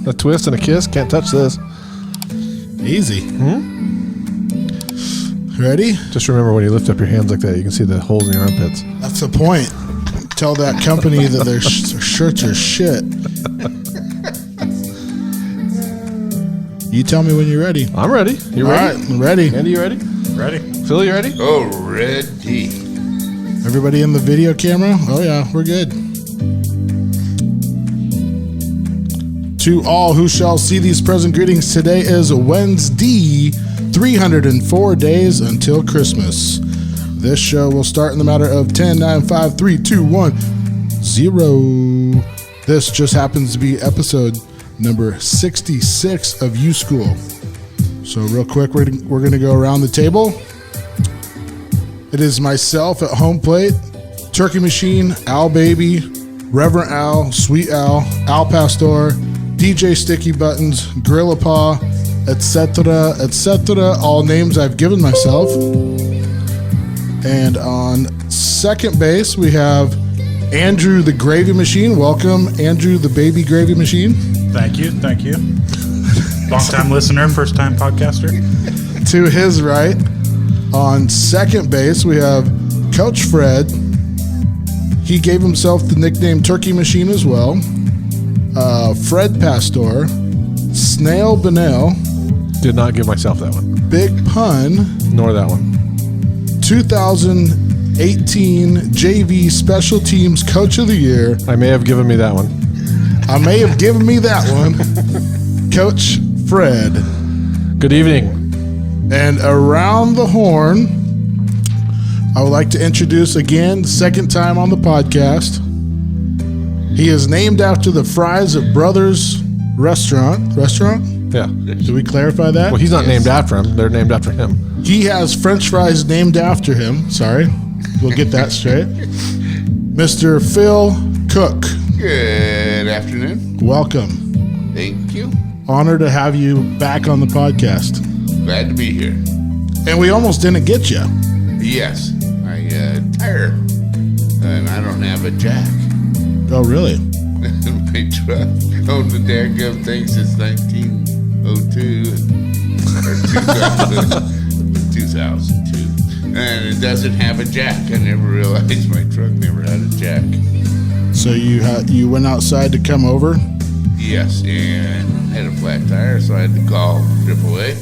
A twist and a kiss. Can't touch this. Easy. Ready? Just remember when you lift up your hands like that, you can see the holes in your armpits. That's the point. Tell that company that their shirts are shit. You tell me when you're ready. I'm ready. You ready? All right, I'm ready. Andy, you ready? Ready. Phil, you ready? Oh, ready. Everybody in the video camera? Oh, yeah, we're good. To all who shall see these present greetings, today is Wednesday, 304 days until Christmas. This show will start in the matter of 10, 9, 5, 3, 2, 1, 0. This just happens to be episode number 66 of YuSkool. So real quick, we're going to go around the table. It is myself at home plate, Turkey Machine, Al Baby, Reverend Al, Sweet Al, Al Pastor, DJ Sticky Buttons, Gorilla Paw, etc., etc. All names I've given myself. And on second base, we have Andrew the Gravy Machine. Welcome, Andrew the Baby Gravy Machine. Thank you. Long-time listener, first-time podcaster. To his right, on second base, we have Coach Fred. He gave himself the nickname Turkey Machine as well. Fred Pastor, Snail Benel. Did not give myself that one. Big Pun. Nor that one. 2018 JV Special Teams Coach of the Year. I may have given me that one. Coach Fred. Good evening. And around the horn, I would like to introduce again, the second time on the podcast. He is named after the fries at Brothers Restaurant. Yeah. Did we clarify that? Well, he's not named after him. They're named after him. He has French fries named after him. Sorry. We'll get that straight. Mr. Phil Cook. Good afternoon. Welcome. Thank you. Honor to have you back on the podcast. Glad to be here. And we almost didn't get you. Yes, I tire, and I don't have a jack. Oh, really? My truck owned the dadgum thing since 1902 or 2002, and it doesn't have a jack. I never realized my truck never had a jack. So you went outside to come over? Yes, and had a flat tire, so I had to call AAA.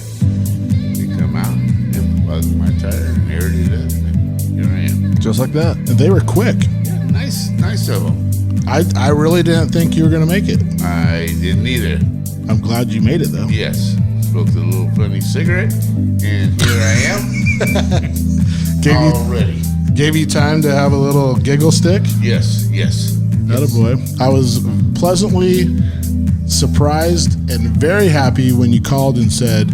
They come out and plug my tire and aired it up, and here I am. Just like that. And they were quick. Yeah, nice of them. I really didn't think you were going to make it. I didn't either. I'm glad you made it, though. Yes, smoked a little funny cigarette, and here I am. Gave you time to have a little giggle stick? Yes. Attaboy. I was pleasantly surprised and very happy when you called and said,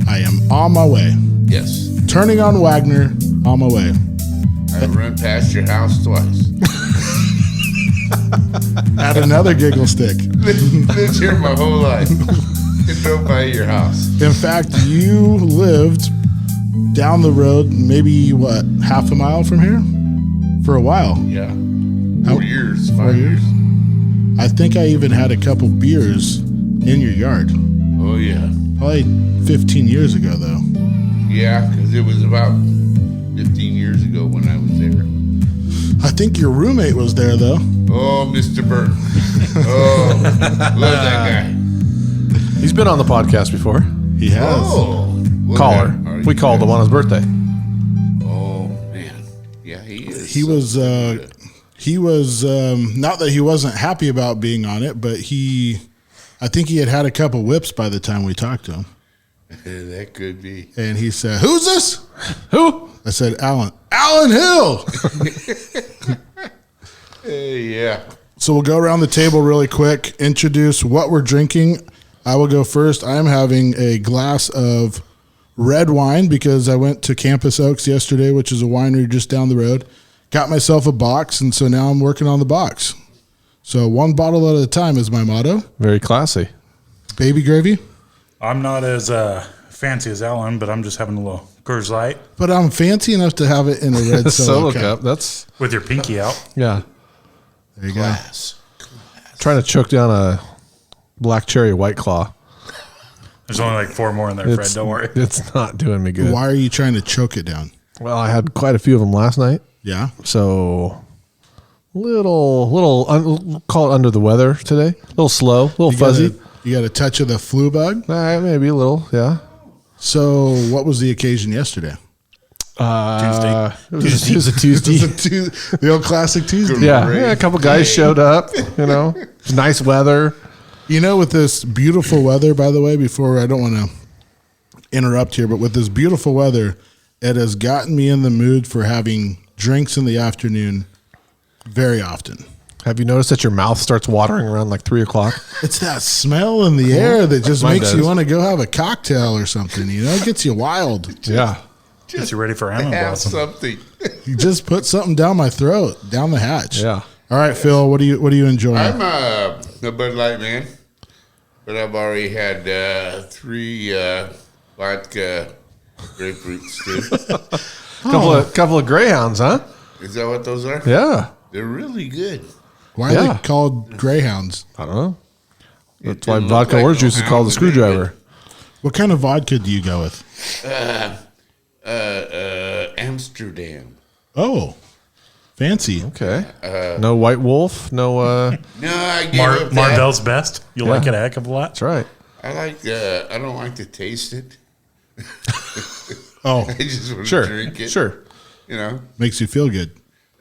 I am on my way. Yes. Turning on Wagner, on my way. I run past your house twice. Had another giggle stick. Lived here my whole life. I drove by your house. In fact, you lived down the road, maybe, half a mile from here? For a while. Yeah. 4 years, 5 years. I think I even had a couple beers in your yard. Oh, yeah. Probably 15 years ago, though. Yeah, because it was about 15 years ago when I was there. I think your roommate was there, though. Oh, Mr. Burton. Oh, love that guy. He's been on the podcast before. He has. Oh. Caller. We called him on his birthday. Oh, man. Yeah, he is. He was not that he wasn't happy about being on it, but I think he had a couple whips by the time we talked to him. That could be. And he said, "Who's this?" Who? I said, Alan Hill. Yeah. So we'll go around the table really quick, introduce what we're drinking. I will go first. I am having a glass of red wine because I went to Campus Oaks yesterday, which is a winery just down the road. Got myself a box, and so now I'm working on the box. So one bottle at a time is my motto. Very classy. Baby gravy. I'm not as fancy as Alan, but I'm just having a little Coors Light. But I'm fancy enough to have it in a red solo cup. That's with your pinky out. Yeah. There you Glass. Trying to choke down black cherry White Claw. There's only like 4 more in there, Fred. Don't worry. It's not doing me good. Why are you trying to choke it down? Well, I had quite a few of them last night. Yeah. So call it under the weather today. A little slow, a little fuzzy. You got a touch of the flu bug? Maybe a little, yeah. So what was the occasion yesterday? Tuesday. It was a Tuesday. The old classic Tuesday. Yeah, a couple guys showed up. It was nice weather. With this beautiful weather, by the way, before I don't want to interrupt here, but with this beautiful weather, it has gotten me in the mood for having drinks in the afternoon very often. Have you noticed that your mouth starts watering around like 3 o'clock? It's that smell in the air that just Mine makes you does. want to go have a cocktail or something. It gets you wild. Yeah. Gets you ready for almond Have blossom. something. You just put something down my throat, down the hatch. Yeah. All right, Phil, what are you enjoying? I'm a Bud Light man, but I've already had 3 vodka grapefruits too. Couple of Greyhounds, huh? Is that what those are? Yeah. They're really good. Why are Yeah. they called Greyhounds? I don't know. That's It why didn't vodka look like orange juice is no called the hounds in it, screwdriver. What kind of vodka do you go with? Amsterdam. Oh, fancy. Okay. No White Wolf. No. No, I gave up that. Marvel's best. You'll Yeah. like it a heck of a lot. That's right. I don't like to taste it. Oh, I just want Sure. to drink it. Sure. makes you feel good.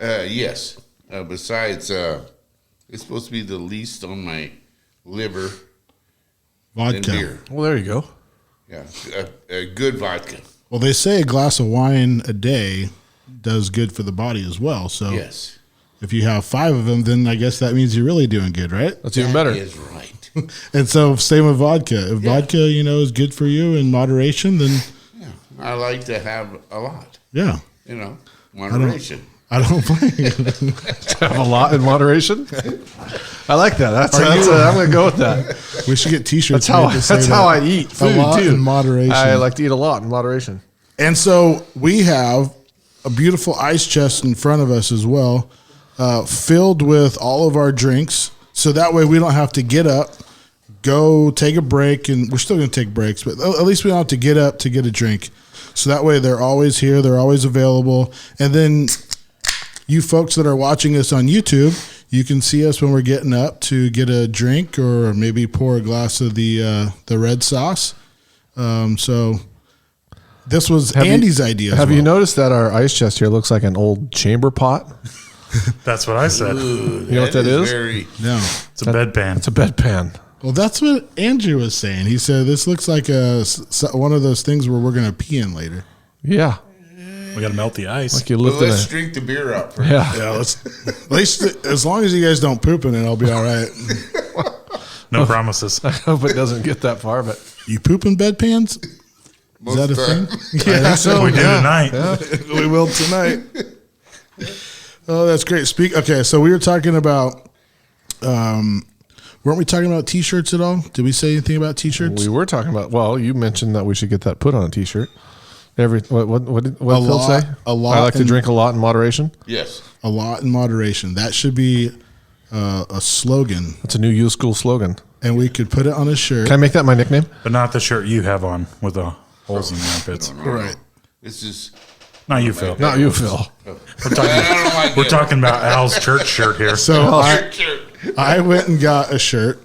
Yes. Besides, it's supposed to be the least on my liver than Vodka. beer. Well, there you go. Yeah, a good vodka. Well, they say a glass of wine a day does good for the body as well. So Yes. if you have 5 of them, then I guess that means you're really doing good, right? That's even That better. is right. And so same with vodka. If Yeah. vodka, is good for you in moderation, then Yeah. I like to have a lot, yeah, moderation. I don't blame you. Have a lot in moderation. I like that. I'm going to go with that. We should get T-shirts. That's how made to say that's how that. I eat A food lot too. in moderation. I like to eat a lot in moderation. And so we have a beautiful ice chest in front of us as well, filled with all of our drinks. So that way we don't have to get up, go take a break, and we're still going to take breaks, but at least we don't have to get up to get a drink. So that way they're always here, they're always available. And then you folks that are watching us on YouTube, you can see us when we're getting up to get a drink or maybe pour a glass of the red sauce. So this was Andy's idea. Have you noticed that our ice chest here looks like an old chamber pot? That's what I said. Ooh, You know what that is? Very, No. It's a bedpan. It's a bedpan. Well, that's what Andrew was saying. He said this looks like one of those things where we're going to pee in later. Yeah. We got to melt the ice. Like you well, lifted let's a. drink the beer up first. Yeah. Yeah, at least as long as you guys don't poop in it, I'll be all right. No promises. I hope it doesn't get that far, but You poop in bedpans? Is Most that a of the thing? time. I think so. We do Yeah. tonight. Yeah. We will tonight. Oh, that's great. Okay, so we were talking about, weren't we talking about T-shirts at all? Did we say anything about T-shirts? We were talking about. Well, you mentioned that we should get that put on a T-shirt. What did Phil lot- say? a lot I like to in- drink a lot in moderation. Yes. A lot in moderation. That should be a slogan, That's a new YuSkool slogan. and we could put it on a shirt. Can I make that my nickname? But not the shirt you have on with the holes in the armpits. Right. This is. Not you, Phil. Not you, Phil. We're talking about Al's church shirt here. So Oh, I went and got a shirt,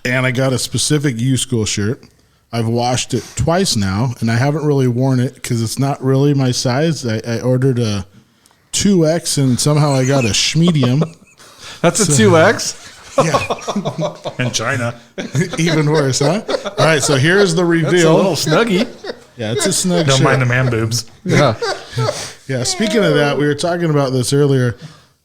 and I got a specific YuSkool shirt. I've washed it twice now, and I haven't really worn it because it's not really my size. I ordered a 2X, and somehow I got a schmedium. That's a 2X. Yeah, in China. even worse, huh? All right, so here's the It's a reveal. little snuggie. Yeah, it's a snug Don't shirt. mind the man boobs. Yeah. Yeah, speaking of that, we were talking about this earlier.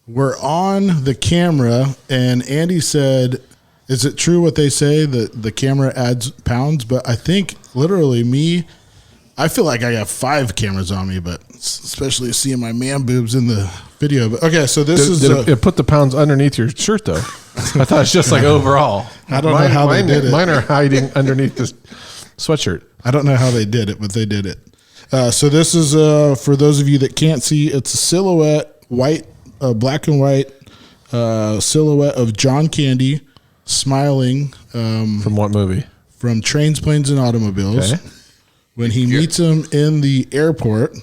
We're on the camera, and Andy said, is it true what they say that the camera adds pounds? But I think literally I feel like I got 5 cameras on me, but especially seeing my man boobs in the video. But okay, so this is. Did it put the pounds underneath your shirt though? I thought it's just like overall. I don't know how they did it. Mine are hiding underneath this sweatshirt. I don't know how they did it, but they did it. So this is for those of you that can't see. It's a silhouette, white, black and white silhouette of John Candy smiling From what movie? from Trains, Planes, and Automobiles Okay. when he meets him in the airport.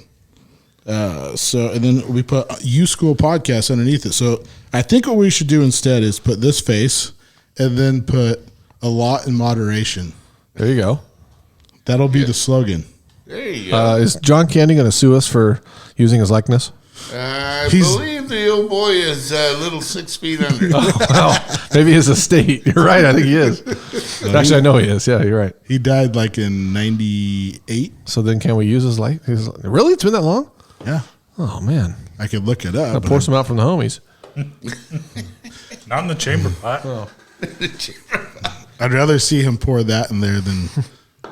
And then we put YuSkool podcast underneath it. So I think what we should do instead is put this face and then put a lot in moderation. There you go. That'll be the slogan. There you go. Is John Candy going to sue us for using his likeness? I he's- believe the old boy is a little 6 feet under. Well, maybe his estate. You're right. I think he is. Actually, I know he is. Yeah, you're right. He died like in 98. So then can we use his like? Really? It's been that long? Yeah. Oh, man. I could look it up. I'll pour some out from the homies. Not in the chamber pot. I'd rather see him pour that in there than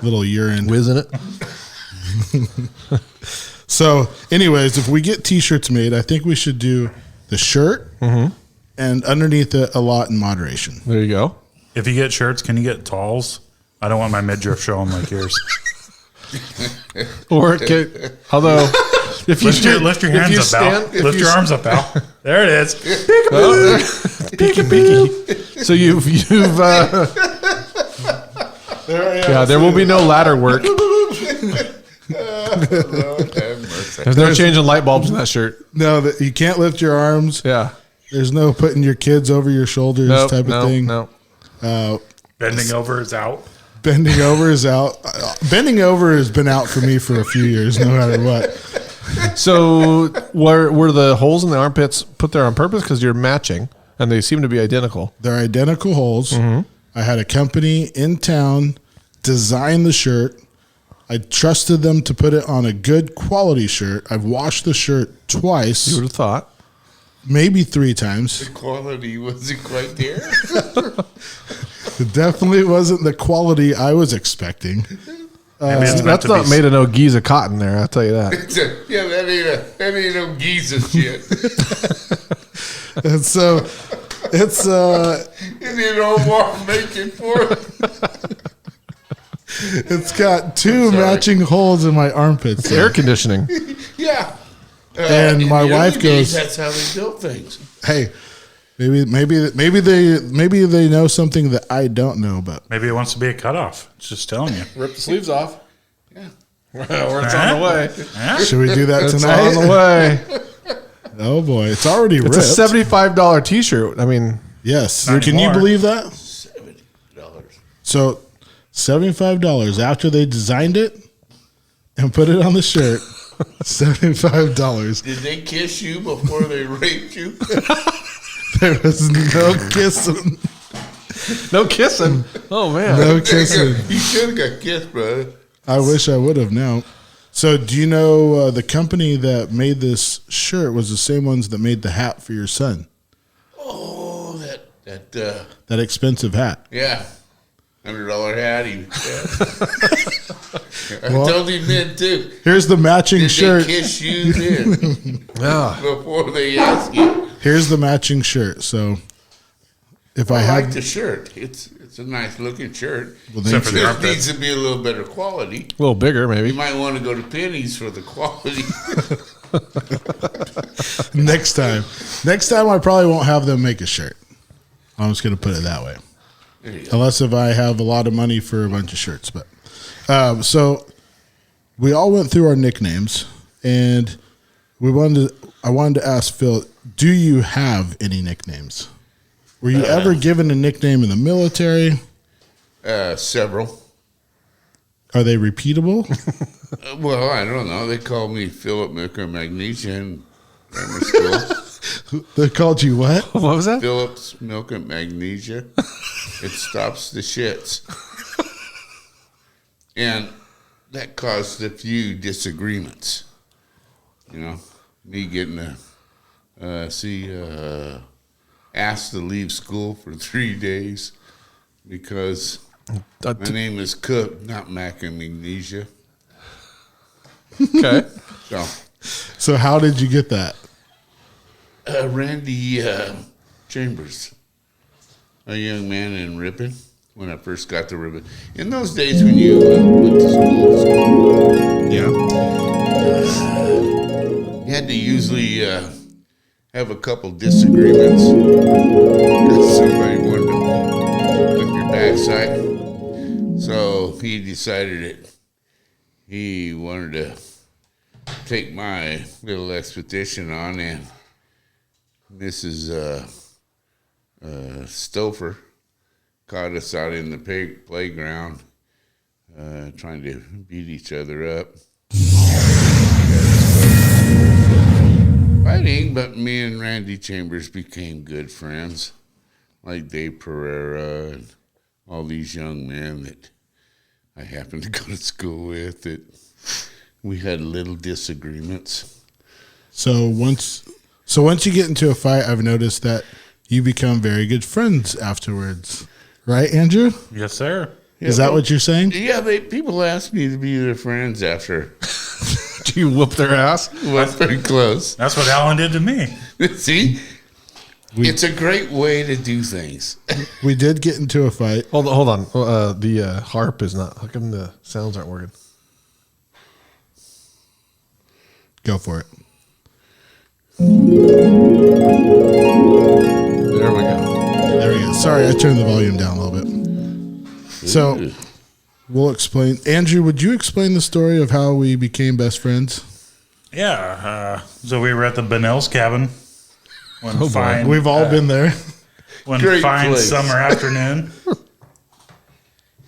little urine. Whizzing it. So, anyways, if we get T-shirts made, I think we should do the shirt and underneath it a lot in moderation. There you go. If you get shirts, can you get talls? I don't want my midriff showing like yours. Or although if you Lift your hands up, Al. Lift your arms up, Al. There it is. peeky. So you've there will be no ladder work. There's no changing light bulbs in that shirt. No, that you can't lift your arms. Yeah. There's no putting your kids over your shoulders type of thing. No. Bending over is out. Bending over is out. Bending over has been out for me for a few years, no matter what. So were the holes in the armpits put there on purpose because you're matching and they seem to be identical? They're identical holes. I had a company in town design the shirt. I trusted them to put it on a good quality shirt. I've washed the shirt twice, You would have thought. maybe 3 times. The quality wasn't quite there. It definitely wasn't the quality I was expecting. Maybe it's meant That's to not be made of no Giza cotton there, I'll tell you that. Yeah, that ain't no Giza shit. And so it's It ain't no more making for it. it's got 2 sorry. matching holes in my armpits. Air conditioning. Yeah. And in my the wife early days, goes- that's how they built things. Hey, maybe they know something that I don't know about. Maybe it wants to be a cutoff. It's just telling you. Rip the sleeves off. Yeah. Or it's on the way. Huh? Should we do that It's tonight? on the way. Oh boy, it's already ripped. It's a $75 t-shirt. I mean, Yes. Not Can you anymore. believe that? $70. So $75 after they designed it and put it on the shirt. $75. Did they kiss you before they raped you? There was no kissing. no kissing. Oh, man. No kissing. You should have got kissed, brother. I wish I would have now. So do you know the company that made this shirt was the same ones that made the hat for your son? Oh, that That expensive hat. yeah. $100 hat. I told him then too. Here's the matching Did shirt. they kiss you then Ah. before they ask you? Here's the matching shirt. So if I I had like the shirt. It's a nice looking shirt. Well, Except for It the just armpits. needs to be a little better quality. A little bigger, maybe. You might want to go to Penny's for the quality. next time I probably won't have them make a shirt. I'm just gonna put it that way. There you go. Unless if I have a lot of money for a bunch of shirts. But so we all went through our nicknames, and I wanted to ask Phil, do you have any nicknames? Were you ever given a nickname in the military? Several. Are they repeatable? Well, I don't know. They called me Philip Milker Magnesia in grammar school. They called you what? What was that? Phillips Milk and Magnesia. It stops the shits. And that caused a few disagreements. You know, me getting asked to leave school for 3 days because my name is Cook, not Mac and Magnesia. Okay. So, So how did you get that? Randy Chambers, a young man in Ripon, when I first got to Ripon. In those days when you went to school, Yeah. you had to usually have a couple disagreements because somebody wanted to eyesight. So he decided that he wanted to take my little expedition on, and Mrs. Stouffer caught us out in the playground trying to beat each other up. Fighting, but me and Randy Chambers became good friends, like Dave Pereira and all these young men that I happened to go to school with. That we had little disagreements. So once you get into a fight, I've noticed that you become very good friends afterwards, right, Andrew? Yes, sir. Is that what you're saying? Yeah, people ask me to be their friends after. Do you whoop their ass? Well, pretty close. That's what Alan did to me. See? It's a great way to do things. We did get into a fight. Hold on. The harp is not. How come the sounds aren't working? Go for it. There we go. There we go. Sorry, I turned the volume down a little bit. So we'll explain. Andrew, would you explain the story of how we became best friends? Yeah. So we were at the Bonnell's cabin one fine. We've all been there. One Great fine place. summer afternoon.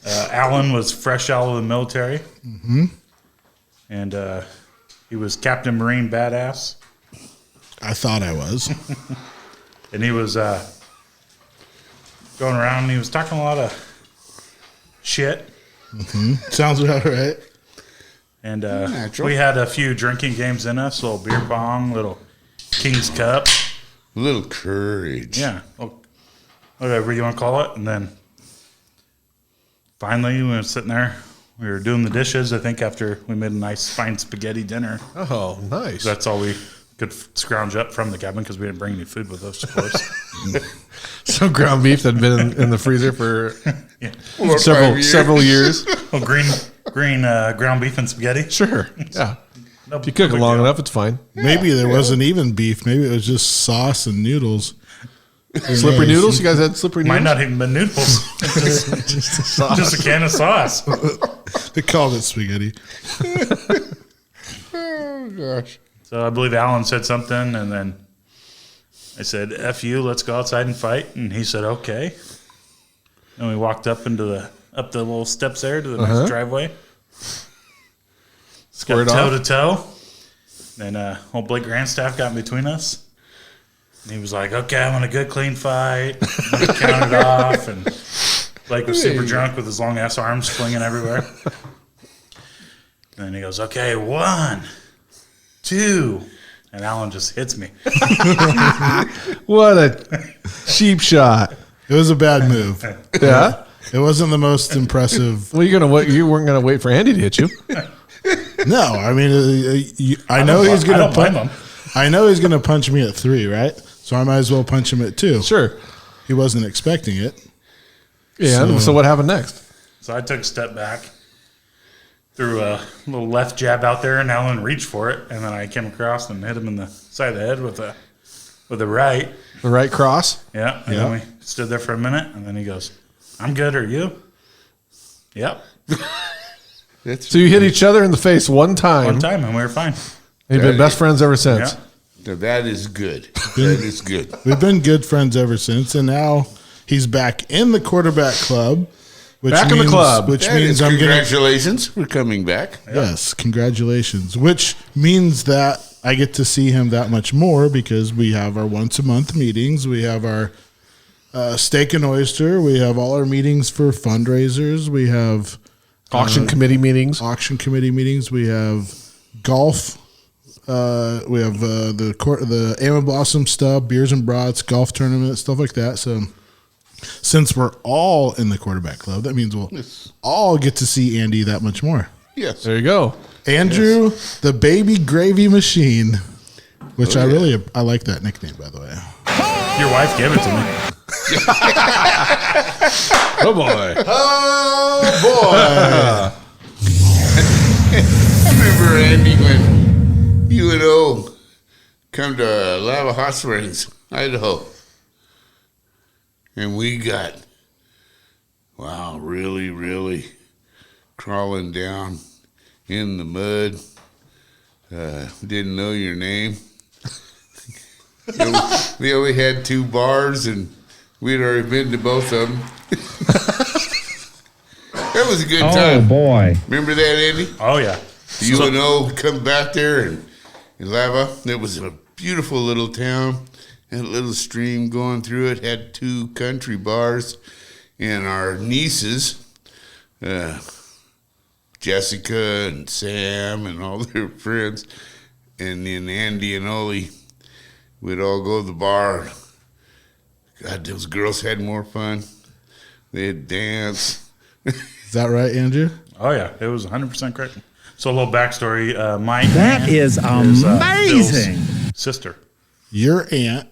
Alan was fresh out of the military. Mm-hmm. And he was Captain Marine Badass. I thought I was. And he was going around and he was talking a lot of shit. Sounds about right. And Natural. we had a few drinking games in us, little beer pong, little King's Cup. A little courage. Yeah. Whatever you want to call it. And then finally we were sitting there. We were doing the dishes, I think, after we made a nice fine spaghetti dinner. Oh, nice. That's all we could scrounge up from the cabin because we didn't bring any food with us, of course. Some ground beef that had been in the freezer for Yeah. several years. Well, green ground beef and spaghetti. Sure. Yeah. No, If you cook it big long deal. enough, it's fine. Maybe there wasn't even beef. Maybe it was just sauce and noodles. Slippery noodles? You guys had slippery Might noodles? not even been noodles. Just a can of sauce. They called it spaghetti. Oh, gosh. So I believe Alan said something, and then I said, F you, let's go outside and fight. And he said, okay. And we walked up the little steps there to the nice driveway. Squared Got off. toe to toe. Then old Blake Grandstaff got in between us. And he was like, okay, I want a good clean fight. I'm going to count it off. And Blake was super drunk with his long ass arms flinging everywhere. And then he goes, okay, 1, 2. And Alan just hits me. What a cheap shot. It was a bad move. Yeah. It wasn't the most impressive. Well, you weren't gonna wait for Andy to hit you. No, I mean, I know he's I gonna don't blame punch. him. I know he's gonna punch me at 3, right? So I might as well punch him at 2. Sure. He wasn't expecting it. Yeah. So what happened next? So I took a step back, threw a little left jab out there, and Alan reached for it. And then I came across and hit him in the side of the head with a right. The right cross. Yeah. And then we stood there for a minute, and then he goes, I'm good, are you? Yep. So you hit each other in the face one time. One time, and we were fine. You've been best friends ever since. Yeah. Now, that is good. That is good. We've been good friends ever since, and now he's back in the quarterback club. Which Back in the club. Which That means is I'm going to. congratulations for coming back. Yes, congratulations. Which means that I get to see him that much more because we have our once a month meetings. We have our steak and oyster. We have all our meetings for fundraisers. We have Auction committee meetings. auction committee meetings. We have golf. We have the Amma Blossom stuff, beers and brats, golf tournament, stuff like that. So since we're all in the quarterback club, that means we'll all get to see Andy that much more. Yes. There you go. Andrew, the baby gravy machine, which I like that nickname, by the way. Your wife gave it to me. Oh boy. Oh boy! I remember, Andy, when you and O come to Lava Hot Springs, Idaho, and we got Wow, really, really crawling down in the mud. Didn't know your name. We only had 2 bars, and we'd already been to both of them. That was a good time. Oh, boy. Remember that, Andy? Oh, yeah. UNO come back there and Lava. It was a beautiful little town. Had a little stream going through it. Had 2 country bars. And our nieces, Jessica and Sam and all their friends, and then Andy and Oli, we'd all go to the bar. God, those girls had more fun. They'd dance. Is that right, Andrew? Oh, yeah. It was 100% correct. So a little backstory. My That aunt is amazing. Bill's sister. Your aunt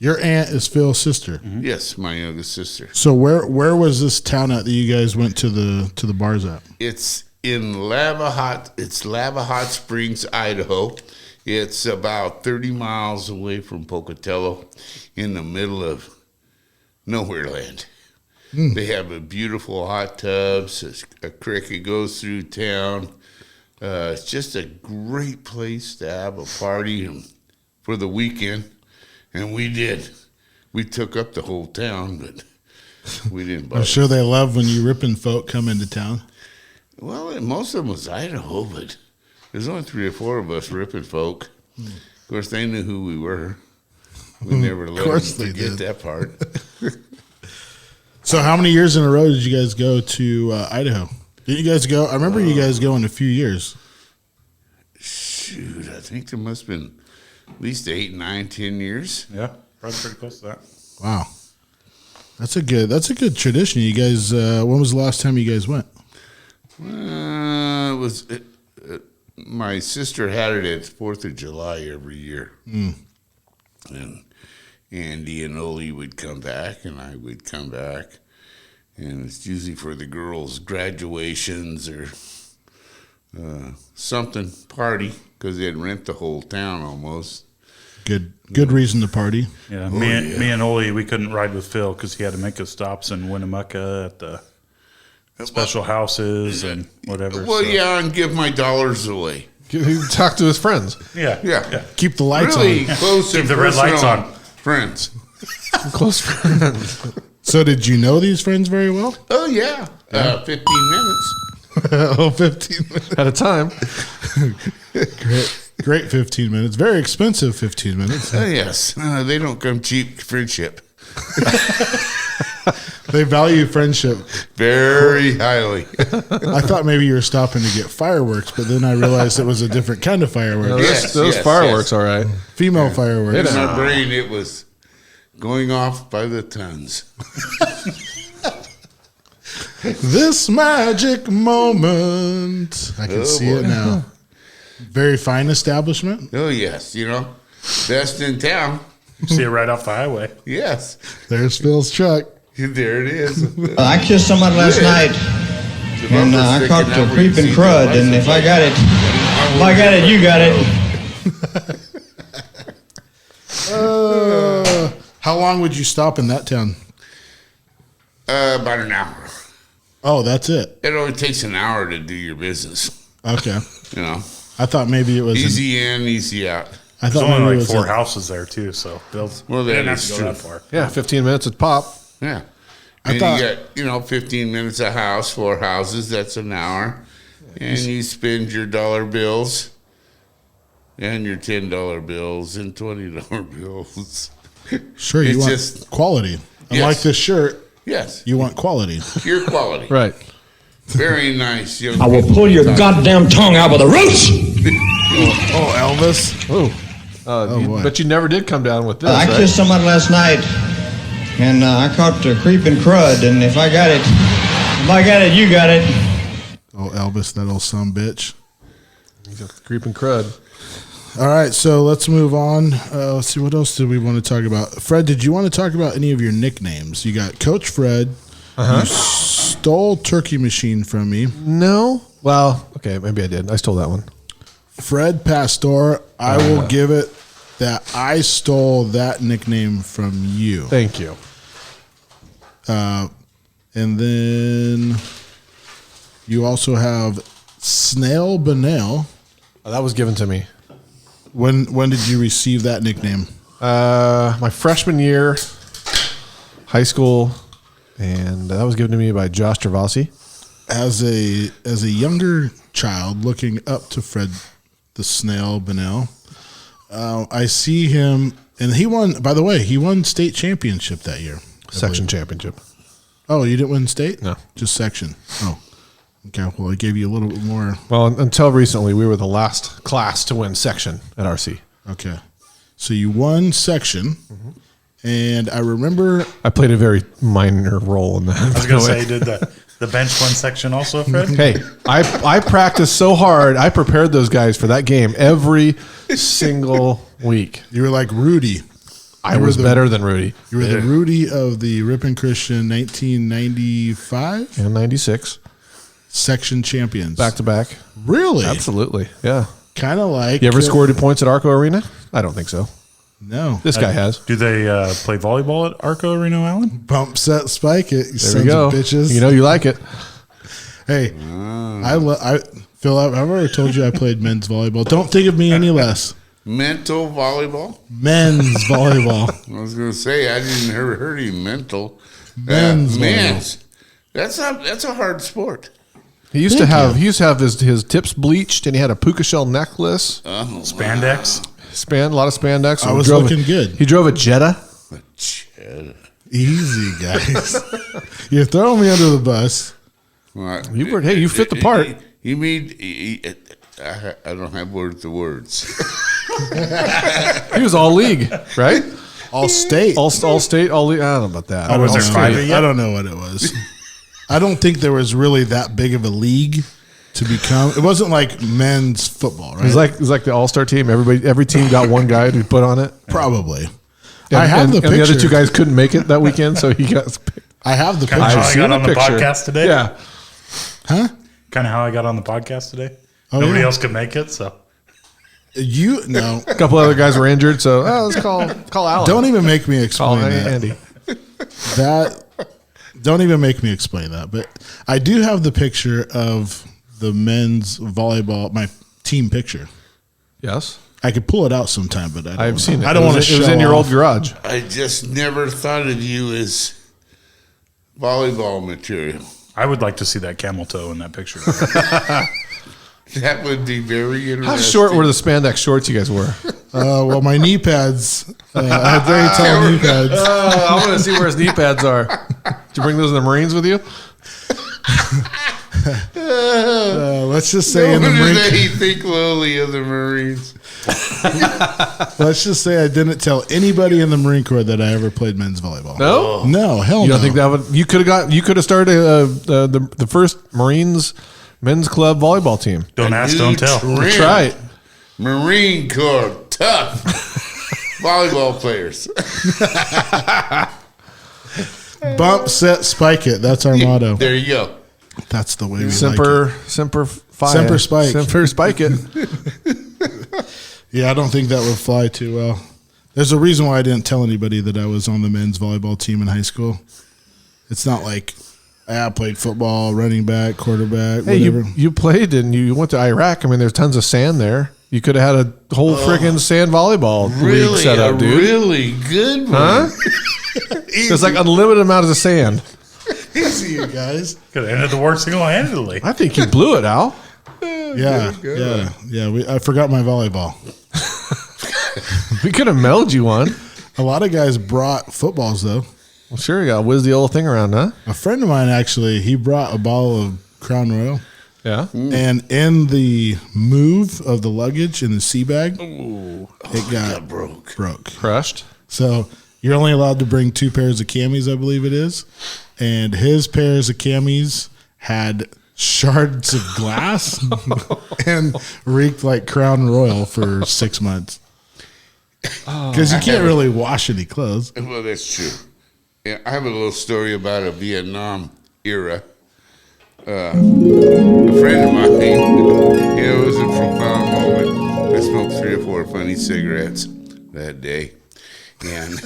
is Phil's sister. Yes, my youngest sister. So where was this town at that you guys went to the bars at? It's in Lava Hot Springs, Idaho. It's about 30 miles away from Pocatello, in the middle of nowhere land. They have a beautiful hot tubs, a creek that goes through town. It's just a great place to have a party for the weekend. And we did. We took up the whole town, but we didn't bother. I'm sure they love when you ripping folk come into town. Well, most of them was Idaho, but there's only 3 or 4 of us ripping folk. Of course, they knew who we were. We never let them forget that part. So how many years in a row did you guys go to Idaho? Did you guys go? I remember you guys going a few years. Shoot, I think there must have been at least 8, 9, 10 years. Yeah, probably pretty close to that. Wow, that's a good tradition. You guys, when was the last time you guys went? It was my sister had it at 4th of July every year, and Andy and Oli would come back, and I would come back, and it's usually for the girls' graduations or something party, because they'd rent the whole town almost. Good reason to party. Yeah, me and Oli, we couldn't ride with Phil because he had to make us stops in Winnemucca at the special houses and whatever. Well, yeah, and give my dollars away. He talked to his friends. Yeah. Keep the lights Really on. close Keep and the red lights personal on. friends. Close friends. So did you know these friends very well? Oh, yeah. 15 minutes. Oh, 15 minutes. At a time. Great 15 minutes. Very expensive 15 minutes. Oh, yes. They don't come cheap friendship. They value friendship. Very highly. I thought maybe you were stopping to get fireworks, but then I realized it was a different kind of fireworks. Yes, those yes, fireworks, yes. all right. Female fireworks. In my brain, it was going off by the tons. This magic moment. I can see it now. Very fine establishment. Oh, yes. Best in town. See it right off the highway. Yes. There's Phil's truck. There it is. I kissed someone last night, and I caught the creeping crud, and if I got it, you got it. How long would you stop in that town? About an hour. Oh, that's it. It only takes an hour to do your business. Okay. I I thought maybe it was easy in, easy out. I There's thought only maybe it like was 4 houses there too, so Well, they that didn't have is to go true. that far. Yeah, 15 minutes at pop. Yeah. I And thought- you get, 15 minutes a house, 4 houses, that's an hour. And you spend your dollar bills and your $10 bills and $20 bills. Sure, you It's want just- quality. Yes. Unlike this shirt, Yes. you want quality. Pure quality. Right. Very nice. Young I will people. pull your goddamn tongue out with the roots. Oh, Elvis. Oh, boy. but you never did come down with this, I right? kissed someone last night, and I caught the creeping crud, and if I got it, you got it. Oh, Elvis, that old son bitch. Creeping crud. All right, so let's move on. Let's see, what else did we want to talk about? Fred, did you want to talk about any of your nicknames? You got Coach Fred. You stole Turkey Machine from me. No. Well, okay, maybe I did. I stole that one. Fred Pastor, I will give it that I stole that nickname from you. Thank you. And then you also have Snail Banal. Oh, that was given to me. When did you receive that nickname? My freshman year, high school, and that was given to me by Josh Travasi. As a younger child looking up to Fred the Snail Banal, I see him, and he won. By the way, he won state championship that year. Section championship. Oh, you didn't win state? No. Just section. Oh, okay. Well, I gave you a little bit more. Well, until recently, we were the last class to win section at RC. Okay. So you won section, and I remember. I played a very minor role in that. I was going to say, did the bench one section also, Fred? Hey, I practiced so hard. I prepared those guys for that game every single week. You were like Rudy. I was better than Rudy. You were the Rudy of the Ripon Christian 1995 And 96. section champions. Back to back. Really? Absolutely. Yeah. Kind of like. You ever scored points at Arco Arena? I don't think so. No. This guy has. Do they play volleyball at Arco Reno, Allen? Bump set spike it. You There sons we go. of bitches. You know you like it. Hey, Phil, I've already told you I played men's volleyball. Don't think of me any less. Mental volleyball? Men's volleyball. I was going to say, I didn't ever heard of mental. Men's men's. That's a hard sport. He used to have his tips bleached, and he had a puka shell necklace. Spandex? A lot of spandex. I was looking good. He drove a Jetta. Easy, guys. You're throwing me under the bus. Well, You fit the part. You mean I don't have words. He was all league, right? All state. All state, all league. I don't know about that. was there five of you? I don't know what it was. I don't think there was really that big of a league to become. It wasn't like men's football, right? It was like the all-star team. Every team got one guy to put on it. Probably. And, I have the and picture. the other two guys couldn't make it that weekend, so he got. I have the Kind of picture. how I got on the podcast today? Yeah. Huh? Kind of how I got on the podcast today. Oh, Nobody yeah. else could make it, so. No. A couple other guys were injured, so let's call Alan. Don't even make me call explain that. Andy. Don't even make me explain that. But I do have the picture of the men's volleyball, my team picture. Yes, I could pull it out sometime, but I've seen it. I don't want to show It was in your off. old garage. I just never thought of you as volleyball material. I would like to see that camel toe in that picture. That would be very interesting. How short were the spandex shorts you guys wore? Well, my knee pads, I had very tall knee pads. I want to see where his knee pads are. Did you bring those in the Marines with you? Let's just say in the No wonder Marine, they think lowly of the Marines. let's just say I didn't tell anybody in the Marine Corps that I ever played men's volleyball. No. No, hell You no. don't think that would? You could have started the first Marines men's club volleyball team. Don't ask, New don't tell. trend. That's right. Marine Corps, tough volleyball players. Bump, set, spike it. That's our motto. There you go. That's the way we like Semper Fi. Semper Spike. Semper Spike it. it. Yeah, I don't think that would fly too well. There's a reason why I didn't tell anybody that I was on the men's volleyball team in high school. It's not like I played football, running back, quarterback, Hey, whatever. you played and you went to Iraq. I mean, there's tons of sand there. You could have had a whole freaking sand volleyball league Really, set up, a dude. really good one. Huh? There's like unlimited amounts of sand. Easy, you guys. Could have ended the war single-handedly. I think you blew it, Al. Yeah. I forgot my volleyball. We could have mailed you one. A lot of guys brought footballs though. Well, sure, you got to whiz the old thing around, huh? A friend of mine actually, he brought a bottle of Crown Royal. Yeah. And in the move of the luggage in the sea bag, it got broke. Crushed. So you're only allowed to bring 2 pairs of camis, I believe it is. And his pairs of camis had shards of glass and reeked like Crown Royal for 6 months. Because you can't really wash any clothes. Well, that's true. Yeah, I have a little story about a Vietnam era. A friend of mine, it was a profound moment. I smoked 3 or 4 funny cigarettes that day. And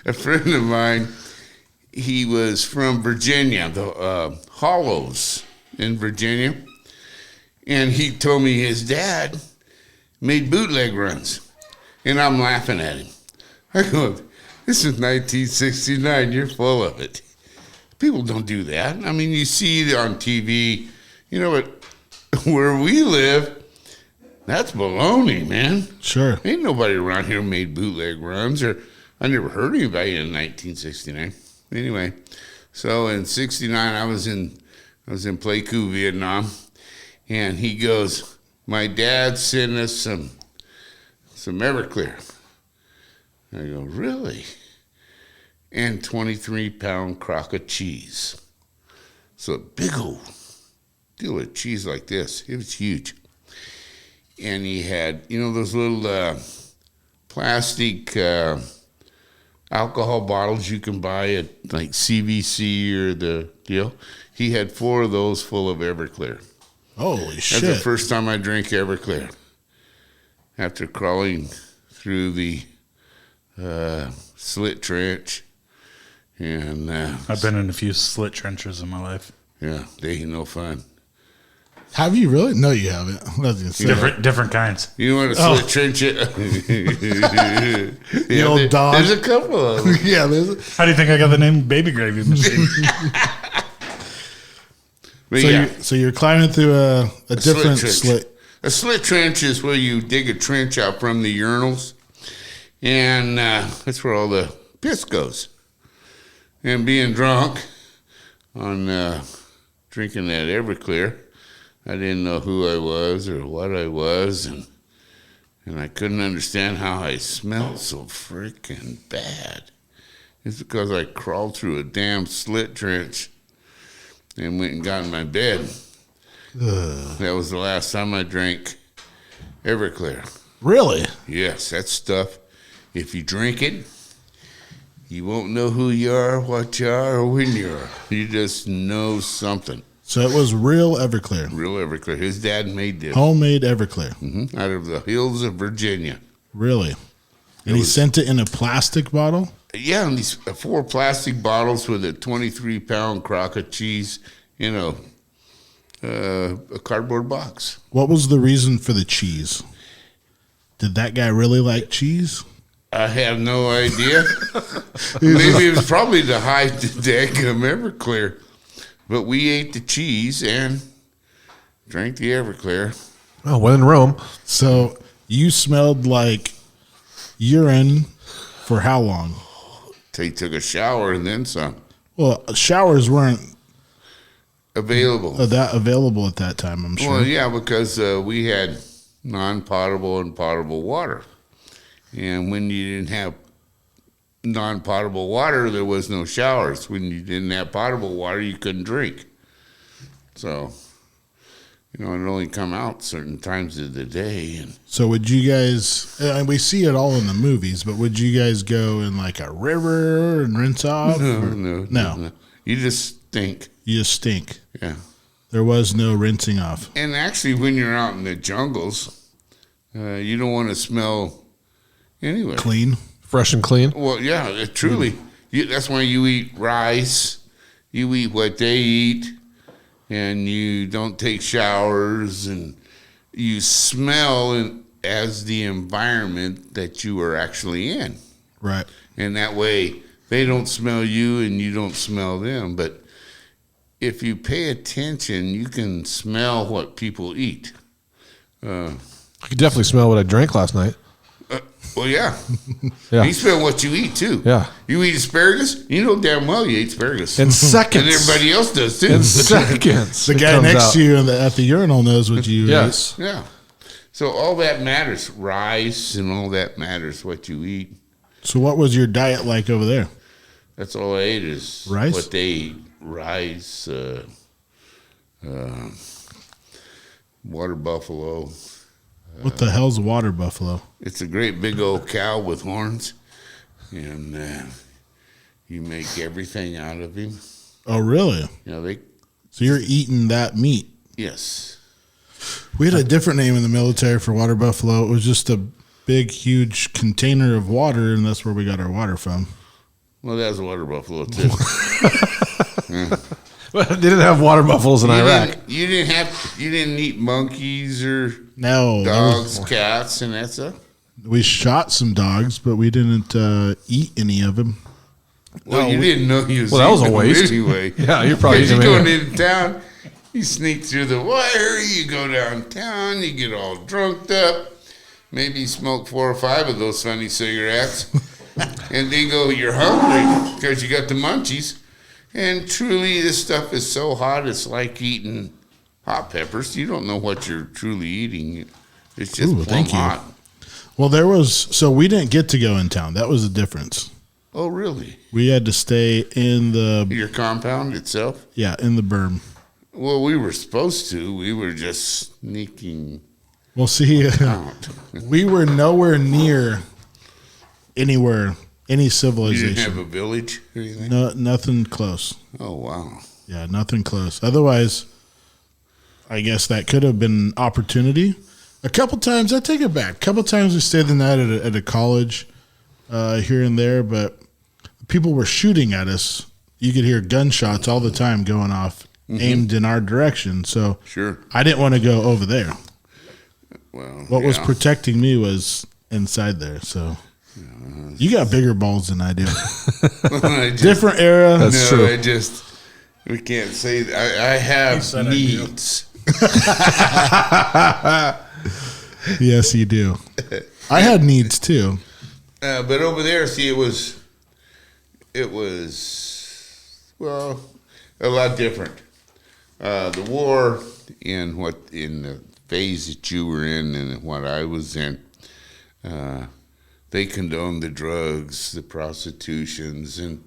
a friend of mine, he was from Virginia, the Hollows in Virginia. And he told me his dad made bootleg runs. And I'm laughing at him. I go, this is 1969. You're full of it. People don't do that. I mean, you see it on TV. You know what? Where we live, that's baloney, man. Sure. Ain't nobody around here made bootleg runs, or I never heard of anybody in 1969. Anyway, so in '69, I was in Pleiku, Vietnam, and he goes, my dad sent us some Everclear. I go, really? And 23-pound crock of cheese. So a big old deal of cheese like this. It was huge. And he had, those little plastic alcohol bottles you can buy at like CVC or the deal. He had 4 of those full of Everclear. Holy shit. That's the first time I drank Everclear. After crawling through the slit trench. And I've been in a few slit trenches in my life. yeah, they ain't no fun. Have you really? No, you haven't. I was gonna say. Different kinds. You know what a slit trench is? The old dog. There's a couple of them. Yeah, there's How do you think I got the name Baby Gravy Machine? But so, yeah, so you're climbing through a different trench. slit. A slit trench is where you dig a trench out from the urinals, and that's where all the piss goes. And being drunk on drinking that Everclear, I didn't know who I was or what I was, and I couldn't understand how I smelled so freaking bad. It's because I crawled through a damn slit trench and went and got in my bed. That was the last time I drank Everclear. Really? Yes, that stuff, if you drink it, you won't know who you are, what you are, or when you are. You just know something. So it was real Everclear. Real Everclear. His dad made this. Homemade Everclear. Out of the hills of Virginia. Really? And he sent it in a plastic bottle? Yeah, and these 4 plastic bottles with a 23-pound crock of cheese in a cardboard box. What was the reason for the cheese? Did that guy really like cheese? I have no idea. Maybe it was probably to hide the daggum Everclear. But we ate the cheese and drank the Everclear. Oh, when in Rome. So you smelled like urine for how long? Till you took a shower and then some. Well, showers weren't Available. that available at that time, I'm sure. Well, yeah, because we had non-potable and potable water. And when you didn't have non-potable water, there was no showers. When you didn't have potable water, you couldn't drink. So, it only come out certain times of the day. And So would you guys, and we see it all in the movies, but would you guys go in like a river and rinse off? no. You just stink. You just stink. Yeah. There was no rinsing off. And actually, when you're out in the jungles, you don't want to smell anyway. Clean. Fresh and clean. Well, yeah, truly. That's why you eat rice. You eat what they eat, and you don't take showers, and you smell as the environment that you are actually in. Right. And that way, they don't smell you, and you don't smell them. But if you pay attention, you can smell what people eat. I could definitely smell what I drank last night. Well, yeah. Yeah. You smell what you eat, too. Yeah. You eat asparagus, you know damn well you ate asparagus. In seconds. And everybody else does, too. In seconds. The it guy comes next out. to you at the urinal knows what you Yes. Yeah. So all that matters. Rice and all that matters, what you eat. ate. So what was your diet like over there? That's all I ate is Rice? what they eat. Rice, water buffalo. What the hell's a water buffalo? It's a great big old cow with horns. And you make everything out of him. Oh, really? So you're eating that meat? Yes. We had a different name in the military for water buffalo. It was just a big, huge container of water, and that's where we got our water from. Well, that was a water buffalo too. They didn't have water buffaloes in Iraq. You didn't eat monkeys or No, dogs, cats, and that stuff. we shot some dogs, but we didn't eat any of them. Well, you didn't know he was. Well, that was a eating them waste. anyway. Yeah, you're probably Because you eating them going anyway. into town, you sneak through the wire, you go downtown, you get all drunked up, maybe smoke 4 or 5 of those funny cigarettes, and then go, you're hungry because you got the munchies. And truly, this stuff is so hot, it's like eating hot peppers. You don't know what you're truly eating. It's just Ooh, plumb thank you. hot. Well, so we didn't get to go in town. That was the difference. Oh, really? We had to stay in Your compound itself? in the berm. Well, we were supposed to. We were just sneaking Well, see, out. we were nowhere near any You civilization. didn't have a village or anything? No, nothing close. Oh, wow. Yeah, nothing close. Otherwise, I guess that could have been an opportunity. A couple times, I take it back. A couple times we stayed the night at a college here and there, but people were shooting at us. You could hear gunshots all the time going off, aimed in our direction. So Sure. I didn't want to go over there. Well, What was yeah. protecting me was inside there. So you got bigger balls than I do. I just- Different era. That's no, true. we can't say that. I have said I do. needs. Yes, you do. I had needs too. But over there, see, it was, well, a lot different. The war in the phase that you were in and what I was in, they condoned the drugs, the prostitutions, and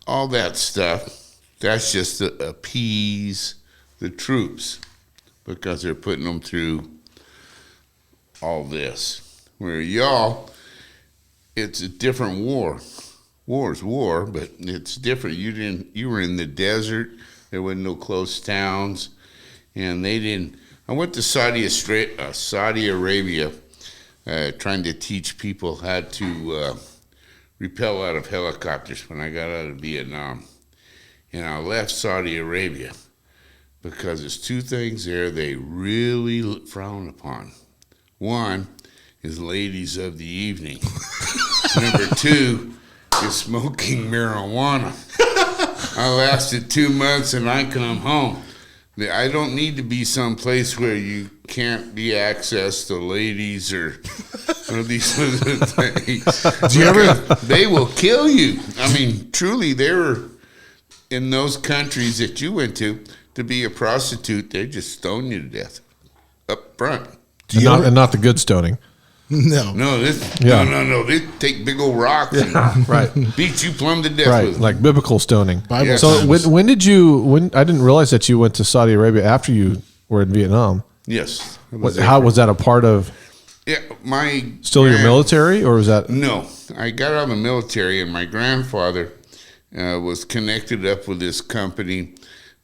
all that stuff. That's just to appease the troops because they're putting them through all this. Where y'all, it's a different war. War's war, but it's different. You were in the desert. There were no close towns, and they didn't. I went to Saudi Arabia, trying to teach people how to repel out of helicopters when I got out of Vietnam, and I left Saudi Arabia because there's 2 things there they really frown upon. One is ladies of the evening. Number 2 is smoking marijuana. I lasted 2 months and I come home. I don't need to be someplace where you can't be access to ladies or one of these other things. Do you ever? They will kill you. I mean, truly, they were in those countries that you went to be a prostitute. They just stone you to death up front. And not the good stoning. No. No, Yeah. no. They take big old rocks and Right. beat you plumb to death Right. with them. Like biblical stoning. Bible Yeah. So times. when did you, I didn't realize that you went to Saudi Arabia after you were in Vietnam. Yes. How was that a part of Yeah, my your military, or was that? No, I got out of the military, and my grandfather was connected up with this company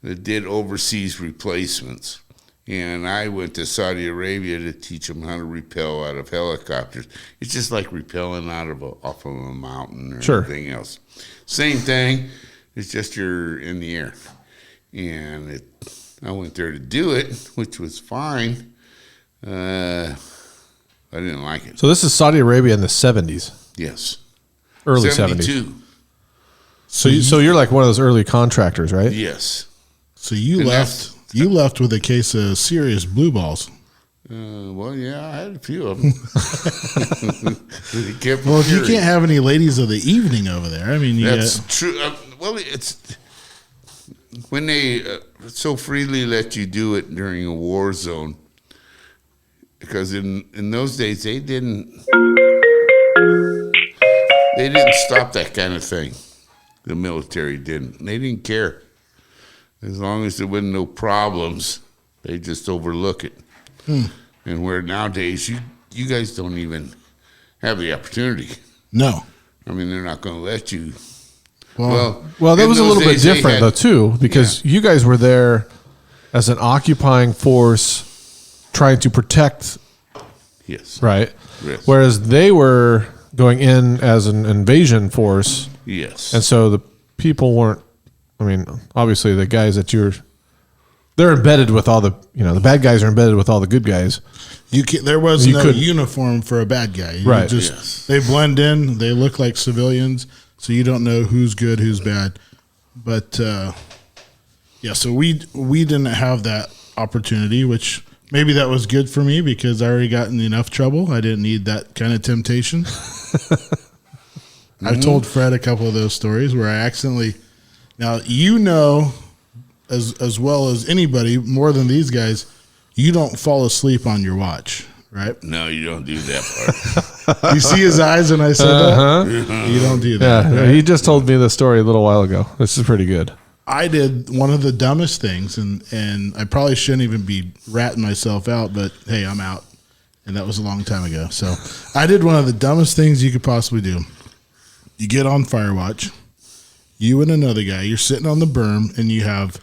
that did overseas replacements. And I went to Saudi Arabia to teach them how to rappel out of helicopters. It's just like rappelling off of a mountain or Sure. anything else. Same thing. It's just you're in the air. And I went there to do it, which was fine. I didn't like it. So this is Saudi Arabia in the 70s, Yes. early 70s. 72. So you're like one of those early contractors, right? Yes. So you And left. You left with a case of serious blue balls. Well, yeah, I had a few of them. Well, if you can't have any ladies of the evening over there, I mean, That's true. Well, it's when they so freely let you do it during a war zone. Because in those days they didn't stop that kind of thing. The military didn't. They didn't care. As long as there wasn't no problems, they just overlook it. And where nowadays you guys don't even have the opportunity. no. I mean, they're not going to let you. Well, Well, that in was a those little bit days, they different had- though too, because you guys were there as an occupying force trying to protect, Yes. right? Yes. Whereas they were going in as an invasion force Yes. And so the people weren't, I mean, obviously the guys that they're embedded with all the, the bad guys are embedded with all the good guys. There was no uniform for a bad guy. Right. They blend in. They look like civilians, so you don't know who's good, who's bad. But, so we didn't have that opportunity, which maybe that was good for me because I already got in enough trouble. I didn't need that kind of temptation. I've told Fred a couple of those stories where I accidentally, now as well as anybody, more than these guys, you don't fall asleep on your watch, right? No, you don't do that part. You see his eyes when I said that? You don't do that. Yeah, right? he just told me the story a little while ago. This is pretty good. I did one of the dumbest things, and I probably shouldn't even be ratting myself out, but hey, I'm out. And that was a long time ago. So I did one of the dumbest things you could possibly do. You get on Firewatch, you and another guy, you're sitting on the berm, and you have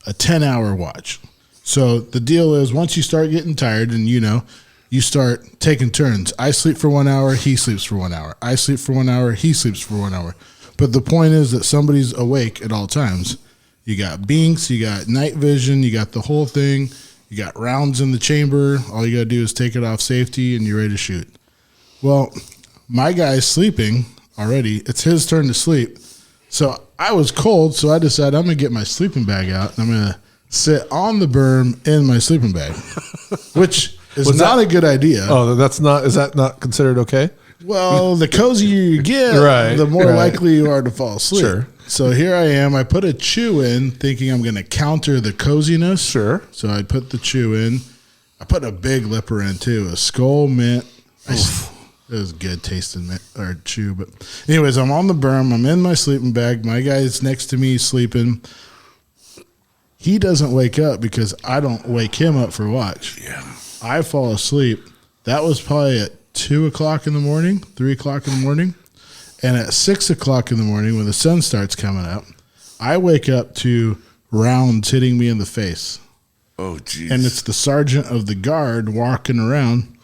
a 10-hour watch. So the deal is once you start getting tired and you start taking turns. I sleep for 1 hour, he sleeps for 1 hour. I sleep for 1 hour, he sleeps for 1 hour. But the point is that somebody's awake at all times. You got binks, you got night vision, you got the whole thing. You got rounds in the chamber. All you got to do is take it off safety and you're ready to shoot. Well, my guy's sleeping already. It's his turn to sleep. So I was cold, so I decided I'm going to get my sleeping bag out, and I'm going to sit on the berm in my sleeping bag, which is not a good idea. Oh, is that not considered okay? Well, the cozier you get, the more likely you are to fall asleep. Sure. So here I am. I put a chew in thinking I'm going to counter the coziness. Sure. So I put the chew in. I put a big lipper in too, a skull mint. It was good tasting chew. But anyways, I'm on the berm. I'm in my sleeping bag. My guy's next to me sleeping. He doesn't wake up because I don't wake him up for watch. Yeah. I fall asleep. That was probably at 2 o'clock in the morning, 3 o'clock in the morning. And at 6 o'clock in the morning, when the sun starts coming up, I wake up to rounds hitting me in the face. Oh, geez. And it's the sergeant of the guard walking around,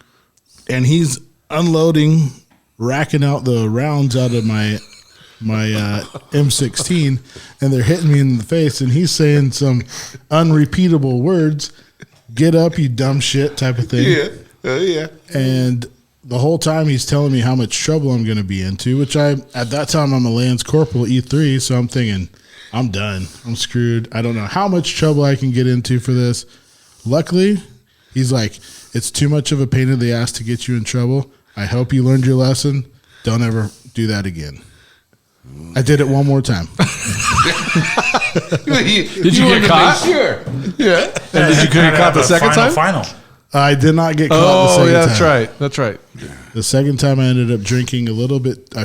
and he's unloading, racking out the rounds out of my M16, and they're hitting me in the face, and he's saying some unrepeatable words, "Get up, you dumb shit," type of thing. Yeah. Oh, yeah. And the whole time he's telling me how much trouble I'm going to be into, which at that time I'm a Lance Corporal E3, so I'm thinking, I'm done. I'm screwed. I don't know how much trouble I can get into for this. Luckily, he's like, it's too much of a pain in the ass to get you in trouble. I hope you learned your lesson. Don't ever do that again. I did it one more time. Did you get caught? Sure. Yeah. And did you get caught the second time? Final. I did not get caught the second time. That's right. That's right. The second time I ended up drinking a little bit. We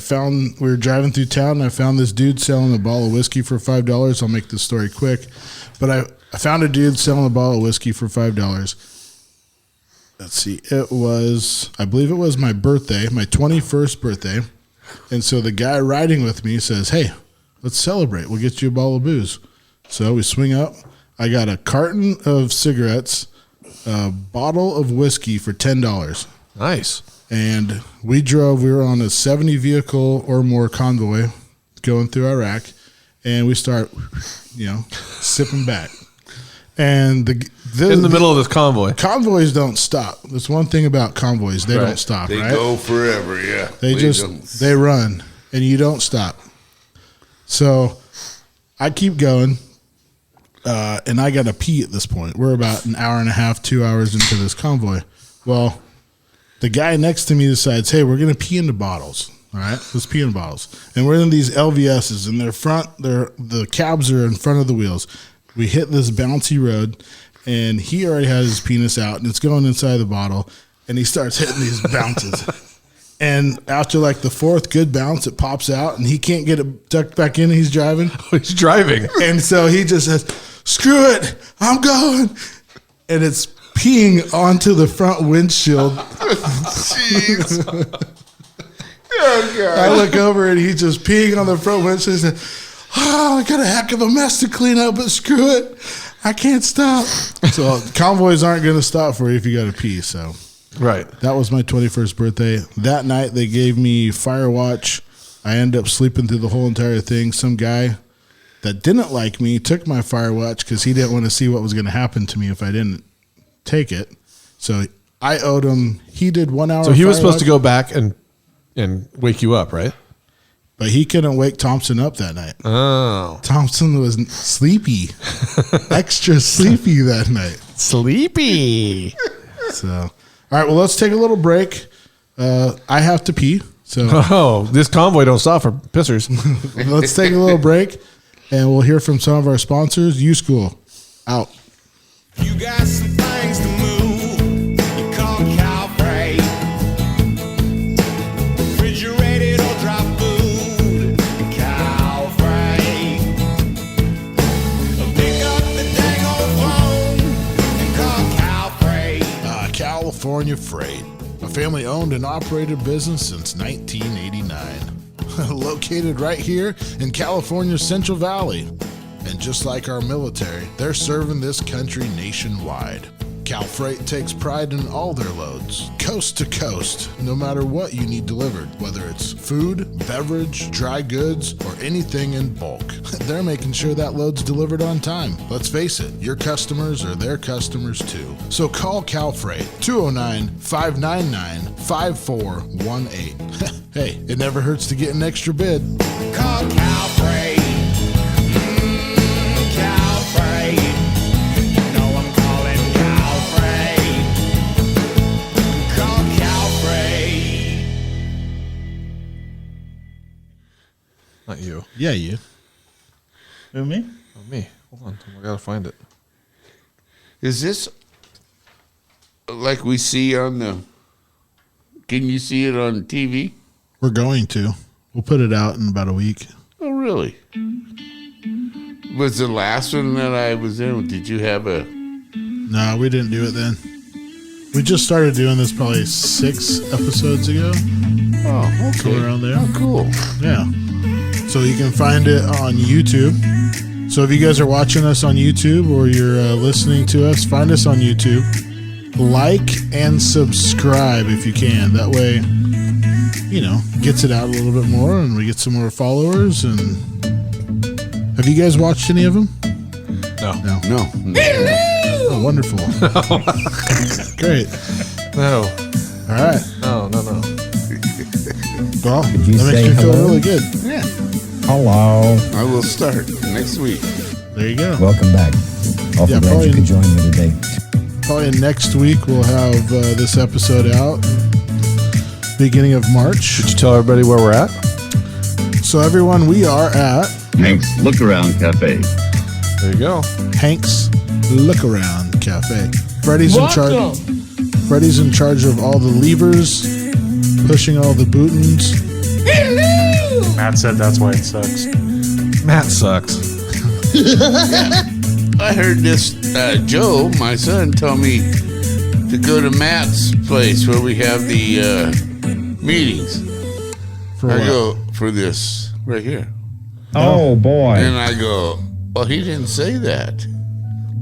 were driving through town, and I found this dude selling a bottle of whiskey for $5. I'll make this story quick. But I found a dude selling a bottle of whiskey for $5. Let's see. I believe it was my birthday, my 21st birthday. And so the guy riding with me says, "Hey, let's celebrate. We'll get you a bottle of booze." So we swing up. I got a carton of cigarettes, a bottle of whiskey for $10. Nice. And we were on a 70 vehicle or more convoy going through Iraq, and we start, sipping back. And in the middle of this convoy. Convoys don't stop. That's one thing about convoys. They don't stop, They right? go forever, yeah. They run, and you don't stop. So I keep going, and I got to pee at this point. We're about an hour and a half, 2 hours into this convoy. Well, the guy next to me decides, hey, we're going to pee into bottles. All right, let's pee in bottles. And we're in these LVSs, and the cabs are in front of the wheels. We hit this bouncy road, and he already has his penis out, and it's going inside the bottle, and he starts hitting these bounces. And after like the fourth good bounce, it pops out, and he can't get it tucked back in. He's driving. He's driving. And so he just says, "Screw it, I'm going." And it's peeing onto the front windshield. Jeez. Oh, God. I look over, and he's just peeing on the front windshield. He said, "Oh, I got a heck of a mess to clean up, but screw it, I can't stop." So convoys aren't going to stop for you if you got to pee. So Right. that was my 21st birthday. That night they gave me Firewatch I ended up sleeping through the whole entire thing. Some guy that didn't like me took my fire watch because he didn't want to see what was going to happen to me if I didn't take it. So I owed him. He did 1 hour. So he was supposed to go back and wake you up, right? But he couldn't wake Thompson up that night. Oh. Thompson was sleepy, extra sleepy that night. Sleepy. So, all right, well, let's take a little break. I have to pee. So Oh, this convoy don't stop for pissers. let's take a little break, and we'll hear from some of our sponsors. YuSkool, out. You got some things to move. You call Cal Freight. Refrigerated or dry food. Cal Freight. Pick up the dang old phone and call Cal Freight. California Freight, a family-owned and operated business since 1989. Located right here in California's Central Valley. And just like our military, they're serving this country nationwide. Cal Freight takes pride in all their loads, coast to coast, no matter what you need delivered, whether it's food, beverage, dry goods, or anything in bulk. They're making sure that load's delivered on time. Let's face it, your customers are their customers too. So call Cal Freight, 209-599-5418. Hey, it never hurts to get an extra bid. Call Cal Freight. Cal Freight. You know I'm calling Cal Freight. Call Cal Freight. Not you. Yeah, you. Who, me? Oh, me. Hold on. I gotta find it. Is this like we see on the? Can you see it on TV? We're going to. We'll put it out in about a week. Oh, really? Was the last one that I was in? Did you have a? No, we didn't do it then. We just started doing this probably 6 episodes ago. Oh, okay. Somewhere around there. Oh, cool. Yeah. So you can find it on YouTube. So if you guys are watching us on YouTube or you're listening to us, find us on YouTube. Like and subscribe if you can. That way, gets it out a little bit more and we get some more followers. And have you guys watched any of them? No. No. Oh, wonderful. Great. No. All right. No. Well, Did you that makes say me feel hello? really good. Yeah. Hello. I will start next week. There you go. Welcome back. Awful Yeah, glad probably- you could join me today. Probably next week we'll have this episode out. Beginning of March. Did you tell everybody where we're at? So everyone, we are at Hank's Look Around Cafe. There you go. Hank's Look Around Cafe. Freddie's in charge. Freddie's in charge of all the levers, pushing all the buttons. Matt said that's why it sucks. Matt sucks. I heard this. Joe, my son, told me to go to Matt's place where we have the meetings. For I what? go for this right here, Oh, boy. and I go, well, he didn't say that,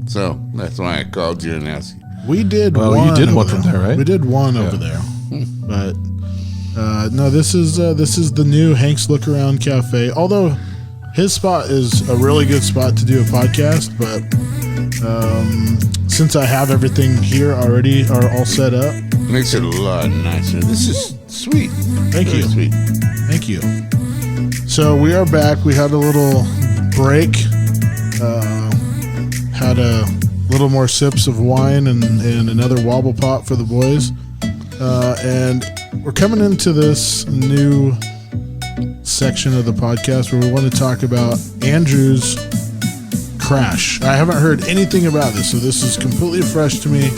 so that's why I called you and asked you. We did Well, one. you did over one from there, right? We did one over there, but no, this is the new Hank's Look Around Cafe. Although his spot is a really good spot to do a podcast, but since I have everything here already, are all set up. Makes it a lot nicer. This is sweet. Thank Very you. Sweet. Thank you. So we are back. We had a little break. Had a little more sips of wine and another wobble pop for the boys. And we're coming into this new section of the podcast where we want to talk about Andrew's crash. I haven't heard anything about this, so this is completely fresh to me.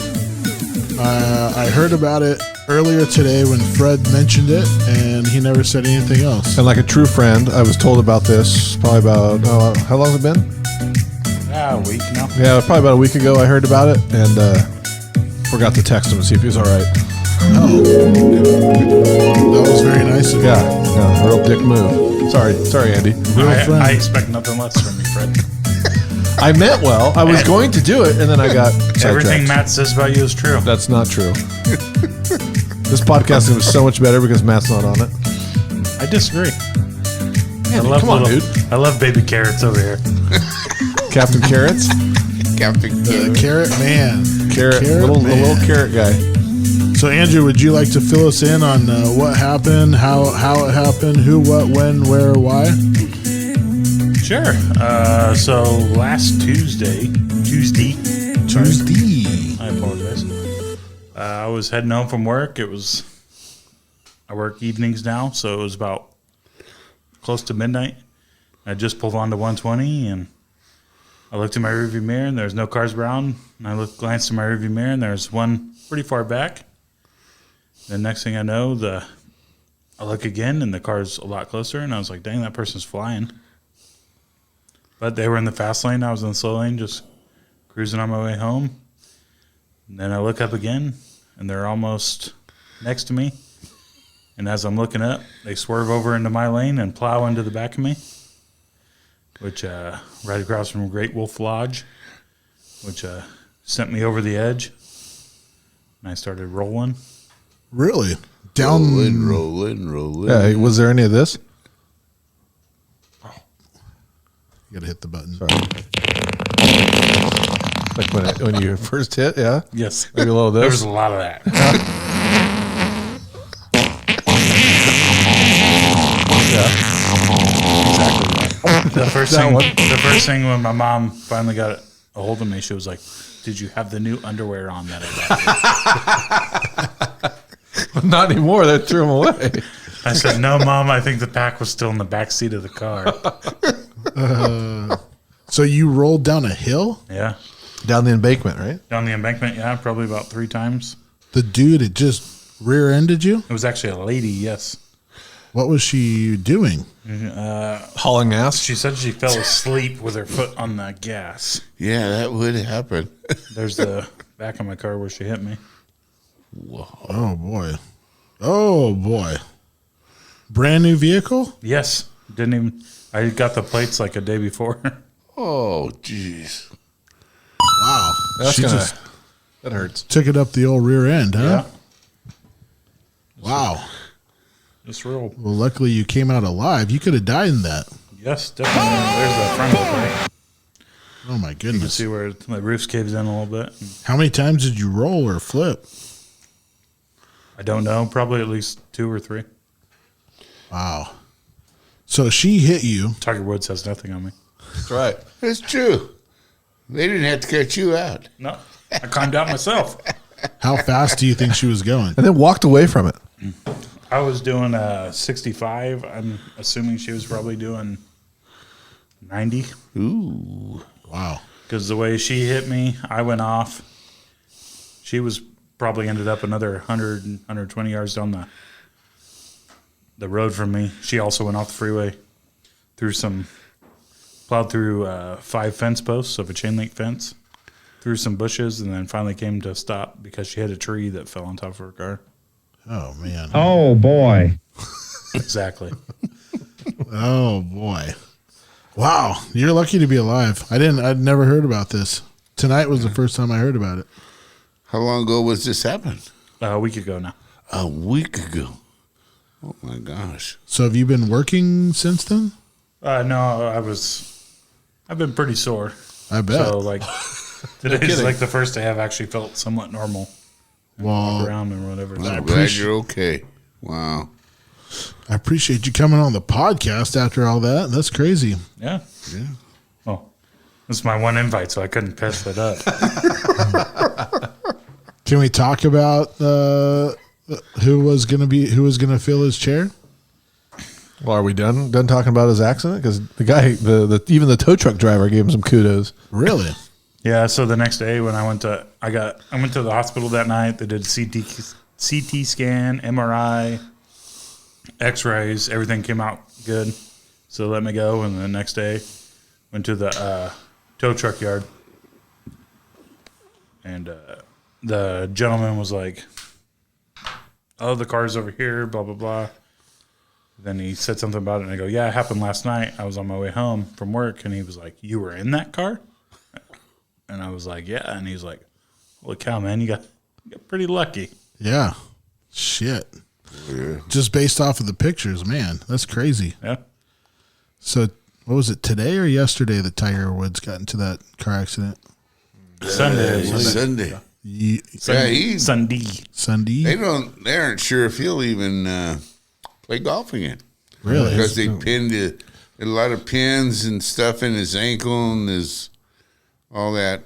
I heard about it earlier today when Fred mentioned it, and he never said anything else. And like a true friend, I was told about this probably about, how long has it been? A week now. Yeah, probably about a week ago I heard about it and forgot to text him and see if he was all right. That was very nice of you. Yeah, real dick move. Sorry, Andy. Real friend. I expect nothing less from you, Fred. I meant well. I was going to do it, and then I got sidetracked. Everything Matt says about you is true. That's not true. This podcast is so much better because Matt's not on it. I disagree. come on, dude. I love baby carrots over here. Captain Carrots? Captain The carrot man. Carrot, man. the little carrot guy. So, Andrew, would you like to fill us in on what happened, how it happened, who, what, when, where, why? Sure. So last Tuesday. I apologize. I was heading home from work. I work evenings now, so it was about close to midnight. I just pulled onto 120, and I looked in my rearview mirror, and there's no cars around. And I glanced in my rearview mirror, and there's one pretty far back. The next thing I know, I look again, and the car's a lot closer, and I was like, dang, that person's flying. But they were in the fast lane. I was in the slow lane, just cruising on my way home. And then I look up again, and they're almost next to me. And as I'm looking up, they swerve over into my lane and plow into the back of me, which right across from Great Wolf Lodge, which sent me over the edge. And I started rolling. Really? Down. Rolling. Yeah, was there any of this? You gotta hit the button. Sorry. Like when you first hit, yeah? Yes. Maybe a little of There this. was a lot of that. The first thing when my mom finally got a hold of me, she was like, "Did you have the new underwear on that I got you?" Not anymore. They threw them away. I said, "No, Mom. I think the pack was still in the back seat of the car." So you rolled down a hill? Yeah, Down the embankment, right? down the embankment. Yeah, probably about 3 times. The dude had just rear-ended you? It was actually a lady. Yes, What was she doing? Hauling ass. she said she fell asleep with her foot on the gas. Yeah, that would happen. There's the back of my car where she hit me. Oh, boy. Oh, boy. Brand new vehicle? Yes, didn't even. I got the plates like a day before. Oh, jeez. Wow. That's She gonna, just that hurts. took it up the old rear end, huh? Wow. Just real. Well, luckily you came out alive. You could have died in that. Yes, definitely. There's the front of the car. Oh, my You can goodness. see where the roof caves in a little bit. How many times did you roll or flip? I don't know. Probably at least 2 or 3. Wow. So she hit you. Tiger Woods has nothing on me. That's right. That's true. They didn't have to cut you out. No, I climbed out myself. How fast do you think she was going? And then walked away from it. I was doing 65. I'm assuming she was probably doing 90. Ooh. Wow. Because the way she hit me, I went off. She was probably ended up another 100, 120 yards down the road from me. She also went off the freeway plowed through 5 fence posts of a chain link fence, through some bushes, and then finally came to a stop because she hit a tree that fell on top of her car. Oh, man. Oh, boy. Exactly. Oh, boy. Wow. You're lucky to be alive. I'd never heard about this. Tonight was the first time I heard about it. How long ago was this happen? A week ago now. A week ago. Oh, my gosh. So have you been working since then? No, I've been pretty sore. I bet. So, like, today's like the first day I've actually felt somewhat normal. Walk Well, around and whatever. I'm So, glad you're okay. Wow. I appreciate you coming on the podcast after all that. That's crazy. yeah. Oh, this is my one invite, so I couldn't pass it up. Can we talk about who was going to fill his chair? Well, are we done talking about his accident? Because the guy, even the tow truck driver gave him some kudos. Really? Yeah. So the next day when I went to the hospital that night. They did CT scan, MRI, X-rays. Everything came out good. So let me go. And the next day went to the tow truck yard. And the gentleman was like, "Oh, the car's over here, blah, blah, blah." Then he said something about it, and I go, "Yeah, it happened last night. I was on my way home from work." And he was like, "You were in that car?" And I was like, "Yeah." And he's like, "Holy cow, man, you got pretty lucky." Yeah. Shit. Just based off of the pictures, man. That's crazy. Yeah. So what was it, today or yesterday that Tiger Woods got into that car accident? Sunday. Sunday. Sunday. They aren't sure if he'll even play golf again. Really? Because they pinned a lot of pins and stuff in his ankle and his all that.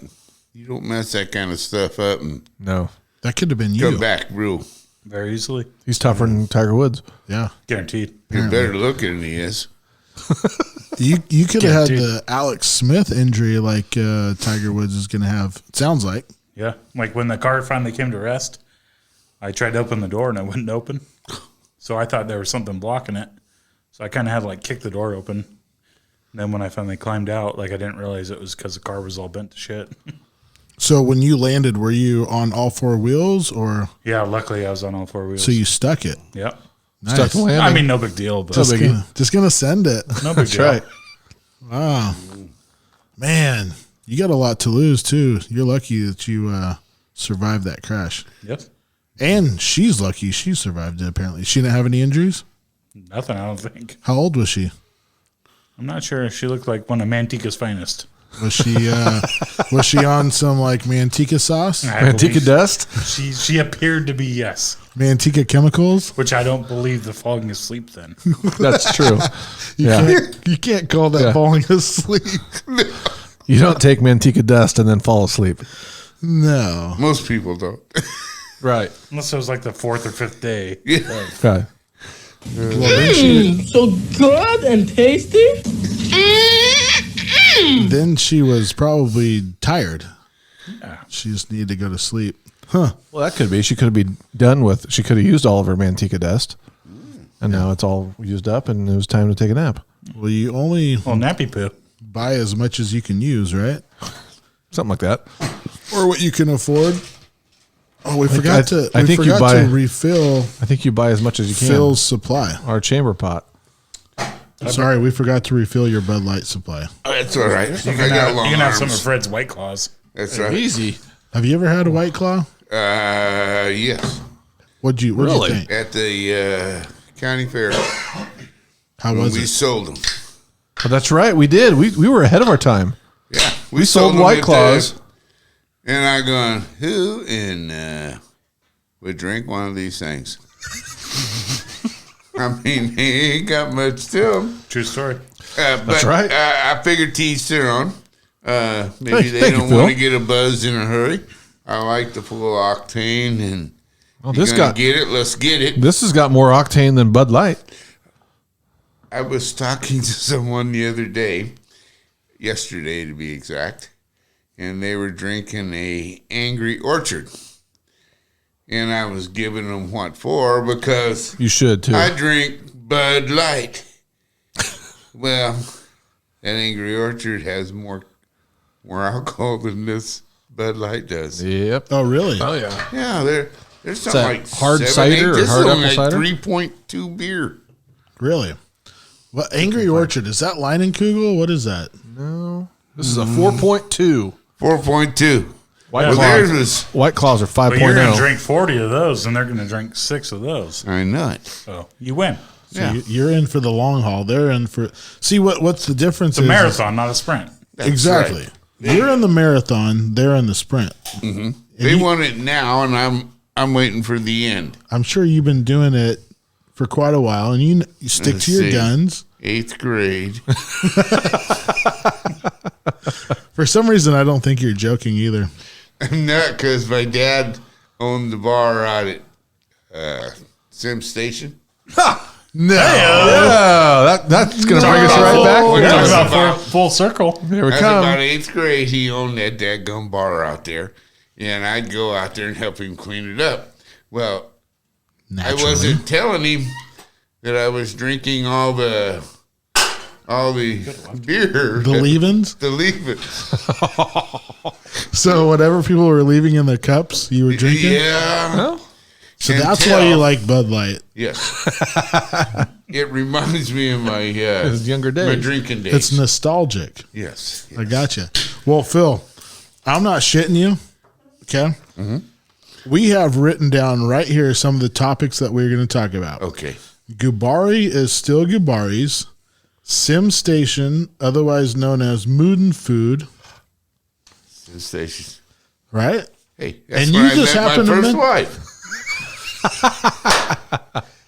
You don't mess that kind of stuff up and No. That could have been you. come back real. Very easily. He's tougher than Tiger Woods. Yeah. Guaranteed. You're better looking than he is. You could have had Guaranteed. the Alex Smith injury like Tiger Woods is going to have. It sounds like. Yeah. Like when the car finally came to rest, I tried to open the door and it wouldn't open. So I thought there was something blocking it. So I kind of had to like kick the door open. And then when I finally climbed out, like I didn't realize it was because the car was all bent to shit. So when you landed, were you on all four wheels or Yeah, luckily I was on all four wheels. so you stuck it? Yep. Nice. Stuck the landing. I mean, no big deal, but Just gonna send it. no big That's deal. right. Wow, man, you got a lot to lose too. You're lucky that you survived that crash, Yep. and she's lucky she survived it. Apparently, she didn't have any injuries. Nothing, I don't think. How old was she? I'm not sure. She looked like one of Manteca's finest. Was she on some like Manteca sauce, I Manteca believe dust. She appeared to be, yes. Manteca chemicals? Which I don't believe the falling asleep then. That's true. Yeah. You can't call that Yeah. falling asleep. You don't take Manteca dust and then fall asleep. No. Most people don't. Right. Unless it was like the fourth or fifth day. Okay. Well, then she, So good and tasty. then she was probably tired. Yeah. She just needed to go to sleep. Huh. Well, that could be. She could have been done with. She could have used all of her Manteca dust, and now it's all used up, and it was time to take a nap. Well, you only Well, nappy poo. buy as much as you can use, right? Something like that. Or what you can afford. Oh, we I forgot think you to buy- refill I think you buy as much as you can. Phil's supply. Our chamber pot. Sorry, we forgot to refill your Bud Light supply. Oh, that's all right. You I got long can have arms. some of Fred's White Claws. That's right. Easy. Have you ever had a White Claw? Yes. What'd you Really? think? At the county fair. How when was we it? sold them. Oh, that's right. We did. We were ahead of our time. Yeah. We sold them White at Claws. and I going, who in would drink one of these things? I mean, he ain't got much to them. True story. That's right. I figured teach their own. Maybe Hey, they thank you, don't Phil. want to get a buzz in a hurry. I like the full octane, and Well, you're this gonna got get it. Let's get it. this has got more octane than Bud Light. I was talking to someone the other day, yesterday to be exact, and they were drinking a Angry Orchard. And I was giving them what for because You should too. I drink Bud Light. Well, that Angry Orchard has more alcohol than this Bud Light does. Yep. Oh, really? Oh yeah. Yeah, there's something that like hard 7, cider 8. or This hard is only apple like cider? 3.2 beer. Really? What Angry Orchard? Is that Leinenkugel? What is that? No. This is a 4.2. 4.2. White Well, Claw. theirs was. White Claws are But you're going to 5.0. drink 40 of those, and they're going to drink 6 of those. I know it. So you win. So Yeah. you're in for the long haul. They're in for. See what's the difference? It's a marathon, not a sprint. Exactly. right. You're in the marathon. They're in the sprint. They want it now, and I'm waiting for the end. I'm sure you've been doing it for quite a while, and you stick Let's to your see. guns. 8th grade. For some reason, I don't think you're joking either. I'm not, because my dad owned the bar out at Sim Station. No. Yeah, that's going to bring us right back. We're Yeah. talking about full circle. Here we As come. about 8th grade, he owned that dadgum bar out there, and I'd go out there and help him clean it up. Well, Naturally. I wasn't telling him that I was drinking all the beer. The leavings. The leave-ins. So whatever people were leaving in their cups, you were drinking. Yeah. So Can that's tell. why you like Bud Light. Yes. It reminds me of my His younger days. my drinking days. It's nostalgic. yes. I gotcha. Well, Phil, I'm not shitting you. Okay. We have written down right here some of the topics that we're going to talk about. Okay. Gubari is still Gubari's. Sim Station, otherwise known as Mood Food, Station. right? Hey, that's And where you I just met my happen to first men- wife.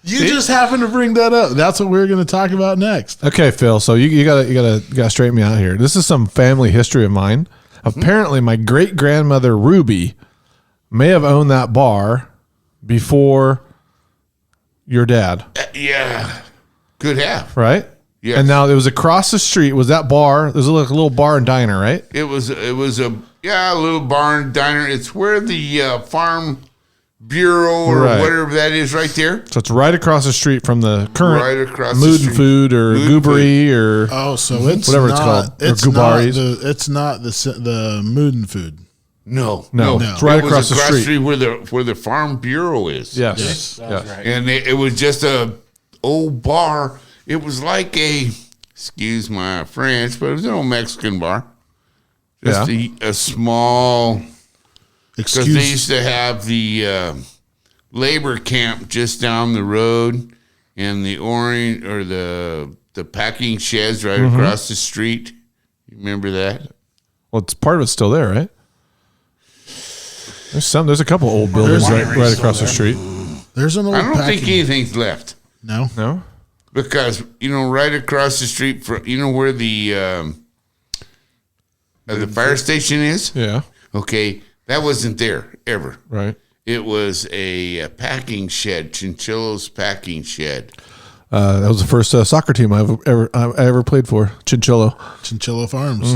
You just happened to bring that up. That's what we're going to talk about next. Okay, Phil. So you gotta straighten me out here. This is some family history of mine. Apparently, my great grandmother Ruby may have owned that bar before your dad, Yeah, could have. right? Yes. And now it was across the street. Was that bar? There's like a little bar and diner, right? It was a little barn diner. It's where the Farm Bureau or Right. whatever that is right there. So it's right across the street from the current Right across the Mood street. and Food or Mood and Goobery or Oh, so it's Whatever it's not, called, or It's Gubaris. it's not the Mood and Food. No, No. It's right It was across the street. where the Farm Bureau is. yes. That was right. And it was just a old bar. It was like excuse my French, but it was an old Mexican bar. Just a small. Because they Excuse used to have the labor camp just down the road, and the orange or the packing sheds right across the street. You remember that? Well, it's part of it's still there, right? There's a couple old buildings right across the street. There's an old I don't think packing- anything's left No. No? because right across the street from where the fire station is. Yeah. Okay, that wasn't there ever. Right. It was a packing shed, Chinchillo's packing shed. That was the first soccer team I ever played for, Chinchillo. Chinchilla Farms.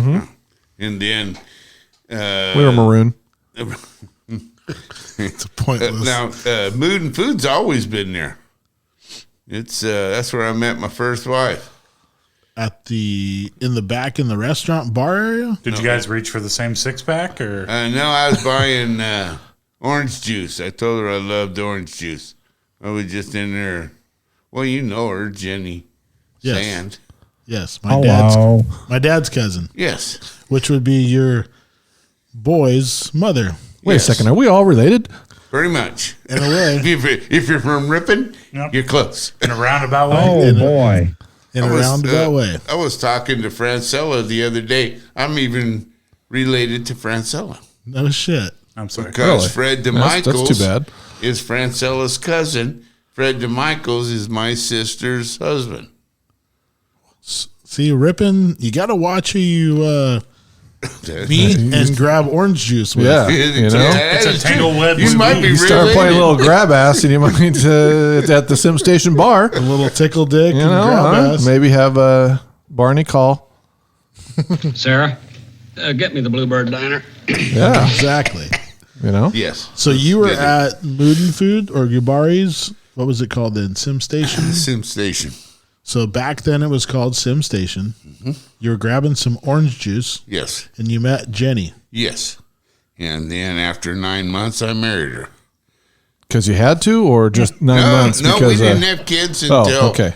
And then We were maroon. It's pointless. now Mood and Food's always been there. It's that's where I met my first wife. In the back in the restaurant bar area. Did you guys reach for the same 6-pack or? No, I was buying orange juice. I told her I loved orange juice. I was just in there. Well, you know her, Jenny Yes. Sand. Yes, Hello. my dad's cousin, Yes. which would be your boy's mother Wait Yes. a second. Are we all related? Pretty much. in a way. If you're from Ripon, Yep. you're close. In a roundabout way? Oh boy. In a I was, roundabout way. I was talking to Francella the other day. I'm even related to Francella No shit. I'm sorry. because Really? Fred That's DeMichaels too bad. is Francella's cousin. Fred DeMichaels is my sister's husband. See, Ripon, you got to watch who you meet and grab orange juice with. Yeah. You know? It's a tangled web. You might be You start related. playing a little grab ass, and you might need to at the Sim Station bar. A little tickle dick You and know, grab huh? ass. Maybe have Barney call. Sarah, get me the Bluebird Diner. Yeah. Exactly. You know. Yes. So you were Yeah. at Mood and Food or Gubari's. What was it called then? Sim Station? Sim Station. So back then it was called Sim Station. You were grabbing some orange juice Yes. and you met Jenny. Yes. And then after 9 months, I married her. Because you had to, or just 9 months? No, because, we didn't have kids until Oh, okay.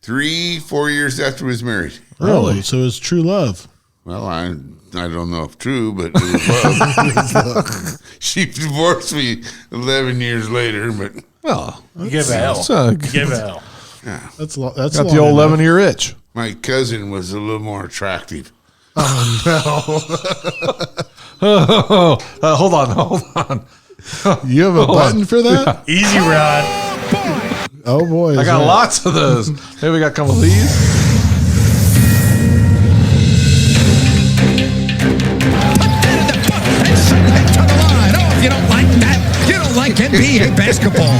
3-4 years after we was married. Really? Oh, so it was true love. Well, I don't know if true, but it was love. She divorced me 11 years later, but Well, You give a L. that's, You give a L. That's got long the old enough. 11-year itch. my cousin was a little more attractive. Oh, hold on. You have a button for that? Easy rod. Oh boy. I got lots of those. Maybe we got a couple of these. If you don't like that, you don't like NBA basketball.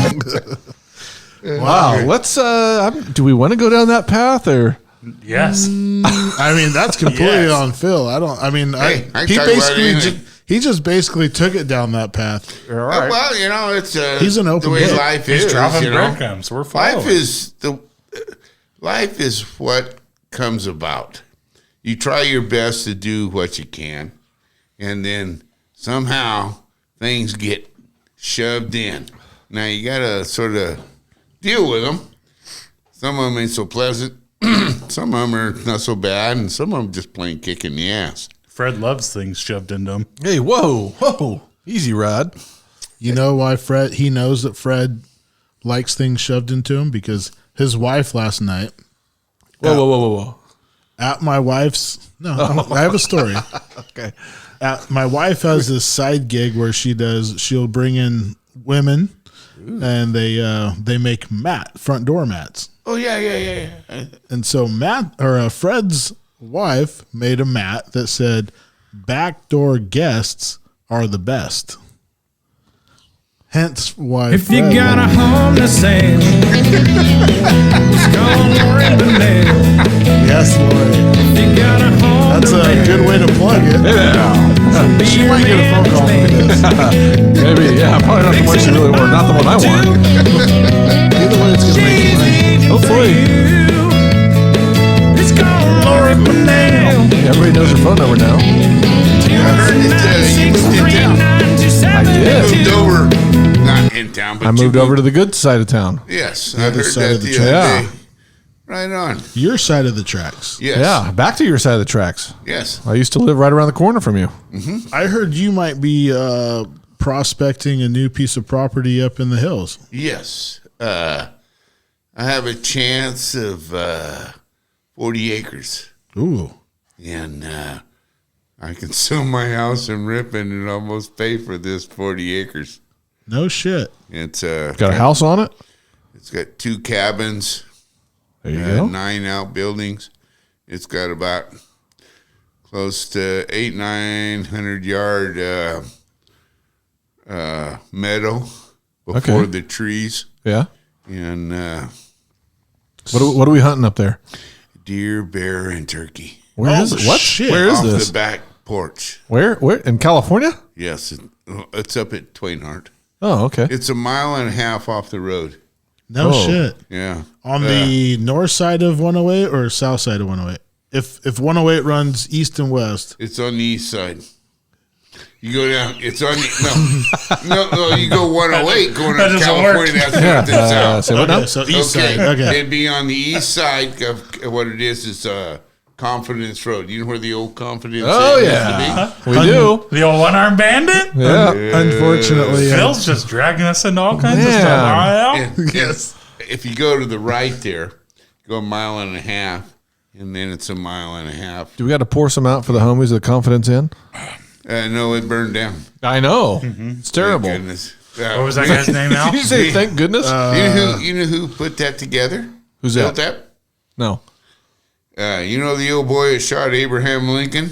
Wow. Let's. Do we want to go down that path or? Yes. I mean, that's completely Yes. on Phil. I Hey, I he talk about basically anything. he just basically took it down that path. All right. Well, it's He's an open the way book. life He's is. dropping you know? breadcrumbs. We're following. Life is what comes about. You try your best to do what you can, and then somehow things get shoved in. Now you got to sort of deal with them. Some of them ain't so pleasant. Some of them are not so bad, and some of them just plain kicking the ass. Fred loves things shoved into him. Hey, whoa. Easy, Rod. You know why Fred? He knows that Fred likes things shoved into him because his wife last night Whoa. At my wife's I have a story. Okay. My wife has this side gig where she'll bring in women and they make front door mats. Oh yeah. And so Fred's wife made a mat that said backdoor guests are the best. Hence why If you got a home to sell, it's gonna ring the bell. yes, Lord. You got a home That's a good way to plug it. Yeah. She might get a phone call for this. Maybe, yeah. Probably not the one she really wanted. Not the one I want. Either way, it's gonna make you money. Hopefully. It's gonna ring the bell. Everybody knows her phone number now. I heard that you moved in town. I Moved did. over, not in town, but I moved over to the good side of town. Yes, The I other heard side that of the the other track. day. Right on. Your side of the tracks. Yes. Yeah. Back to your side of the tracks. Yes. I used to live right around the corner from you. I heard you might be prospecting a new piece of property up in the hills. Yes. I have a chance of 40 acres. Ooh. And I can sell my house in Ripon and almost pay for this 40 acres. No shit. It's Got a house on it? It's got 2 cabins, There you go. 9 outbuildings. It's got about close to 900 yard meadow before Okay. the trees, Yeah. and What are we hunting up there? deer, bear, and turkey Where is Oh, it? What? shit. Where is off this? the back porch. Where in California? Yes, it's up at Twainhart. Oh, okay. It's a mile and a half off the road. No Oh. shit. Yeah, On the north side of 108 or south side of 108? If 108 runs east and west. it's on the east side. You go down. It's on the no. You go 108 going That to doesn't California. work. That's north and south. Say what now? Okay, so east Okay. side. Okay. It'd be on the east side of what it is Confidence Road. You know where the old Confidence Oh, Inn yeah. used to We do. The old one-armed bandit? Yeah. Unfortunately, Phil's just dragging us into all kinds of Yeah. stuff. All right, be? Yes. If you go to the right there, go a mile and a half, and then it's a mile and a half. Do we got to pour some out for the homies of the Confidence Inn? No, it burned down. I know. Mm-hmm. It's terrible. Thank goodness. What was that guy's name now? Did you say thank goodness? You know who put that together? Who's Built that? that? No. You know the old boy that shot Abraham Lincoln?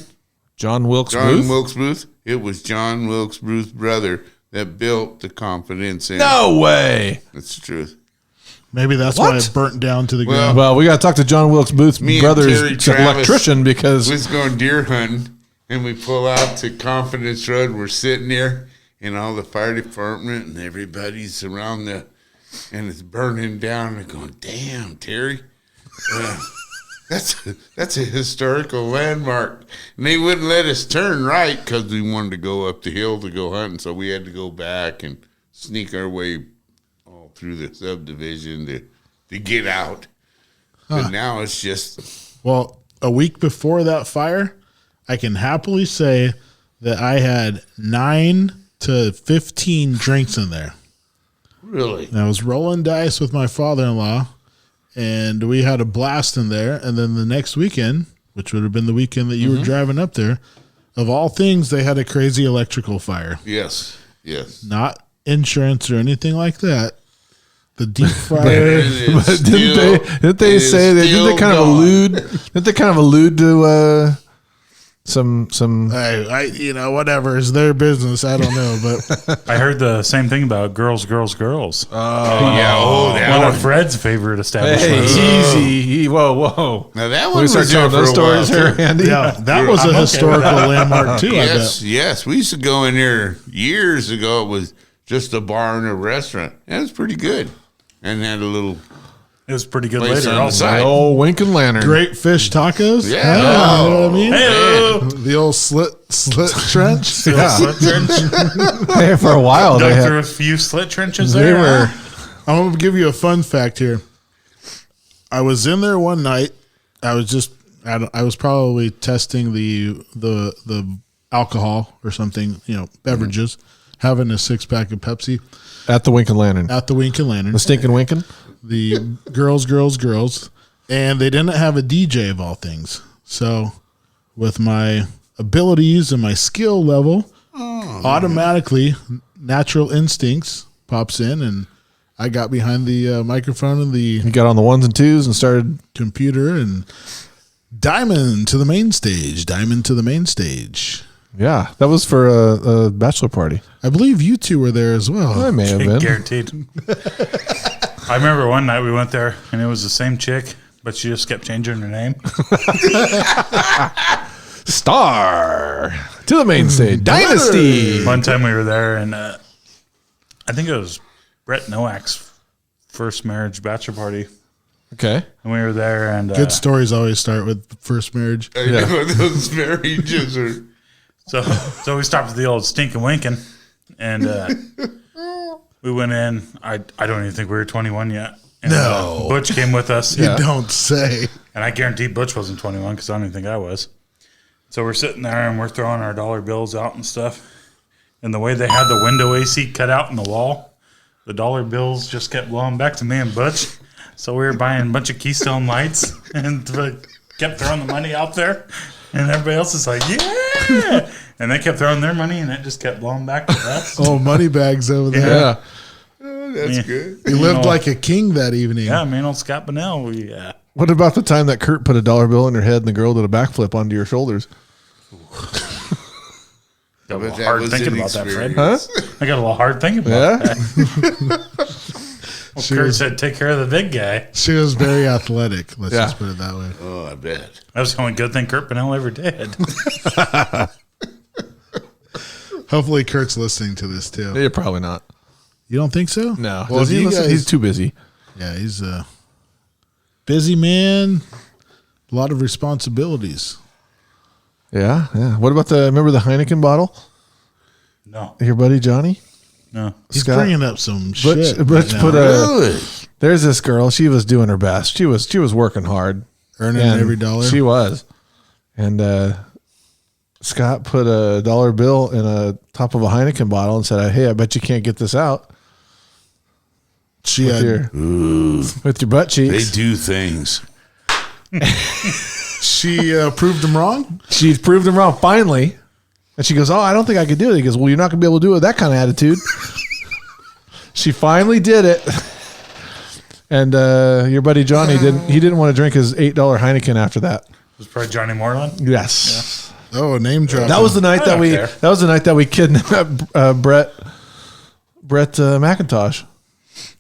John Wilkes John Booth? Wilkes Booth. It was John Wilkes Booth's brother that built the Confidence Inn. No way. That's the truth. maybe that's What? why it burnt down to the Well, ground. Well, we got to talk to John Wilkes Booth's Me and brother's Terry Travis electrician because We was going deer hunting, and we pull out to Confidence Road. We're sitting there, and all the fire department and everybody's around and it's burning down. And going, damn, Terry, that's a historical landmark. And they wouldn't let us turn right because we wanted to go up the hill to go hunting, so we had to go back and sneak our way all through the subdivision to get out. But now it's just Well, a week before that fire, I can happily say that I had 9 to 15 drinks in there. really. And I was rolling dice with my father-in-law, and we had a blast in there. And then the next weekend, which would have been the weekend that you were driving up there, of all things, they had a crazy electrical fire. Yes. Not insurance or anything like that. The deep fryer. but didn't they say that didn't they kind of allude to some I whatever is their business. I don't know, but I heard the same thing about Girls, Girls, Girls. that One of Fred's favorite establishments. Hey, easy. Whoa. Now that We one start was there telling for those a while, stories here, too. Andy. yeah, that was I'm a okay with historical that. landmark too. Yes. We used to go in there years ago. It was just a bar and a restaurant. And it was pretty good. And had a little It was pretty good place later. on the Also. side. Oh, wink and lantern. I bet. Great fish tacos. Yeah. you know what I mean. Hey-o. The old slit trench. Yeah. Slit trench. Hey, for a while they Dug through had, a few slit trenches they there. were. I'm gonna give you a fun fact here. I was in there one night. I was probably testing the alcohol or something, beverages, having a 6-pack of Pepsi At the Wink and Lantern. at the Wink and Lantern. The stinking winking? The girls, And they didn't have a DJ of all things. So with my abilities and my skill level, automatically Natural Instincts pops in, and I got behind the microphone and You got on the ones and twos and started. computer and diamond to the main stage. Yeah, that was for a bachelor party. I believe you two were there as well. I may have been. Guaranteed. I remember one night we went there and it was the same chick, but she just kept changing her name. Star to the main stage. Dynasty. One time we were there and I think it was Brett Nowak's first marriage bachelor party. Okay. And we were there and Good stories always start with first marriage. I know those marriages are. So we stopped at the old Stinkin' Winkin', and we went in. I don't even think we were 21 yet. And, No. Butch came with us. You don't say. And I guarantee Butch wasn't 21 because I don't even think I was. So we're sitting there and we're throwing our dollar bills out and stuff. And the way they had the window AC cut out in the wall, the dollar bills just kept blowing back to me and Butch. So we were buying a bunch of Keystone lights and kept throwing the money out there. And everybody else is like, yeah. And they kept throwing their money and it just kept blowing back to us. Oh, money bags over there. Yeah. That's good. You lived like a king that evening. Yeah, man, old Scott Bonnell. What about the time that Kurt put a dollar bill in her head and the girl did a backflip onto your shoulders? Got a But little that hard was thinking an about that, Fred. Huh? I got a little hard thinking about Yeah? that. Well, Kurt said, take care of the big guy. She was very athletic. Let's Yeah. just put it that way. Oh, I bet. That was the only good thing Kurt Bonnell ever did. Hopefully Kurt's listening to this too. Yeah, probably not. You don't think so? No. Well, Does he you listen? guys- He's too busy. Yeah, he's a busy man. A lot of responsibilities. Yeah, yeah. What about remember the Heineken bottle? No, Your buddy Johnny? no. He's Scott- bringing up some Butch, shit. Butch right put now. Really? there's this girl. She was doing her best. She was working hard. Earning And every dollar. She was. And Scott put a dollar bill in a top of a Heineken bottle and said, hey, I bet you can't get this out She with had, your butt They cheeks. do things. she proved him wrong. She proved him wrong finally. And she goes, I don't think I could do it. He goes, well, you're not going to be able to do it with that kind of attitude. She finally did it. And your buddy Johnny didn't want to drink his $8 Heineken after that. It was probably Johnny Moreland. Yes. Oh, name drop. That was the night I that don't care. that was the night that we kidnapped Brett McIntosh.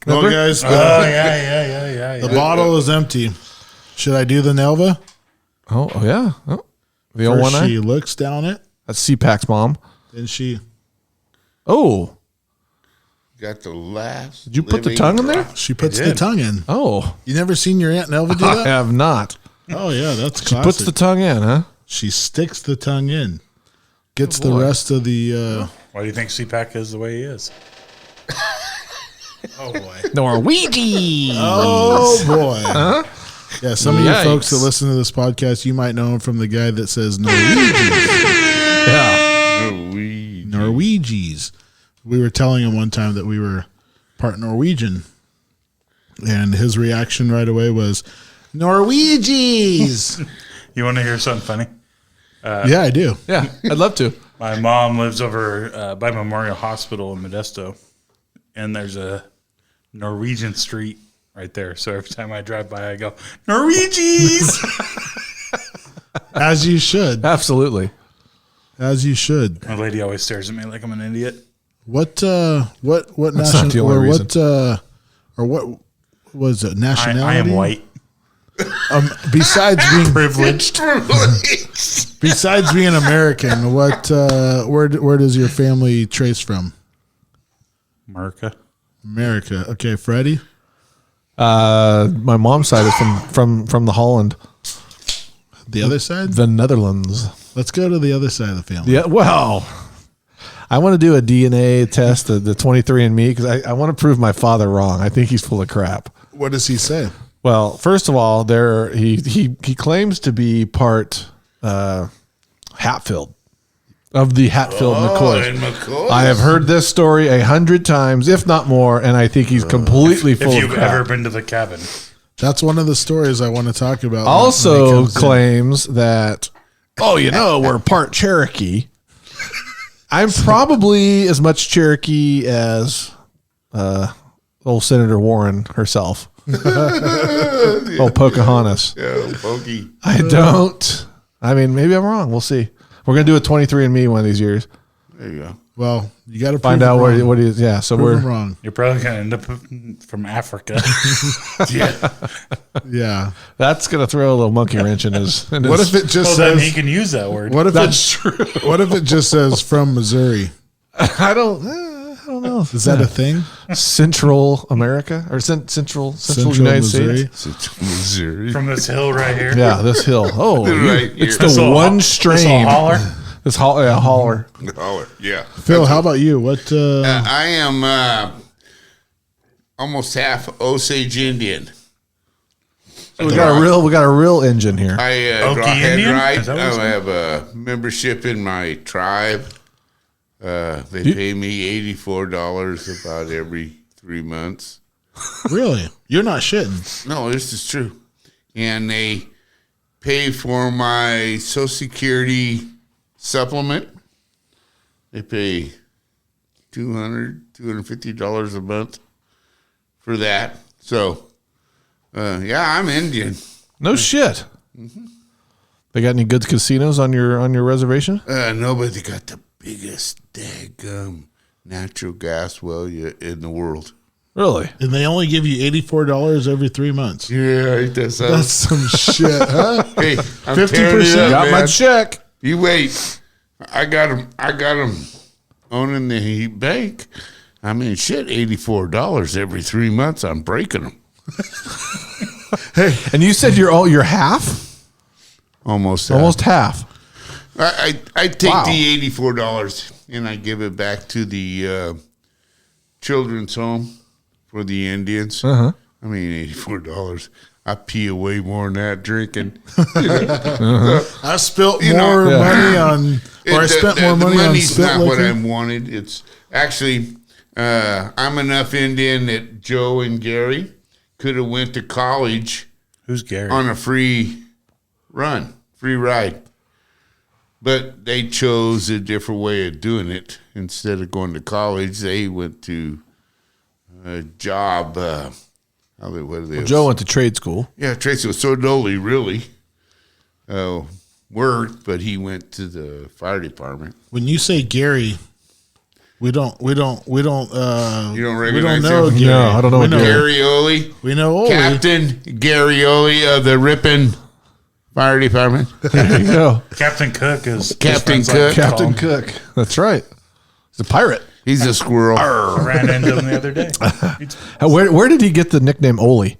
Well, Remember? guys, Yeah. the bottle is empty. Should I do the Nelva? Oh yeah. Oh. The old First, one. she looks down it, That's CPAC's mom. then she Oh, Got the last. did you put the living tongue in there? drop. puts the did. tongue in. Oh, You never seen your Aunt Nelva do I that? have not. Oh yeah, that's She classic. puts the tongue in, huh? She sticks the tongue in, gets the boy. rest of the. Why do you think CPAC is the way he is? Oh boy! Norwegian. Oh boy! Yeah, some of you Yikes. folks that listen to this podcast, you might know him from the guy that says Norwegians. Yeah. Oh, we. Norwegians. We were telling him one time that we were part Norwegian, and his reaction right away was Norwegians. You want to hear something funny? Yeah, I do. Yeah. I'd love to. My mom lives over by Memorial Hospital in Modesto, and there's a Norwegian street right there. So every time I drive by, I go, Norwegians! As you should. Absolutely. As you should. My lady always stares at me like I'm an idiot. What That's not the national only or reason. what was it? I Nationality? am white. Besides being Privileged. besides being American, what where does your family trace from? America. America. Okay, Freddie. My mom's side is from the Holland, The other side? the Netherlands. Let's go to the other side of the family. Yeah. Well, I want to do a DNA test, the 23andMe, because I want to prove my father wrong. I think he's full of crap. What does he say? Well, first of all, he claims to be part Hatfield, of the Hatfield McCoy. and McCoy. I have heard this story 100 times, if not more, and I think he's completely full If of you've crap. ever been to the cabin. That's one of the stories I want to talk about. when it Also comes in. claims that, we're part Cherokee. I'm probably as much Cherokee as old Senator Warren herself. Oh, Pocahontas. Yeah, Pokey. I don't. I mean, maybe I'm wrong. We'll see. We're going to do a 23andMe one of these years. There you go. Well, you got to Find out what he is. Yeah, so Prove we're him wrong. You're probably going to end up from Africa. Yeah. that's going to throw a little monkey wrench in his. What if it just Well, then says? he can use that word. What if That's true? What if it just says from Missouri? I don't know. Is that a thing? Central America or Central United Missouri? States? Missouri. From this hill right here. Yeah, this hill. Oh, Right it's here. the little one This stream. little holler. This holler. Oh, yeah. Phil, how about you? What? I am almost half Osage Indian. So we got a real engine here. I Okie draw head Indian? right. Is that what it's I have a membership in my tribe. They pay me $84 about every 3 months. Really? You're not shitting. No, this is true. And they pay for my Social Security supplement. They pay $250 a month for that. So, I'm Indian. No shit. They got any good casinos on your reservation? Nobody got the biggest daggum natural gas well in the world. Really? And they only give you $84 every 3 months. Yeah, that's some shit, huh? Hey, I'm 50%. tearing it up, Got my man. check. You wait. I got him owning the bank. I mean, shit, $84 every 3 months. I'm breaking them. And you said you're half? Almost. Almost half. I take Wow. the $84 and I give it back to the children's home for the Indians. Uh-huh. I mean, $84. I pee away more than that drinking. I spilt You know, more Yeah. money on, or I spent more money on money's spit not what I liquor. wanted. It's actually I'm enough Indian that Joe and Gary could have went to college Who's Gary? on a free ride. But they chose a different way of doing it. Instead of going to college, they went to a job. What are they? Joe went to trade school. Yeah, Tracy was so Dolly really worked, but he went to the fire department. When you say Gary, we don't You don't we recognize don't know him? Gary. No, I don't know We what Gary- Gary Ole, We know Ole. Captain Gary Ole of the Ripon Fire Department. There you go. Captain Cook is Captain his friends like Cook. to call Captain him. Cook. That's right. He's a pirate. He's a squirrel. Ran into him the other day. Where did he get the nickname Ole?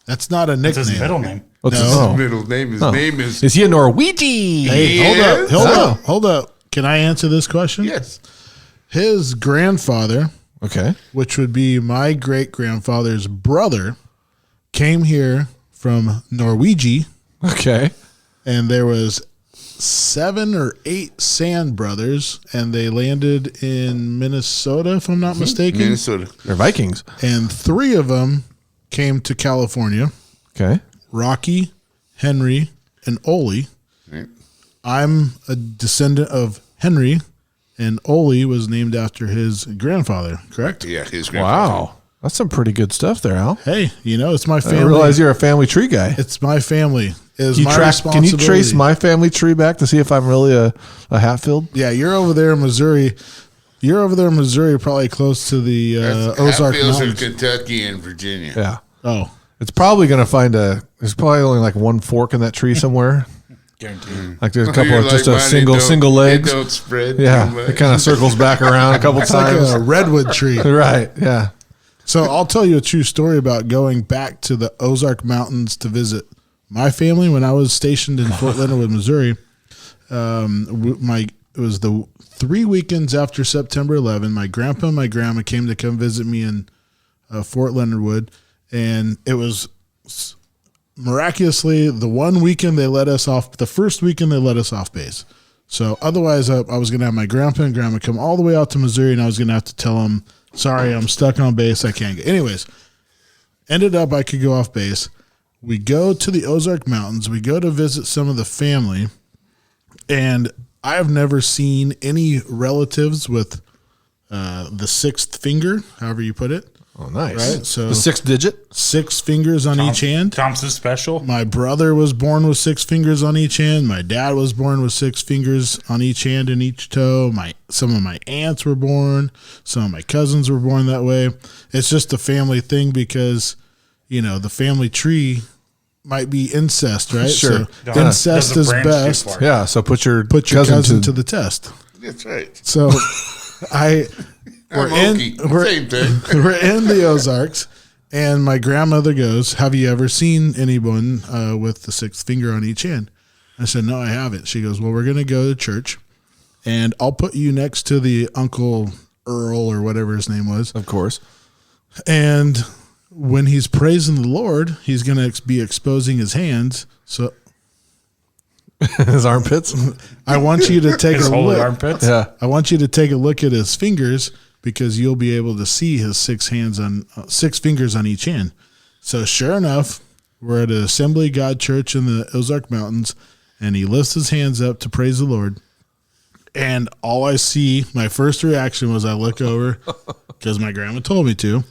That's not a That's his nickname. middle name. What's No. his His oh. middle name. His Oh. name is Is he a Norwegian? Hey, Yes. hold up. Can I answer this question? yes. His grandfather, Okay. which would be my great grandfather's brother, came here from Norwegia, Okay. and there was 7 or 8 Sand brothers, and they landed in Minnesota, if I'm not mistaken. Minnesota. They're Vikings. And 3 of them came to California: Okay. Rocky, Henry, and Ole. Right. I'm a descendant of Henry, and Ole was named after his grandfather, correct? Yeah, his grandfather. Wow. That's some pretty good stuff there, Al. Hey, it's my I family. didn't realize you're a family tree guy. It's my family. It is Can you, my can you responsibility. trace my family tree back to see if I'm really a Hatfield? Yeah, you're over there in Missouri. You're over there in Missouri, probably close to the Ozark Hatfields in Mountains. Kentucky and Virginia. Yeah. Oh, It's probably going to find there's probably only like one fork in that tree somewhere. Guaranteed. Like there's a couple You're of like just a mine, single it legs. don't spread. Yeah. too much. It kind of circles back around a couple it's like times. a redwood tree. Right. Yeah. So I'll tell you a true story about going back to the Ozark Mountains to visit my family when I was stationed in Fort Leonard Wood, Missouri. It was the 3 weekends after September 11. My grandpa and my grandma came to come visit me in Fort Leonard Wood, and it was miraculously the one weekend they let us off. The first weekend they let us off base. So otherwise, I was going to have my grandpa and grandma come all the way out to Missouri, and I was going to have to tell them, sorry, I'm stuck on base. I can't get. Anyways, ended up I could go off base. we go to the Ozark Mountains. We go to visit some of the family, and I have never seen any relatives with the sixth finger, however you put it. Oh, nice. Right? So the 6th digit? 6 fingers on each hand. Thompson's special. My brother was born with 6 fingers on each hand. My dad was born with 6 fingers on each hand and each toe. Some of my aunts were born. Some of my cousins were born that way. It's just a family thing because, the family tree might be incest, right? Sure. So incest is best. Yeah, so put your cousin to the test. That's right. So we're in the Ozarks, and my grandmother goes, "Have you ever seen anyone with the 6th finger on each hand?" I said, "No, I haven't." She goes, "Well, we're going to go to church, and I'll put you next to the Uncle Earl or whatever his name was." Of course. And when he's praising the Lord, he's going to be exposing his hands. So his armpits. I want you to take his a holy look. armpits. Yeah. I want you to take a look at his fingers because you'll be able to see his 6 fingers on each hand. So sure enough, we're at an Assembly of God church in the Ozark Mountains, and he lifts his hands up to praise the Lord. And all I see, my first reaction was I look over because my grandma told me to.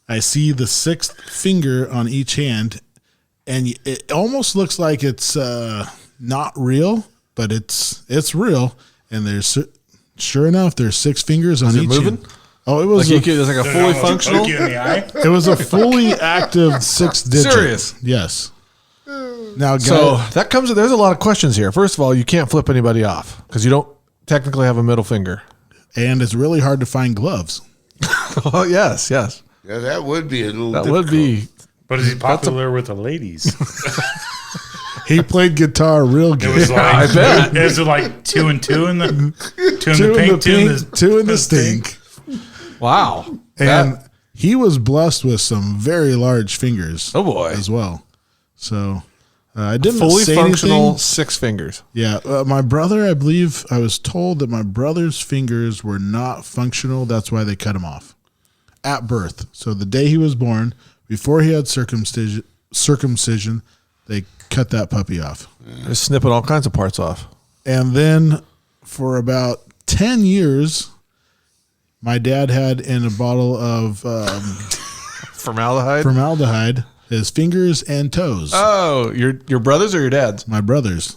I see the 6th finger on each hand, and it almost looks like it's not real, but it's real. And there's sure enough, there's 6 fingers on each moving? hand. Oh, it was Like it was like a fully functional. It was a fully active 6th digit. Serious? Yes. Now, guys, So that comes. There's a lot of questions here. First of all, you can't flip anybody off because you don't technically have a middle finger. and it's really hard to find gloves. Oh yes. Yeah, that would be a little That difficult. would be. But is he popular with the ladies? He played guitar real good. It was like, I bet. Is it like 2 and 2 in the two in two the in pink, the pink, two in the stink. Wow. And That- he was blessed with some very large fingers. Oh, boy. as well. So I didn't fully say functional anything. 6 fingers. Yeah, my brother, I believe I was told that my brother's fingers were not functional. That's why they cut him off at birth. So the day he was born, before he had circumcision, they cut that puppy off. They're snipping all kinds of parts off. And then for about 10 years, my dad had in a bottle of Formaldehyde. his fingers and toes. Oh, your brothers or your dad's? My brother's.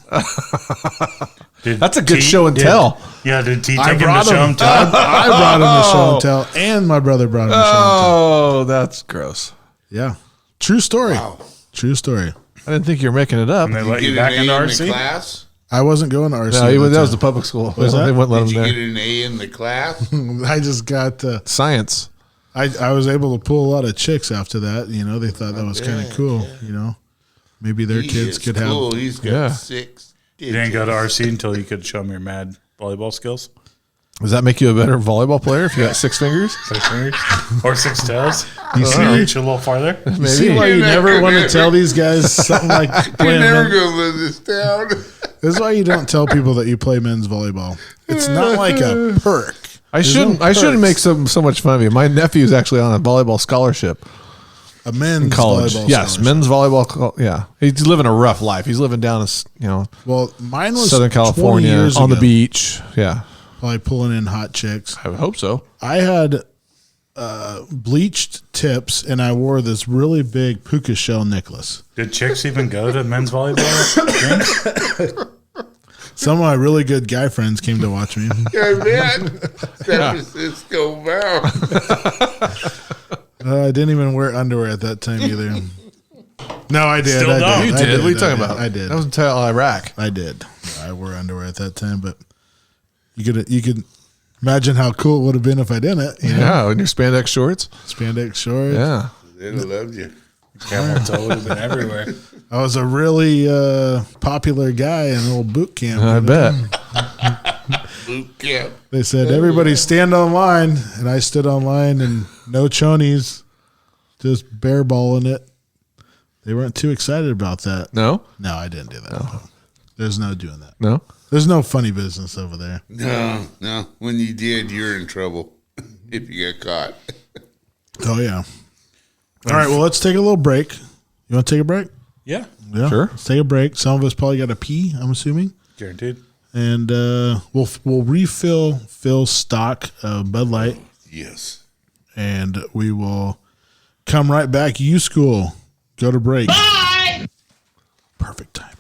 That's a good show and tell. Yeah, did T I take him to brought show him. and tell? I brought him to show and tell, and my brother brought him to show and tell. Oh, that's gross. Yeah. True story. Wow. True story. I didn't think you were making it up. And they let Get you an back A into in the RC? class? I wasn't going to RC. No, at that was the time. public school. Was that? They wouldn't let Did him you there. get an A in the class? I just got Science. I was able to pull a lot of chicks after that. You know, they thought that was kind of cool. You know, maybe their He kids is could cool. have. He's got Yeah. 6 You didn't go to RC until you could show me your mad volleyball skills? Does that make you a better volleyball player if you got 6 fingers? 6 fingers? Or 6 toes? You You see- reach a little farther? You see why you You're never never want to gonna- tell these guys something like You're playing never men. going to live this down. This is why you don't tell people that you play men's volleyball. It's not like a perk. I shouldn't make so much fun of you. My nephew's actually on a volleyball scholarship A men's in college. volleyball. Yes, scholarship. men's volleyball. Yeah, he's living a rough life. He's living down in Well, mine was Southern 20 California years on the ago, beach. Yeah, Probably pulling in hot chicks. I would hope so. I had bleached tips, and I wore this really big puka shell necklace. Did chicks even go to men's volleyball games? Some of my really good guy friends came to watch me. Yeah, man. San Francisco bound. I didn't even wear underwear at that time either. No, I did. Still I don't. did. You I did. What are you I talking did. about? I did. That was until Iraq. I did. I wore underwear at that time, but you could imagine how cool it would have been if I didn't. You know? Yeah, in your spandex shorts. Spandex shorts. Yeah. They'd have loved you. Camel toe would have been everywhere. I was a really popular guy in a little boot camp. I you know? bet. Boot camp. They said, everybody stand on line. And I stood on line and no chonies, just bare balling it. They weren't too excited about that. No, No, I didn't do that. No. There's no doing that. no. There's no funny business over there. No. When you did, you're in trouble if you get caught. Oh, yeah. All right, well, let's take a little break. You want to take a break? Yeah, Yeah. Sure. Let's take a break. Some of us probably got to pee, I'm assuming. guaranteed. And we'll refill Phil's stock of Bud Light. Yes. And we will come right back. YuSkool. Go to break. Bye! Perfect timing.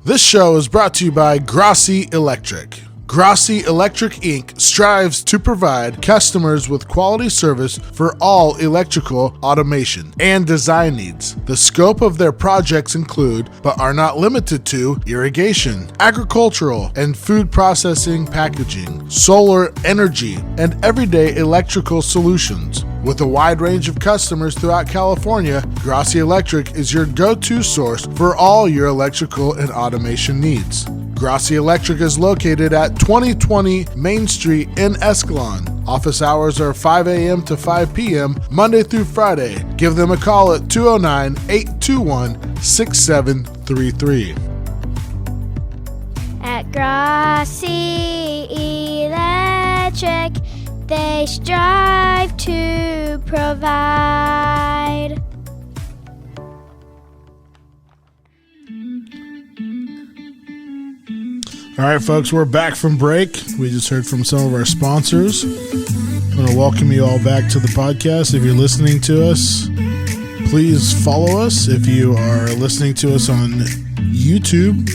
This show is brought to you by Grossi Electric. Grossi Electric Inc. strives to provide customers with quality service for all electrical automation and design needs. The scope of their projects include, but are not limited to, irrigation, agricultural and food processing, packaging, solar energy, and everyday electrical solutions. With a wide range of customers throughout California, Grossi Electric is your go-to source for all your electrical and automation needs. Grossi Electric is located at 2020 Main Street in Escalon. Office hours are 5 a.m. to 5 p.m. Monday through Friday. Give them a call at 209-821-6733. At Grossi Electric, they strive to provide. All right, folks, we're back from break. We just heard from some of our sponsors. I'm going to welcome you all back to the podcast. If you're listening to us, please follow us. If you are listening to us on YouTube,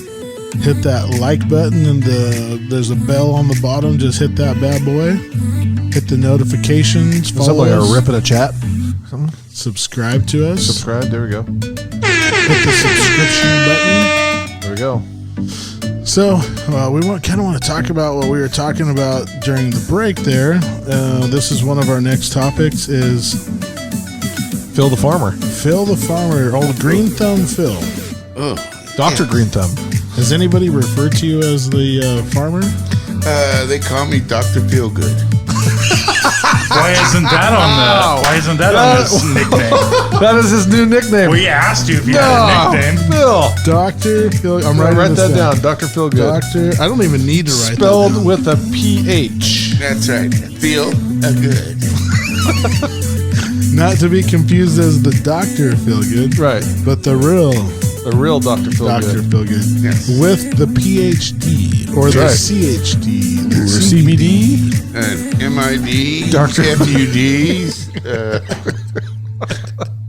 hit that like button and there's a bell on the bottom. Just hit that bad boy. Hit the notifications. Follow Something like us. a rip in a chat. Something. Subscribe to us. Subscribe. There we go. Hit the subscription button. There we go. So we kind of want to talk about what we were talking about during the break there. This is one of our next topics is Phil the farmer. Phil the farmer, old Green Thumb Phil. Oh, Dr. Green Thumb. Has anybody referred to you as the farmer? they call me Dr. Feelgood. Why isn't that on his nickname? That is his new nickname. We asked you if you had a nickname. Phil. Dr. Phil. I'm Write writing that this down. Dr. Phil Good. Doctor. I don't even need to write Spelled that down. with a PH. That's right. Feel good. Not to be confused as the Dr. Feelgood, Right. but the real Dr. Phil Dr. Good. Feelgood. Yes. With the PhD or the right. CHD. Or CBD. And MID, Dr. FUDs,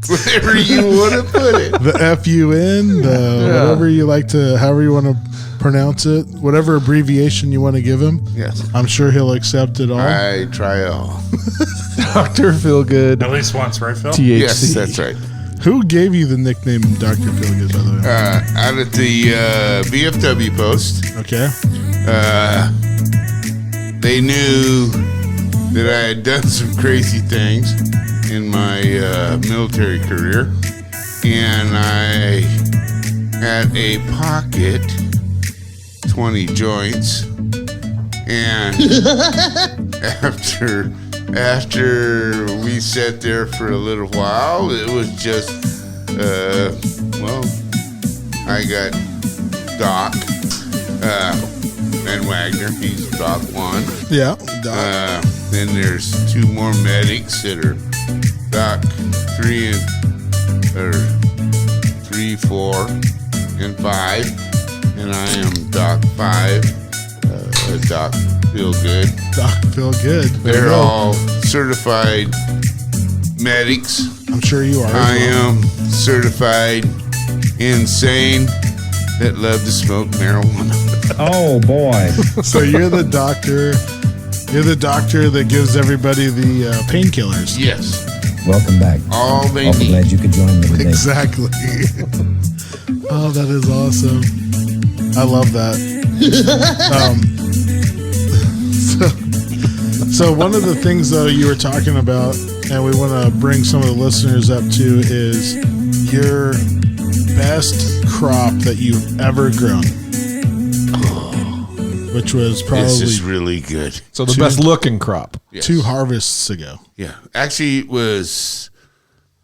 whatever you want to put it. The FUN, whatever you like to, however you want to pronounce it, whatever abbreviation you want to give him. Yes. I'm sure he'll accept it all. I try all. Dr. Phil Good. At least once, right, Phil? THC. Yes, that's right. Who gave you the nickname Dr. Feelgood, by the way? Out at the VFW post, Okay. they knew that I had done some crazy things in my military career, and I had a pocket 20 joints, and after we sat there for a little while, it was just I got Doc and Wagner, he's Doc 1. Yeah. Then there's 2 more medics that are Doc 3, 4, and 5, and I am Doc 5, Doc Feel Good. Doc Feelgood. They're all certified medics. I'm sure you are. I am certified insane that love to smoke marijuana. Oh boy. So you're the doctor. You're the doctor that gives everybody the painkillers. Yes, Welcome back. all they Awful glad need. you could join me today. Exactly. Oh, that is awesome. I love that. So one of the things, though, you were talking about, and we want to bring some of the listeners up to, is your best crop that you've ever grown. Which was This is probably really good. So the best looking crop. Yes. 2 harvests ago. Yeah, actually, it was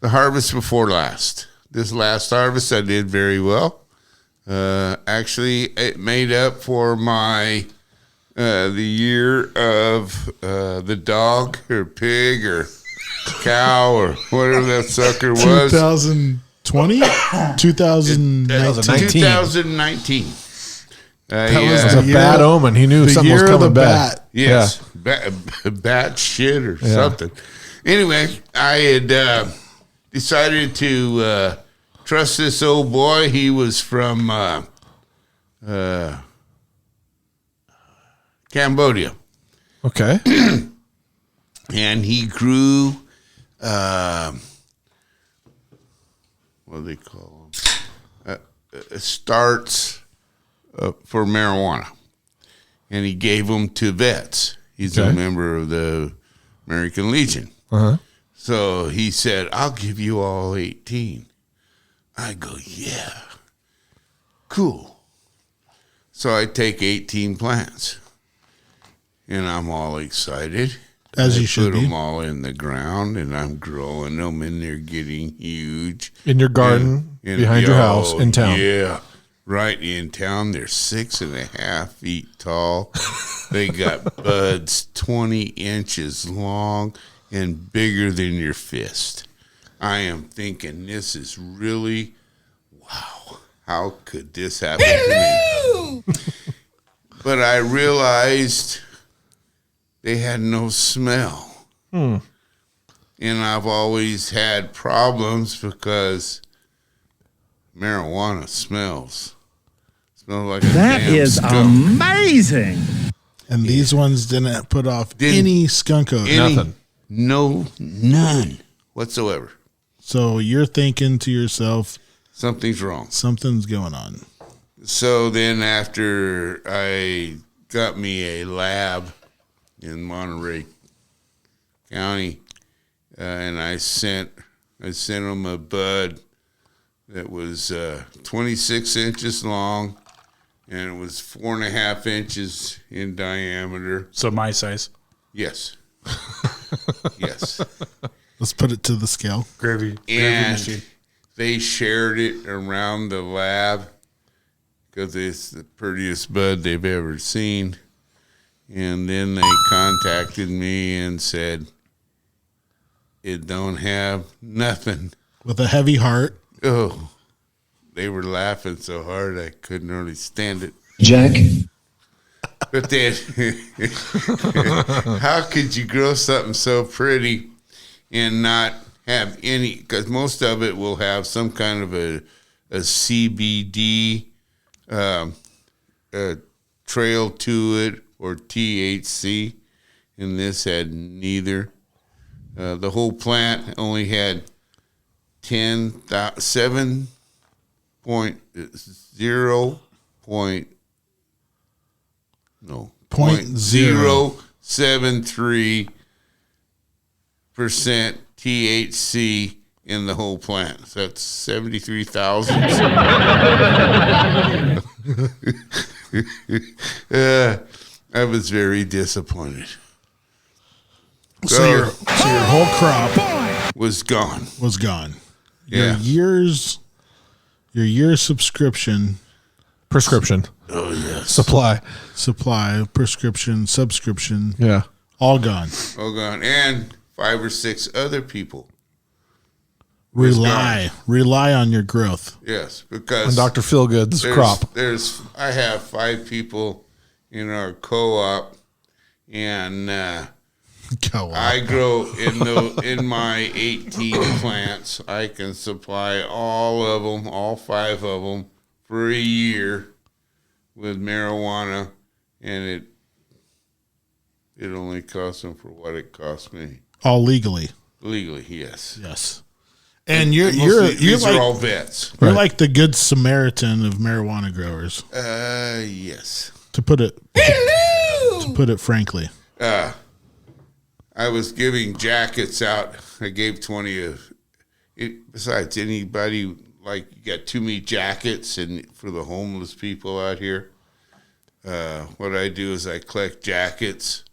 the harvest before last. This last harvest, I did very well. Actually, it made up for my the year of the dog or pig or cow or whatever that sucker was. 2020? 2019. 2019. That was a bad omen. He knew something was coming bad. Yes. Bat shit or something. Anyway, I had decided to trust this old boy. He was from Cambodia. Okay. And he grew, what do they call them? Starts for marijuana. And he gave them to vets. He's a member of the American Legion. Uh-huh. So he said, I'll give you all 18. I go, yeah, cool. So I take 18 plants, and I'm all excited. As you should put be. them all in the ground, and I'm growing them, and they're getting huge. In your garden, behind your house, in town. Yeah, right in town. They're 6.5 feet tall. They got buds 20 inches long and bigger than your fist. I am thinking, this is really, wow, how could this happen to me? But I realized they had no smell. And I've always had problems because marijuana smells like a That damn is skunk. amazing. And these ones didn't put off any skunk odor. Nothing. No, none whatsoever. So you're thinking to yourself, Something's wrong. something's going on. So then after I got me a lab in Monterey County, and I sent them a bud that was 26 inches long, and it was 4.5 inches in diameter. So my size. Yes. Yes. Let's put it to the scale. Gravy And machine. they shared it around the lab because it's the prettiest bud they've ever seen. And then they contacted me and said, it don't have nothing. With a heavy heart. Oh, they were laughing so hard I couldn't really stand it. Jack? But then, how could you grow something so pretty and not have any? Because most of it will have some kind of a CBD trail to it or THC, and this had neither. The whole plant only had 7.0 0.073% THC in the whole plant. So that's 73,000. I was very disappointed. So your whole crop was gone. was gone. Yeah. Your year's subscription, Prescription. Oh, yes. Supply. prescription, subscription, Yeah. all gone. All gone. And 5 or 6 other people. Rely on your growth. Yes, because And Dr. Feelgood's crop. I have 5 people in our co-op, and Go on. I grow in my 18 plants. I can supply all of them, all 5 of them, for a year with marijuana, and it only costs them for what it cost me. All legally. Legally, yes. Yes. And you're These like are all vets. you're like the good Samaritan of marijuana growers, Yes. to put it frankly. I was giving jackets out. I gave 20 of it. Besides, anybody, like, you got too many jackets and for the homeless people out here. What I do is I collect jackets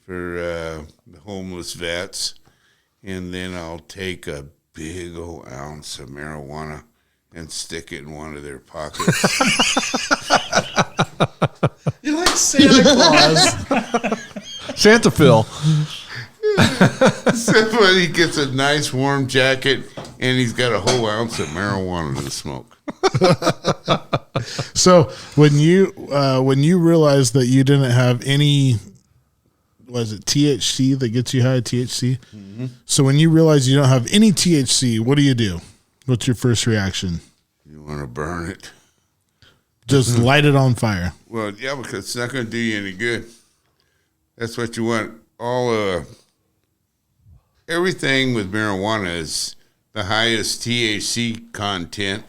for the homeless vets, and then I'll take a big old ounce of marijuana and stick it in one of their pockets. You're like Santa Claus. Santa Phil. But he gets a nice warm jacket, and he's got a whole ounce of marijuana to smoke. So when you realized that you didn't have any, was it THC that gets you high? THC. Mm-hmm. So when you realize you don't have any THC, what do? What's your first reaction? You want to burn it. Just light it on fire. Well, yeah, because it's not going to do you any good. That's what you want. Everything with marijuana is the highest THC content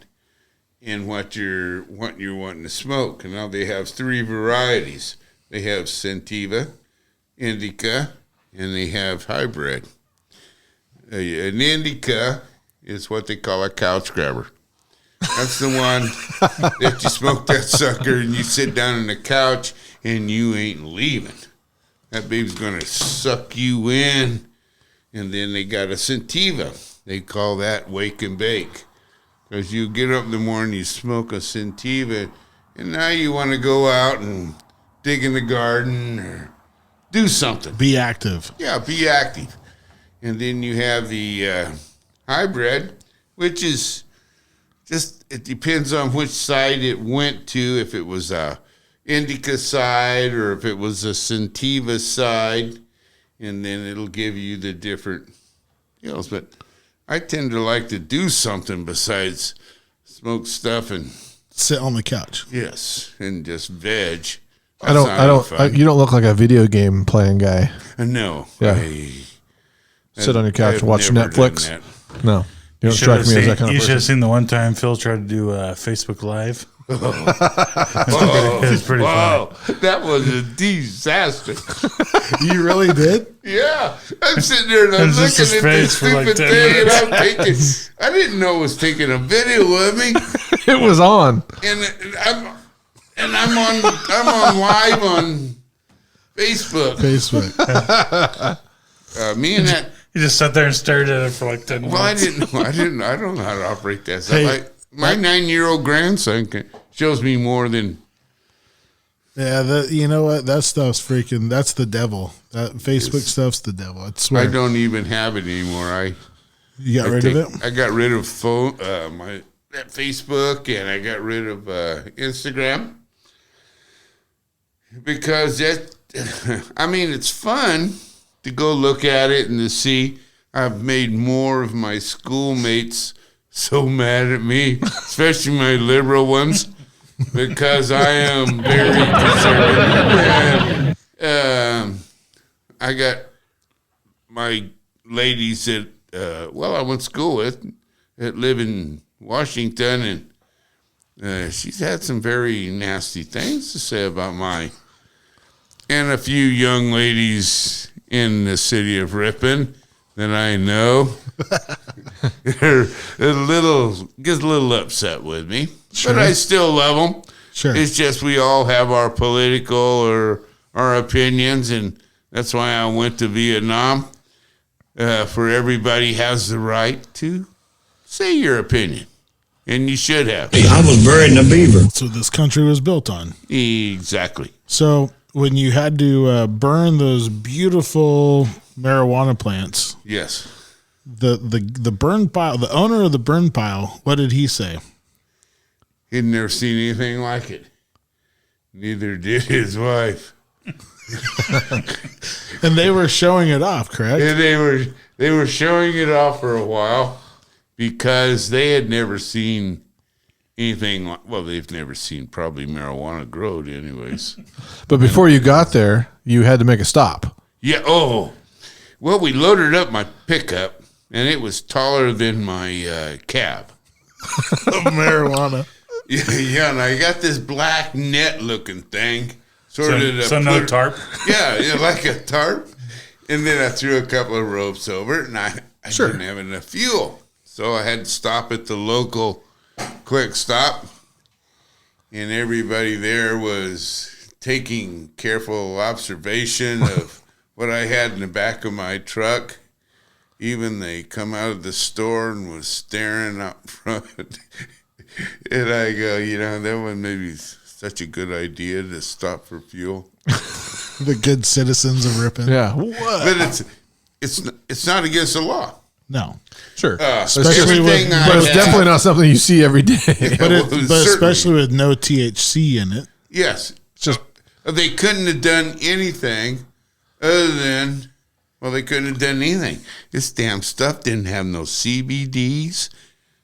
in what you're wanting to smoke. And now they have 3 varieties. They have sativa, indica, and they have hybrid. An indica is what they call a couch grabber. That's the one that you smoke that sucker and you sit down on the couch and you ain't leaving. That baby's going to suck you in. And then they got a sativa. They call that wake and bake. Because you get up in the morning, you smoke a sativa, and now you want to go out and dig in the garden or do something. Be active. Yeah, be active. And then you have the hybrid, which is just, it depends on which side it went to, if it was a indica side or if it was a sativa side, and then it'll give you the different deals. But I tend to like to do something besides smoke stuff and sit on the couch. Yes, and just veg. You don't look like a video game playing guy. No. Yeah. Sit on your couch and watch Netflix. No. You don't strike me as that kind of person. You should have seen the one time Phil tried to do Facebook Live. It was pretty funny. That was a disaster. You really did? Yeah. I'm sitting there and I'm looking at this stupid thing and I didn't know it was taking a video of me. It was on. And I'm on live on Facebook. Me and that. You just sat there and stared at it for like 10 minutes. Well, I don't know how to operate that stuff. Hey, my 9-year-old grandson shows me more than. Yeah, you know what? That stuff's freaking. That's the devil. That Facebook stuff's the devil. I swear. I don't even have it anymore. You got rid of it? I got rid of Facebook, and I got rid of Instagram because it's fun to go look at it and to see. I've made more of my schoolmates so mad at me, especially my liberal ones, because I am very conservative. I got my ladies that, I went to school with that live in Washington, and she's had some very nasty things to say about and a few young ladies in the city of Ripon that I know they're gets a little upset with me, but I still love them. Sure. It's just we all have our political or our opinions, and that's why I went to Vietnam. For everybody has the right to say your opinion, and you should have. I was buried in a beaver. That's what this country was built on. Exactly. So when you had to burn those beautiful marijuana plants, yes, the burn pile, the owner of the burn pile, what did he say? He'd never seen anything like it. Neither did his wife. And they were showing it off, correct? Yeah, they were showing it off for a while because they had never seen anything like. Well, they've never seen probably marijuana growed, anyways. But before you got there, you had to make a stop. Yeah. Oh, well, we loaded up my pickup, and it was taller than my cab of marijuana. Yeah, and I got this black net-looking thing. No tarp? Yeah, like a tarp. And then I threw a couple of ropes over it, and I didn't have enough fuel. So I had to stop at the local quick stop, and everybody there was taking careful observation of what I had in the back of my truck. Even they come out of the store and was staring out front. And I go, that one maybe such a good idea to stop for fuel. The good citizens of Ripon. Yeah. But it's not against the law. No. Sure. Especially with, but it's definitely not something you see every day. but especially with no THC in it. Yes. It's just They couldn't have done anything other than, they couldn't have done anything. This damn stuff didn't have no CBDs.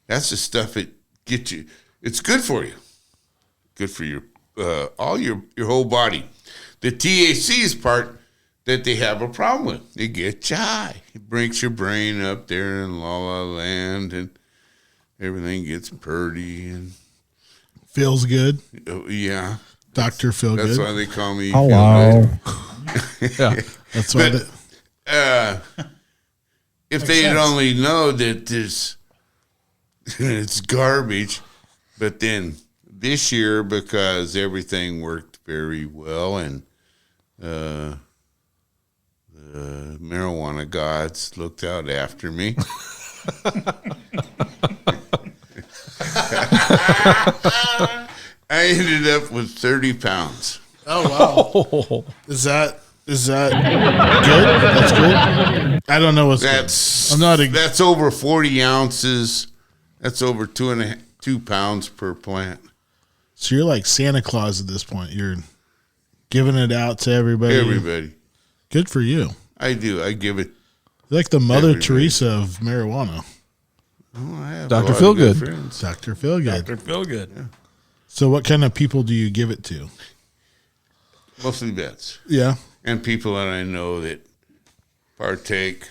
That's the stuff that gets you. It's good for you. Good for your your whole body. The THC is part that they have a problem with. They get you high. It breaks your brain up there in La La Land, and everything gets purdy and Feels good. yeah. Dr. Feel That's Good. why they call me. Hello. yeah. That's why If they'd only know that there's it's garbage, but then this year, because everything worked very well and the marijuana gods looked out after me. I ended up with 30 pounds. Oh wow! Is that good? That's good. I don't know what's That's good. I'm not. That's over 40 ounces. That's over 2 pounds per plant. So you're like Santa Claus at this point. You're giving it out to everybody. Everybody. Good for you. I do. I give it. You're like the Mother Everybody. Teresa of marijuana. Oh, I have Dr. a lot of Feelgood. good friends. Dr. Feelgood. Dr. Feelgood. Yeah. So what kind of people do you give it to? Mostly vets. Yeah. And people that I know that partake.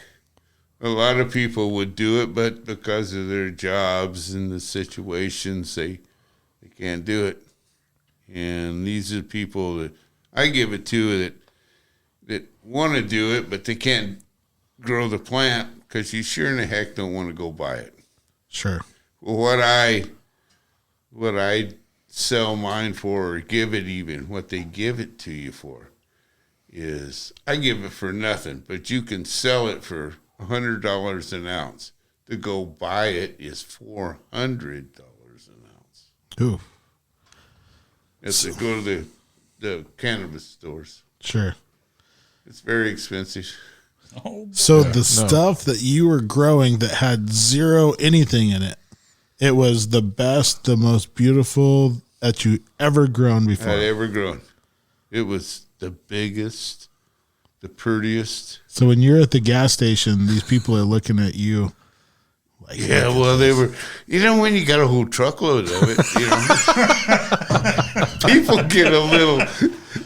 A lot of people would do it, but because of their jobs and the situations, they can't do it. And these are people that I give it to that want to do it, but they can't grow the plant because you sure in the heck don't want to go buy it. Sure. Well, what I sell mine for, or give it even, what they give it to you for, is I give it for nothing, but you can sell it for $100 an ounce. To go buy it is $400 an ounce. Ooh. It's to go to the cannabis stores. Sure. It's very expensive. So the stuff that you were growing that had zero anything in it, it was the best, the most beautiful that you ever grown before. I'd ever grown. It was the biggest, the prettiest. So when you're at the gas station, these people are looking at you. Like, Yeah, well, they were, when you got a whole truckload of it, people get a little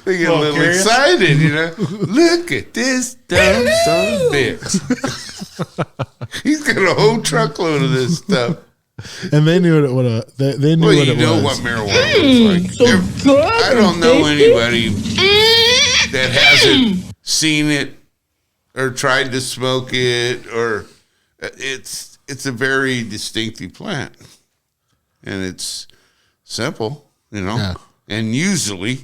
curious. excited, Look at this dumb son of a bitch. He's got a whole truckload of this stuff. and they knew they knew Well, what you it know was. what marijuana was like. I don't know anybody that hasn't seen it or tried to smoke it, or it's a very distinctive plant, and it's simple, Yeah. And usually,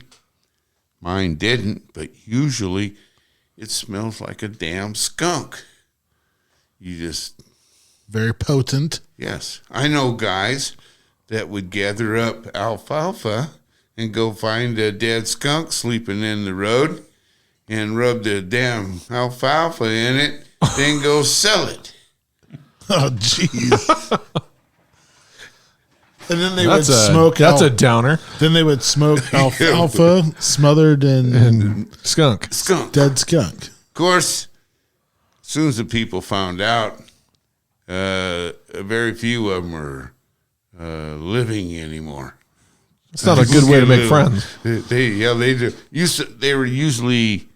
mine didn't, but usually it smells like a damn skunk. You just Very potent. Yes. I know guys that would gather up alfalfa and go find a dead skunk sleeping in the road and rub the damn alfalfa in it, then go sell it. Oh, jeez. And then they That's would a smoke. that's a downer. Then they would smoke alfalfa smothered in And skunk. Skunk. dead skunk. Of course, as soon as the people found out, very few of them are living anymore. It's not a good way to make friends. They do. They were usually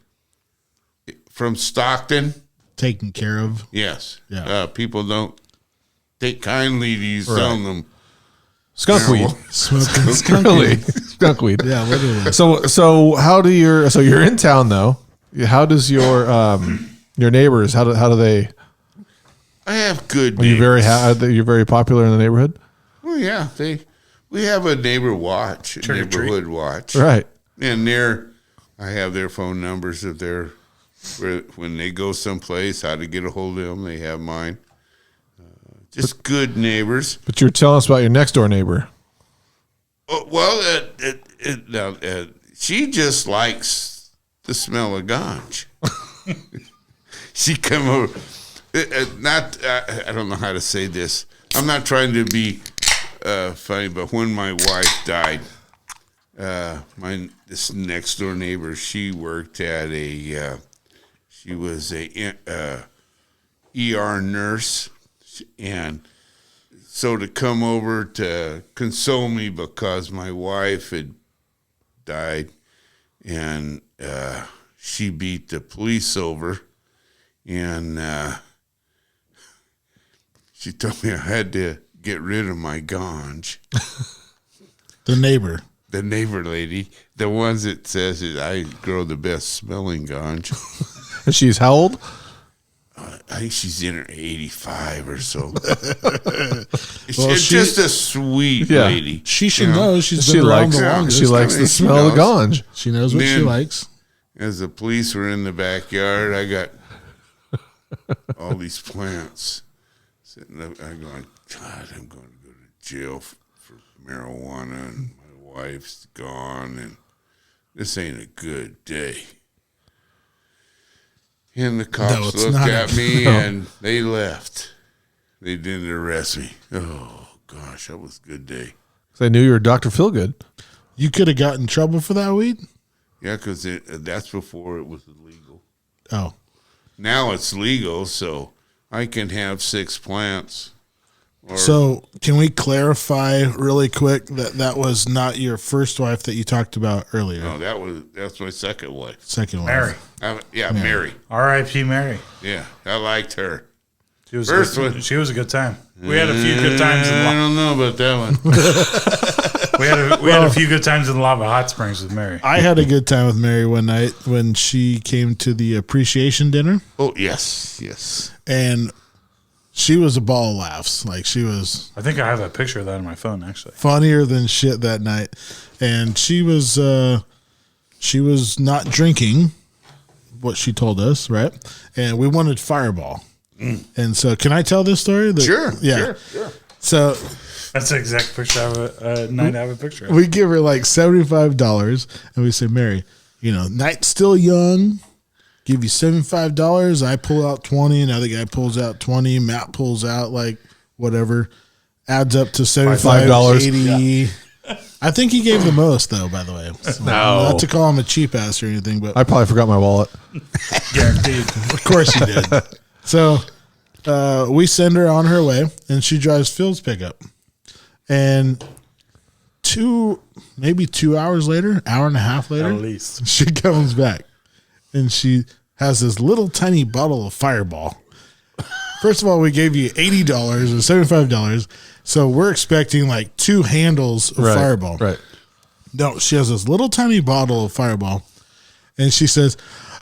from Stockton. Taken care of. Yes. Yeah. People don't take kindly to you selling them. Skunk weed. Smoking skunk. Really? Skunk weed. Yeah, literally. So how do you're in town though. How does your neighbors, how do they, I have good are you neighbors. you're very popular in the neighborhood? Oh, yeah. We have a neighbor watch, a neighborhood watch. Right. And I have their phone numbers of when they go someplace, how to get a hold of them. They have mine. Just good neighbors. But you're telling us about your next door neighbor. Oh, well, she just likes the smell of ganj. she come over. I don't know how to say this. I'm not trying to be funny, but when my wife died, this next door neighbor, she worked at she was a ER nurse, and so to come over to console me because my wife had died, and she beat the police over, and she told me I had to get rid of my ganj. The neighbor lady, the ones that says that I grow the best smelling ganj. And she's how old? I think she's in her 85 or so. Well, She's just a sweet lady. She should know. She's been She around likes the longest. she likes the She smell of the knows. ganj. She knows what she Then- likes. As the police were in the backyard, I got all these plants sitting up. I'm going, God, I'm going to go to jail for marijuana, and my wife's gone, and this ain't a good day. And the cops it's looked not. at me, and they left. They didn't arrest me. Oh, gosh, that was a good day. They knew you were Dr. Feelgood. You could have gotten in trouble for that weed? Yeah, because that's before it was illegal. Oh. Now it's legal, so I can have 6 plants. So can we clarify really quick that was not your first wife that you talked about earlier? No, that's my second wife. Second wife. Mary. Mary. R.I.P. Mary. Yeah, I liked her. She was First good, one. She was a good time. We had a few good times in I don't know about that one. we had a few good times in Lava Hot Springs with Mary. I had a good time with Mary one night when she came to the appreciation dinner. Oh, yes. And she was a ball of laughs. Like, she was I think I have a picture of that on my phone, actually. funnier than shit that night. And she was not drinking, what she told us, right? And we wanted Fireball. And so, can I tell this story? Sure. Yeah. Sure. So That's the exact picture I have a picture of. we give her like $75, and we say, Mary, night's still young. Give you $75. I pull out 20. Another guy pulls out 20. Matt pulls out like whatever. Adds up to $75. $80. I think he gave the most, though, by the way. So, No. Not to call him a cheap ass or anything, but I probably forgot my wallet. Guaranteed. of course he did. So we send her on her way, and she drives Phil's pickup. And maybe 2 hours later, hour and a half later, At least. she comes back, and she has this little tiny bottle of Fireball. First of all, we gave you $80 or $75, so we're expecting like 2 handles of Fireball. Right. No, she has this little tiny bottle of Fireball, and she says,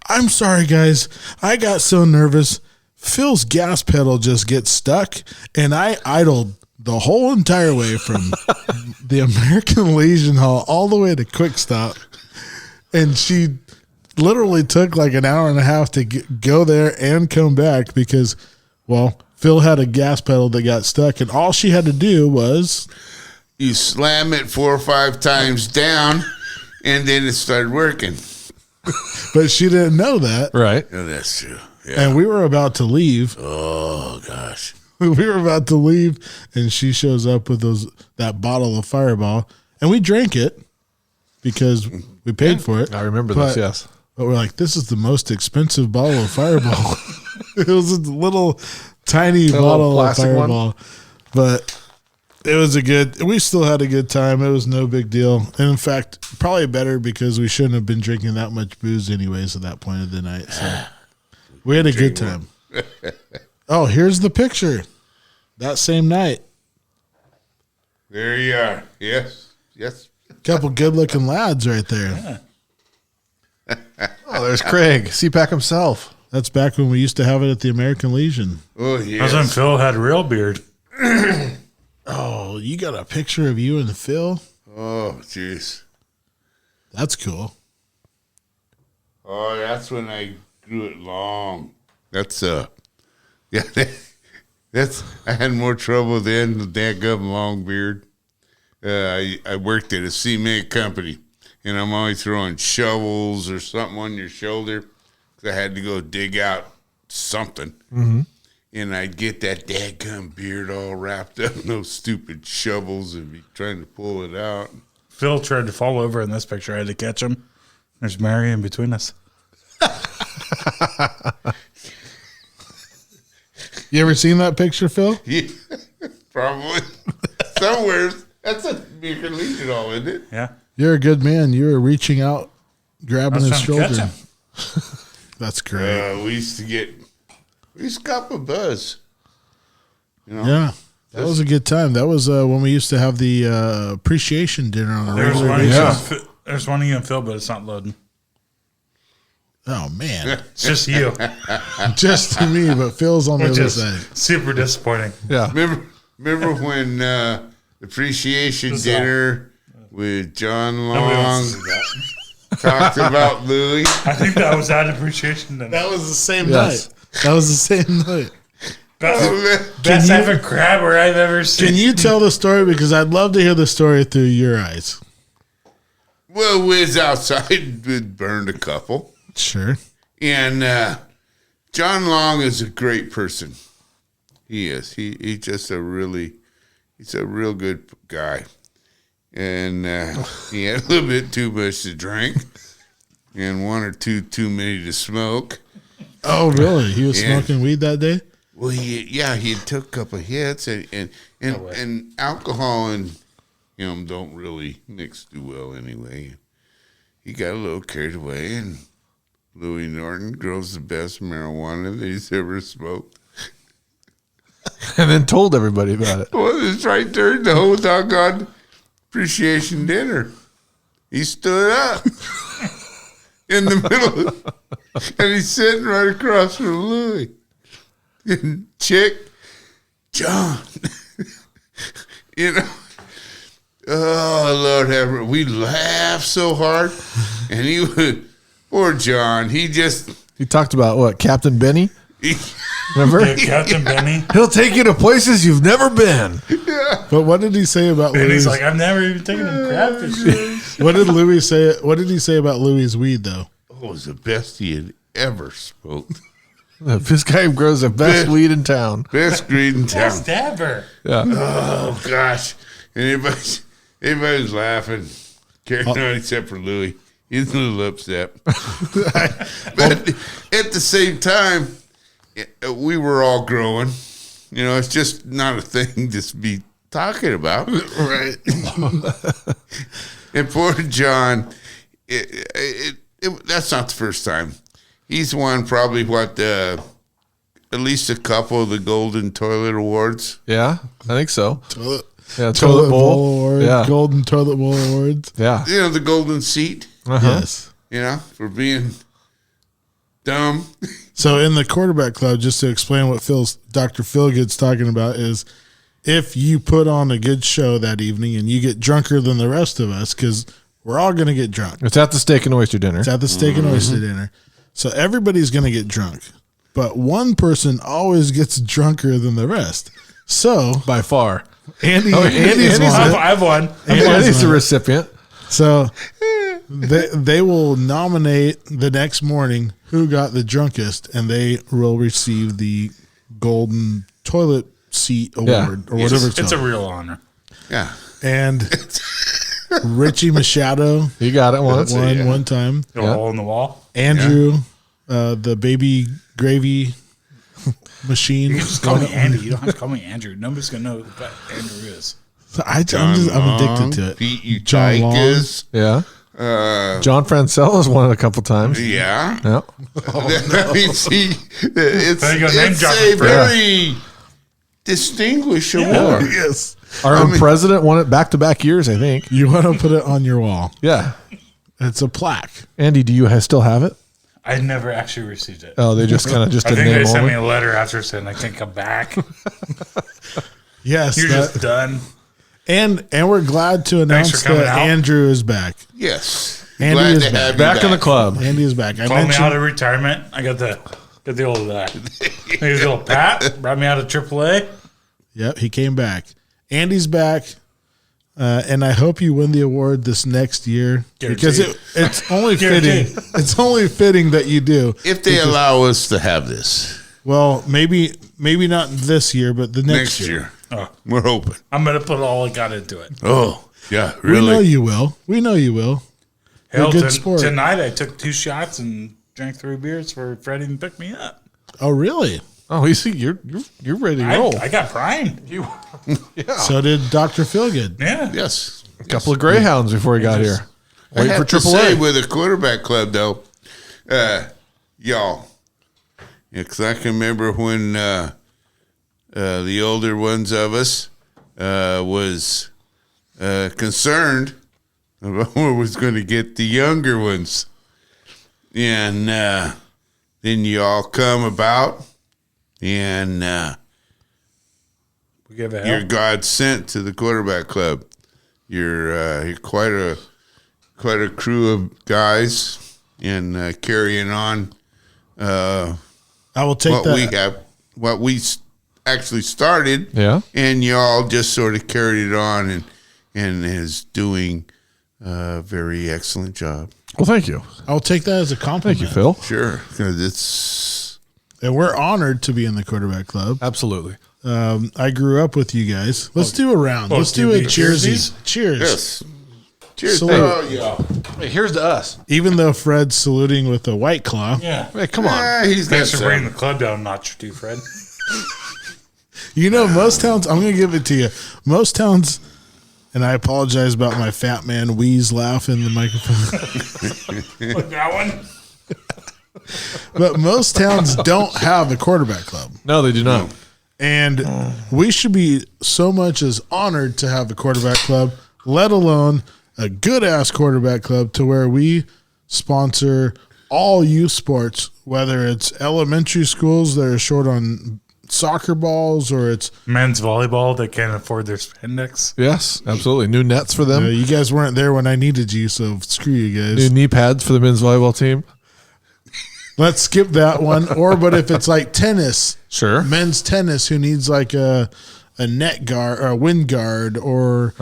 I'm sorry, guys. I got so nervous. Phil's gas pedal just gets stuck, and I idled the whole entire way from the American Legion Hall all the way to Quick Stop, and she literally took like an hour and a half to go there and come back because, well, Phil had a gas pedal that got stuck, and all she had to do was You slam it 4 or 5 times down, and then it started working. but she didn't know that. Right. Oh, that's true. Yeah. And we were about to leave. Oh, gosh. We were about to leave, and she shows up with that bottle of Fireball, and we drank it because we paid for it. I remember this, yes. But we're like, this is the most expensive bottle of Fireball. It was a little tiny bottle of plastic one? Fireball, but it was we still had a good time. It was no big deal. And in fact, probably better because we shouldn't have been drinking that much booze anyways at that point of the night. So we had a good time. Oh, here's the picture. That same night. There you are. Yes. Couple good looking lads right there. Oh, there's Craig, CPAC himself. That's back when we used to have it at the American Legion. Oh, That was when yes. Phil had real beard. Oh, you got a picture of you and Phil? Oh, jeez. That's cool. Oh, that's when I grew it long. That's yeah. I had more trouble then with that long beard. I worked at a cement company, and I'm always throwing shovels or something on your shoulder because I had to go dig out something. Mm-hmm. And I'd get that dadgum beard all wrapped up in those stupid shovels and be trying to pull it out. Phil tried to fall over in this picture. I had to catch him. There's Mary in between us. You ever seen that picture, Phil? Yeah, probably. Somewhere. That's a big relief at all, isn't it? Yeah. You're a good man. You were reaching out, grabbing his trying to shoulder. catch him. That's great. We used to got a buzz. You know? Yeah. That was a good time. That was when we used to have the appreciation dinner on a regular basis. There's one of you and Phil, but it's not loading. Oh, man. It's just you. Just to me, but Phil's on the Which other is side. super disappointing. Yeah. Remember when appreciation dinner with John Nobody Long wants to see that. talked about Louis? I think that was at appreciation dinner. That was the same Yes. night. That was the same night. Best type of crabber I've ever seen. Can you tell the story? Because I'd love to hear the story through your eyes. Well, we was outside, we burned a couple. Sure. And John Long is a great person. He is. He's just he's a real good guy. And he had a little bit too much to drink and one or two too many to smoke. Oh, really? He was Yeah. smoking weed that day? Well, he took a couple of hits, and alcohol and him don't really mix too well anyway. He got a little carried away, and Louis Norton grows the best marijuana that he's ever smoked. And then told everybody about it. Well, it's right during the whole doggone appreciation dinner. He stood up in the middle, and he's sitting right across from Louis. And Chick, John, you know, oh, Lord have mercy. We laughed so hard, and he would, poor John, he talked about what, Captain Benny? Remember? Yeah, Captain Benny. He'll take you to places you've never been. yeah. But what did he say about And Louis? he's like, I've never even taken him crabfish. What did Louis say? What did he say about Louis' weed, though? Oh, it was the best he had ever smoked. This guy grows the best weed in town. Best greed in town. Best ever. Yeah. Oh, gosh. And everybody was laughing, carrying on except for Louis. He's a little upset. But at the same time, we were all growing. You know, it's just not a thing to be talking about. Right. And poor John, that's not the first time. He's won probably, at least a couple of the Golden Toilet Awards. Yeah, I think so. Toilet Bowl. Award, Yeah. Golden Toilet Bowl Awards. Yeah. You know, the Golden Seat, Yes. you know, for being dumb. So in the quarterback club, just to explain what Dr. Philgood's talking about is if you put on a good show that evening and you get drunker than the rest of us, because we're all going to get drunk. It's at the steak and oyster dinner. It's at the steak and oyster dinner. So everybody's going to get drunk. But one person always gets drunker than the rest. So By far. Andy's Andy's one. I've won. Andy's the recipient. So they will nominate the next morning who got the drunkest, and they will receive the Golden Toilet Seat Award or whatever it's It's a called. real honor. Yeah. And Richie Machado You got it once. won one time. Got a hole in the wall. Andrew, the baby gravy machine. You can just call me Andy. You don't have to call me Andrew. Nobody's going to know who Andrew is. So I'm addicted to it. Pete John Long. Utikis. Yeah. John Francella's won it a couple times. Yeah. Yeah. I mean, see, it's There you go, name a dropping. very distinguished award. Yes. Our own president won it back-to-back years, I think. You want to put it on your wall. Yeah. It's a plaque. Andy, do you still have it? I never actually received it. Oh, they just kind of just I did think name they sent me only. a letter after saying I can't come back. Yes. You're that- just done. and we're glad to announce for coming that out. Andrew is back. Yes. Andy Glad is to have you Back in the club. Andy is back. I Called me out mentioned of retirement. I got the old He was a little Pat. Brought me out of AAA. Yep, he came back. Andy's back. And I hope you win the award this next year because it's only fitting. Guaranteed. It's only fitting that you do. If they allow us to have this. Well, maybe not this year, but the next year. Oh, We're hoping. I'm gonna put all I got into it. Oh, yeah, We really. know you will. We know you will. You're a Hell, good sport. tonight I took 2 shots and drank 3 beers for Freddie to pick me up. Oh, really? Oh, you see, you're ready to roll. I got primed. So did Dr. Feelgood. Yeah. Yes. A couple of greyhounds before he got here. I Wait have for to say, AAA. with a quarterback club, though, y'all, because I can remember when the older ones of us was concerned about who was going to get the younger ones. And then you all come about, and We give a you're hell. God sent to the quarterback club. You're quite a crew of guys, and carrying on I will take what that. we have, what we actually started. Yeah. And y'all just sort of carried it on, and is doing a very excellent job. Well, thank you. I'll take that as a compliment. Thank you, Phil. Sure, because it's And we're honored to be in the quarterback club. Absolutely. I grew up with you guys. Let's do a round. Oh, Let's do do a we cheersies. cheersies? Cheers. yes. Cheers, So- to y'all. Hey, here's to us. Even though Fred's saluting with a white claw. Yeah. Hey, come on. He's got Thanks for bringing some. the club down a notch or two, Fred. You know, most towns, I'm going to give it to you. Most towns, and I apologize about my fat man wheeze laugh in the microphone, Like that one? but most towns don't have a quarterback club. No, they do not. And we should be so much as honored to have a quarterback club, let alone a good ass quarterback club to where we sponsor all youth sports, whether it's elementary schools that are short on soccer balls or it's Men's volleyball that can't afford their spandex. Yes, absolutely. New nets for them. you guys weren't there when I needed you, so screw you New guys. knee pads for the men's volleyball team. Let's skip that one. Or but if it's like tennis, Sure. men's tennis who needs like a net guard or a wind guard or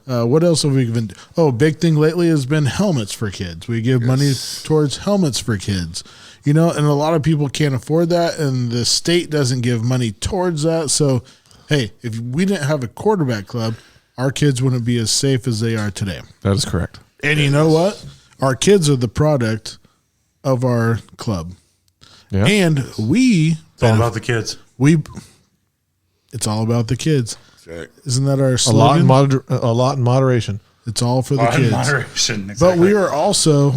what else have we been? Oh, big thing lately has been helmets for kids. We give money towards helmets for kids, you know, and a lot of people can't afford that, and the state doesn't give money towards that. So, hey, if we didn't have a quarterback club, our kids wouldn't be as safe as they are today. That is correct. And you know what? Our kids are the product of our club, Yeah. and we It's all about the kids. It's all about the kids. Right. Isn't that our a slogan? lot in moderation. It's all for the In kids. moderation. But Exactly. we are also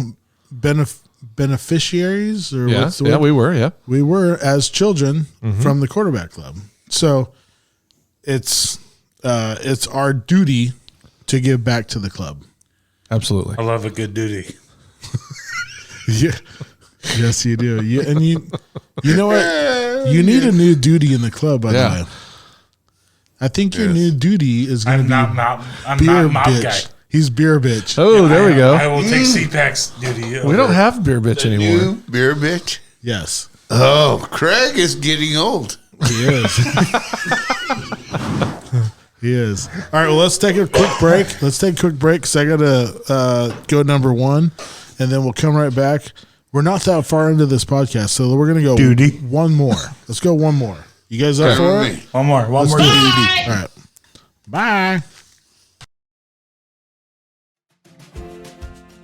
beneficiaries, or Yeah. what's the Yeah, word? we were. Yeah. We were as children from the quarterback club. So it's our duty to give back to the club. Absolutely. I love a good duty. Yeah. Yes, you do. And you know what? You need a new duty in the club, by Yeah. the way. I think your Yes. new duty is going to I'm be not beer mouth bitch. guy. He's beer bitch. Oh, there we I go. will take CPAC's duty. We don't have beer bitch anymore. New beer bitch. Yes, Oh, Craig is getting old. he is. He is. All right, well, let's take a quick break. Let's take a quick break because I got to go number one, and then we'll come right back. We're not that far into this podcast, so we're going to go Duty. one more. Let's go one more. You guys up for it? One more. One more do it. duty. All right. Bye.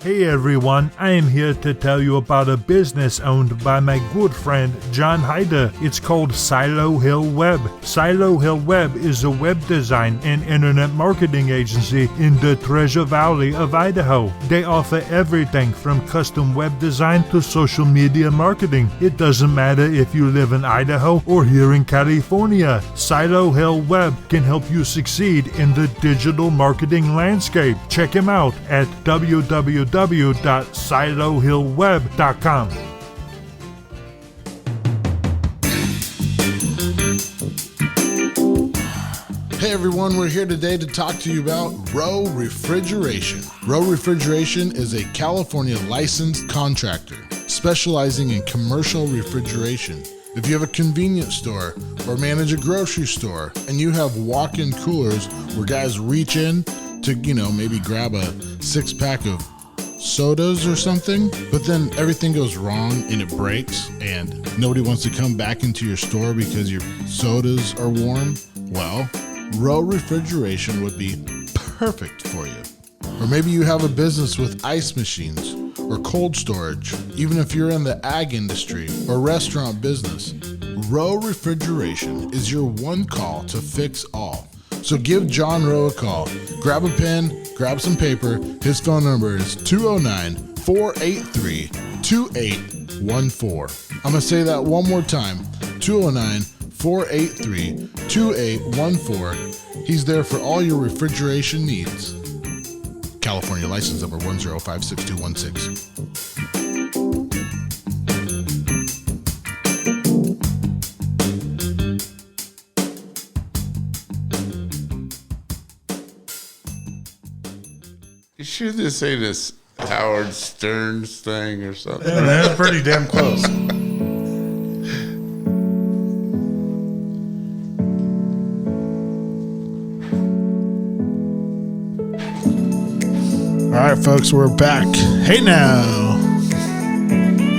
Hey everyone, I am here to tell you about a business owned by my good friend John Hyder. It's called Silo Hill Web. Silo Hill Web is a web design and internet marketing agency in the Treasure Valley of Idaho. They offer everything from custom web design to social media marketing. It doesn't matter if you live in Idaho or here in California. Silo Hill Web can help you succeed in the digital marketing landscape. Check him out at www.silohillweb.com. Hey everyone, we're here today to talk to you about Row Refrigeration. Row Refrigeration is a California licensed contractor specializing in commercial refrigeration. If you have a convenience store or manage a grocery store and you have walk-in coolers where guys reach in to, maybe grab a 6-pack of sodas or something, but then everything goes wrong and it breaks and nobody wants to come back into your store because your sodas are warm, well, Row Refrigeration would be perfect for you. Or maybe you have a business with ice machines or cold storage, even if you're in the ag industry or restaurant business. Row Refrigeration is your one call to fix all. So give John Rowe a call. Grab a pen, grab some paper. His phone number is 209-483-2814. I'm going to say that one more time. 209-483-2814. He's there for all your refrigeration needs. California license number 1056216. You sure this ain't a Howard Stern's thing or something? Yeah, that's pretty damn close. All right, folks, we're back. Hey now.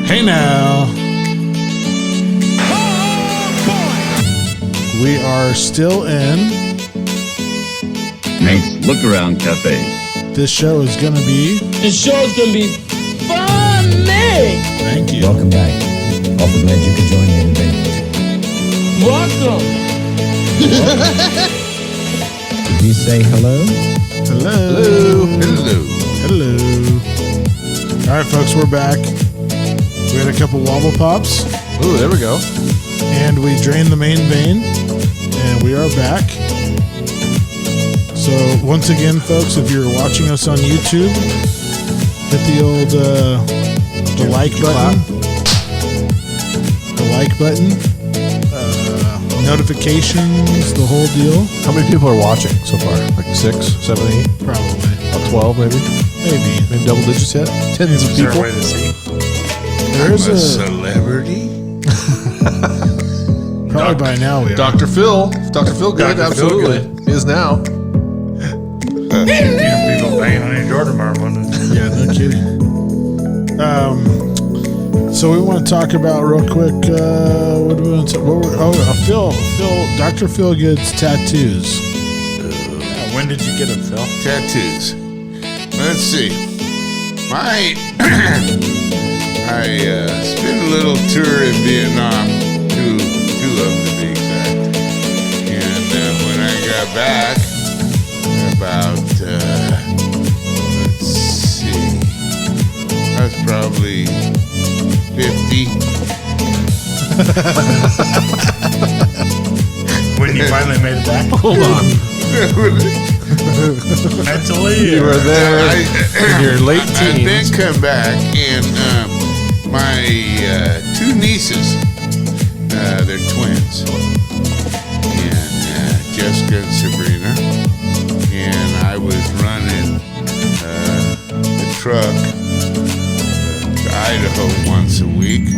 Hey now. We are still in Nate's Look Around Cafe. This show is going to be... This show's gonna be funny. Thank you. Welcome back. Awful glad you could join me in bed. Welcome. Did you say hello? Hello. Hello. Hello. All right, folks, we're back. We had a couple wobble pops. Ooh, there we go. And we drained the main vein. And we are back. So, once again, folks, if you're watching us on YouTube, hit the old the like button. The like button. Notifications, the whole deal. How many people are watching so far? Like 6, 7, 8? Probably. About 12 maybe? Maybe. Maybe double digits yet? Tens of Is there a people? way to see? There's I'm a a... celebrity. Probably by now we are. Dr. Phil. Dr. Phil good, Dr. Phil absolutely. He is now. Damn people banging on your door tomorrow morning. Yeah, no kidding. So we want to talk about real quick. What do we want to? Phil. Dr. Phil gets tattoos. When did you get them, Phil? Tattoos. Let's see. I spent a little tour in Vietnam, two of them to be exact. And when I got back, about let's see, I was probably 50. When you finally made it back? Hold on. Mentally? You were there in your late I teens. then come back and my two nieces, they're twins, and Jessica and Sabrina, and I was running the truck to Idaho once a week,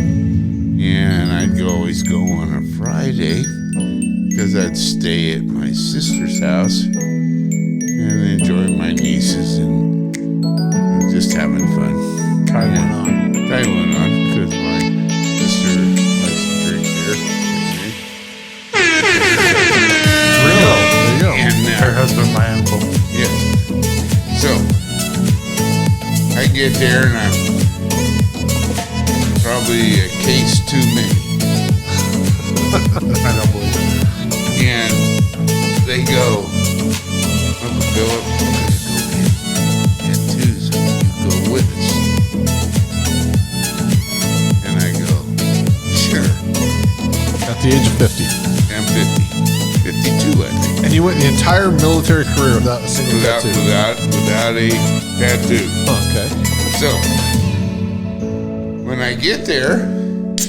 and I'd always go on a Friday because I'd stay at my sister's house and enjoy my nieces and just having fun. Time went on. Time went on because my sister likes to drink beer with me. There you go. And Her husband, my uncle. yes. So I get there and I'm probably a case too many. I don't believe it. And they go, Uncle Philip, we're gonna go get tattoos. You go with us. And I go, sure. At the age of 50. I'm 50. 52, I think. And you went the entire military career without a single tattoo. Without a tattoo. Oh, okay. So when I get there,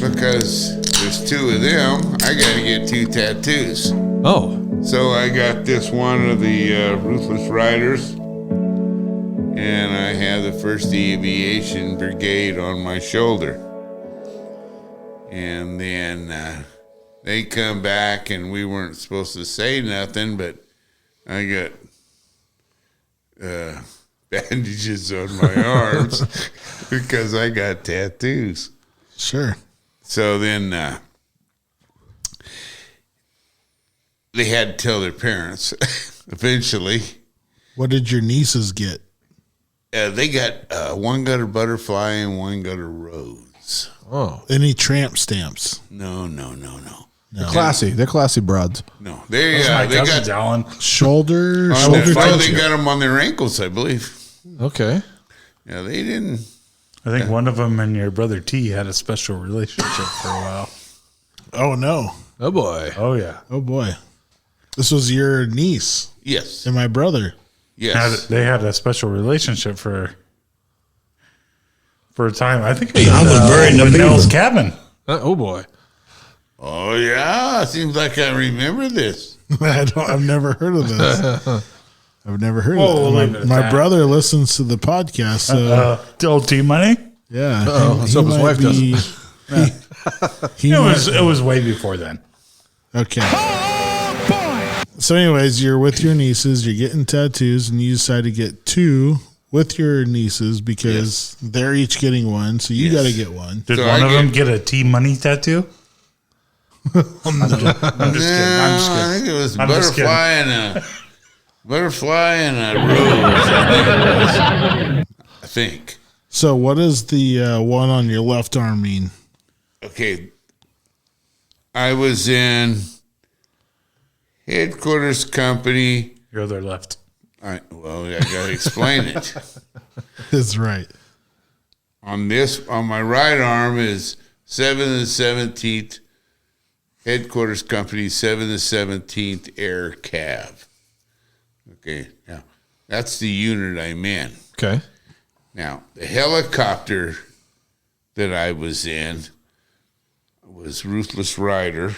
because there's two of them, I gotta get two tattoos. Oh. So I got this one of the Ruthless Riders, and I have the 1st Aviation Brigade on my shoulder. And then they come back, and we weren't supposed to say nothing, but I got bandages on my arms because I got tattoos. Sure. So then they had to tell their parents eventually. What did your nieces get? They got one got a butterfly and one got a rose. Oh, Any tramp stamps? No. they're classy. They're classy broads. No, they My they cousin's got Alan. Shoulder oh, they touch. got them on their ankles, I believe. Okay. Yeah, they didn't. I think one of them and your brother T had a special relationship for a while. Oh no. Oh boy. Oh yeah, Oh boy. This was your niece Yes, and my brother. yes. they had a special relationship for a time. I think I was buried in a with beaver. Nell's cabin. Oh boy. Oh yeah, seems like I remember this. I've never heard of this. I've never heard Whoa, of leave that. it at My that. brother listens to the podcast, so Old T Money. yeah. So his wife doesn't. He It was way before then. okay. So, anyways, you're with your nieces, you're getting tattoos, and you decide to get two with your nieces because they're each getting one, so you Yes. got to get one. Did So one I of them get a T Money tattoo? I'm just kidding. I'm just I kidding. think it was I'm just butterfly and a rose. I think. So, what does the one on your left arm mean? Okay. I was in headquarters company. Your other left. I gotta explain it. That's right. On my right arm is 7th and 17th headquarters company, 7th and 17th Air Cav. Okay, now that's the unit I'm in. Okay. Now the helicopter that I was in was Ruthless Rider,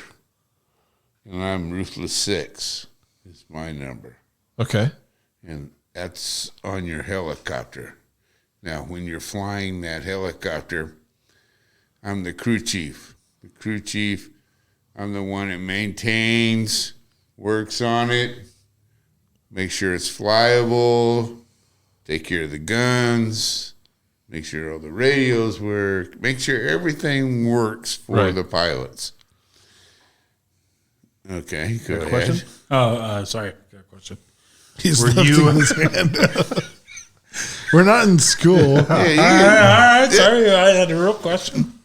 and I'm Ruthless 6 is my number. Okay. And that's on your helicopter. Now, when you're flying that helicopter, I'm the crew chief. The crew chief, I'm the one that maintains, works on it, make sure it's flyable, take care of the guns, make sure all the radios work, make sure everything works for the pilots. Okay, go ahead. question? Oh, sorry. Got a question. He's Were lifting you- his hand up. We're not in school. All right. Sorry, I had a real question.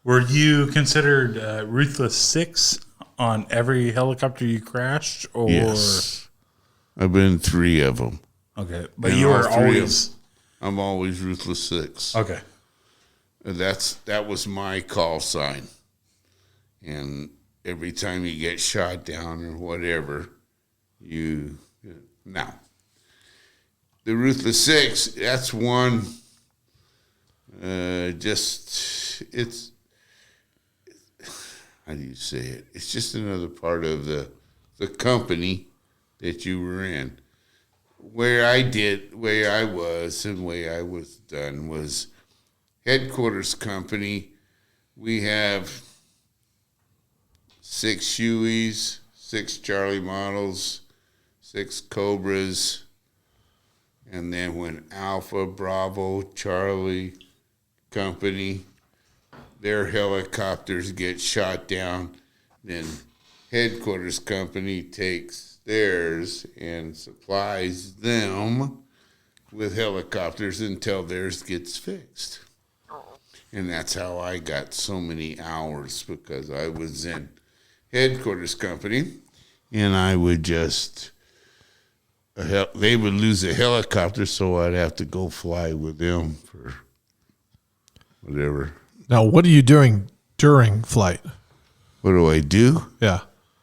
Were you considered Ruthless 6 on every helicopter you crashed? Or Yes. I've been in 3 of them. Okay, but And you all were 3 of always I'm always Ruthless 6. okay. That was my call sign. And every time you get shot down or whatever, now the Ruthless 6, that's one. It's how do you say it? It's just another part of the company that you were in. Where I was done was headquarters company. We have 6 Hueys, 6 Charlie models, 6 Cobras, and then when Alpha, Bravo, Charlie company, their helicopters get shot down, then headquarters company takes theirs and supplies them with helicopters until theirs gets fixed. And that's how I got so many hours, because I was in headquarters company and I would just, they would lose a helicopter, so I'd have to go fly with them for whatever. Now, what are you doing during flight? What do I do? Yeah.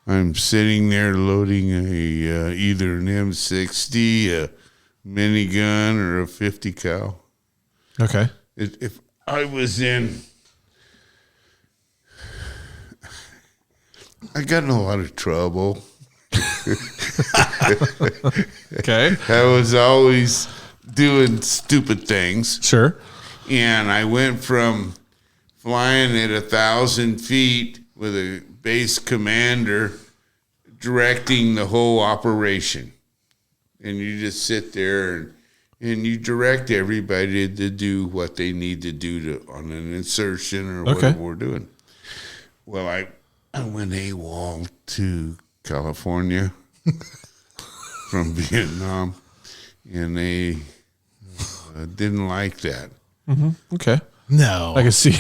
I'm sitting there loading either an M60, a minigun, or a 50 cal. Okay. If I was in, I got in a lot of trouble. Okay. I was always doing stupid things. Sure. And I went from flying at 1,000 feet with a base commander directing the whole operation. And you just sit there and and you direct everybody to do what they need to do on an insertion or whatever we're doing. Well, I went AWOL to California from Vietnam, and they didn't like that. Okay. No, I can see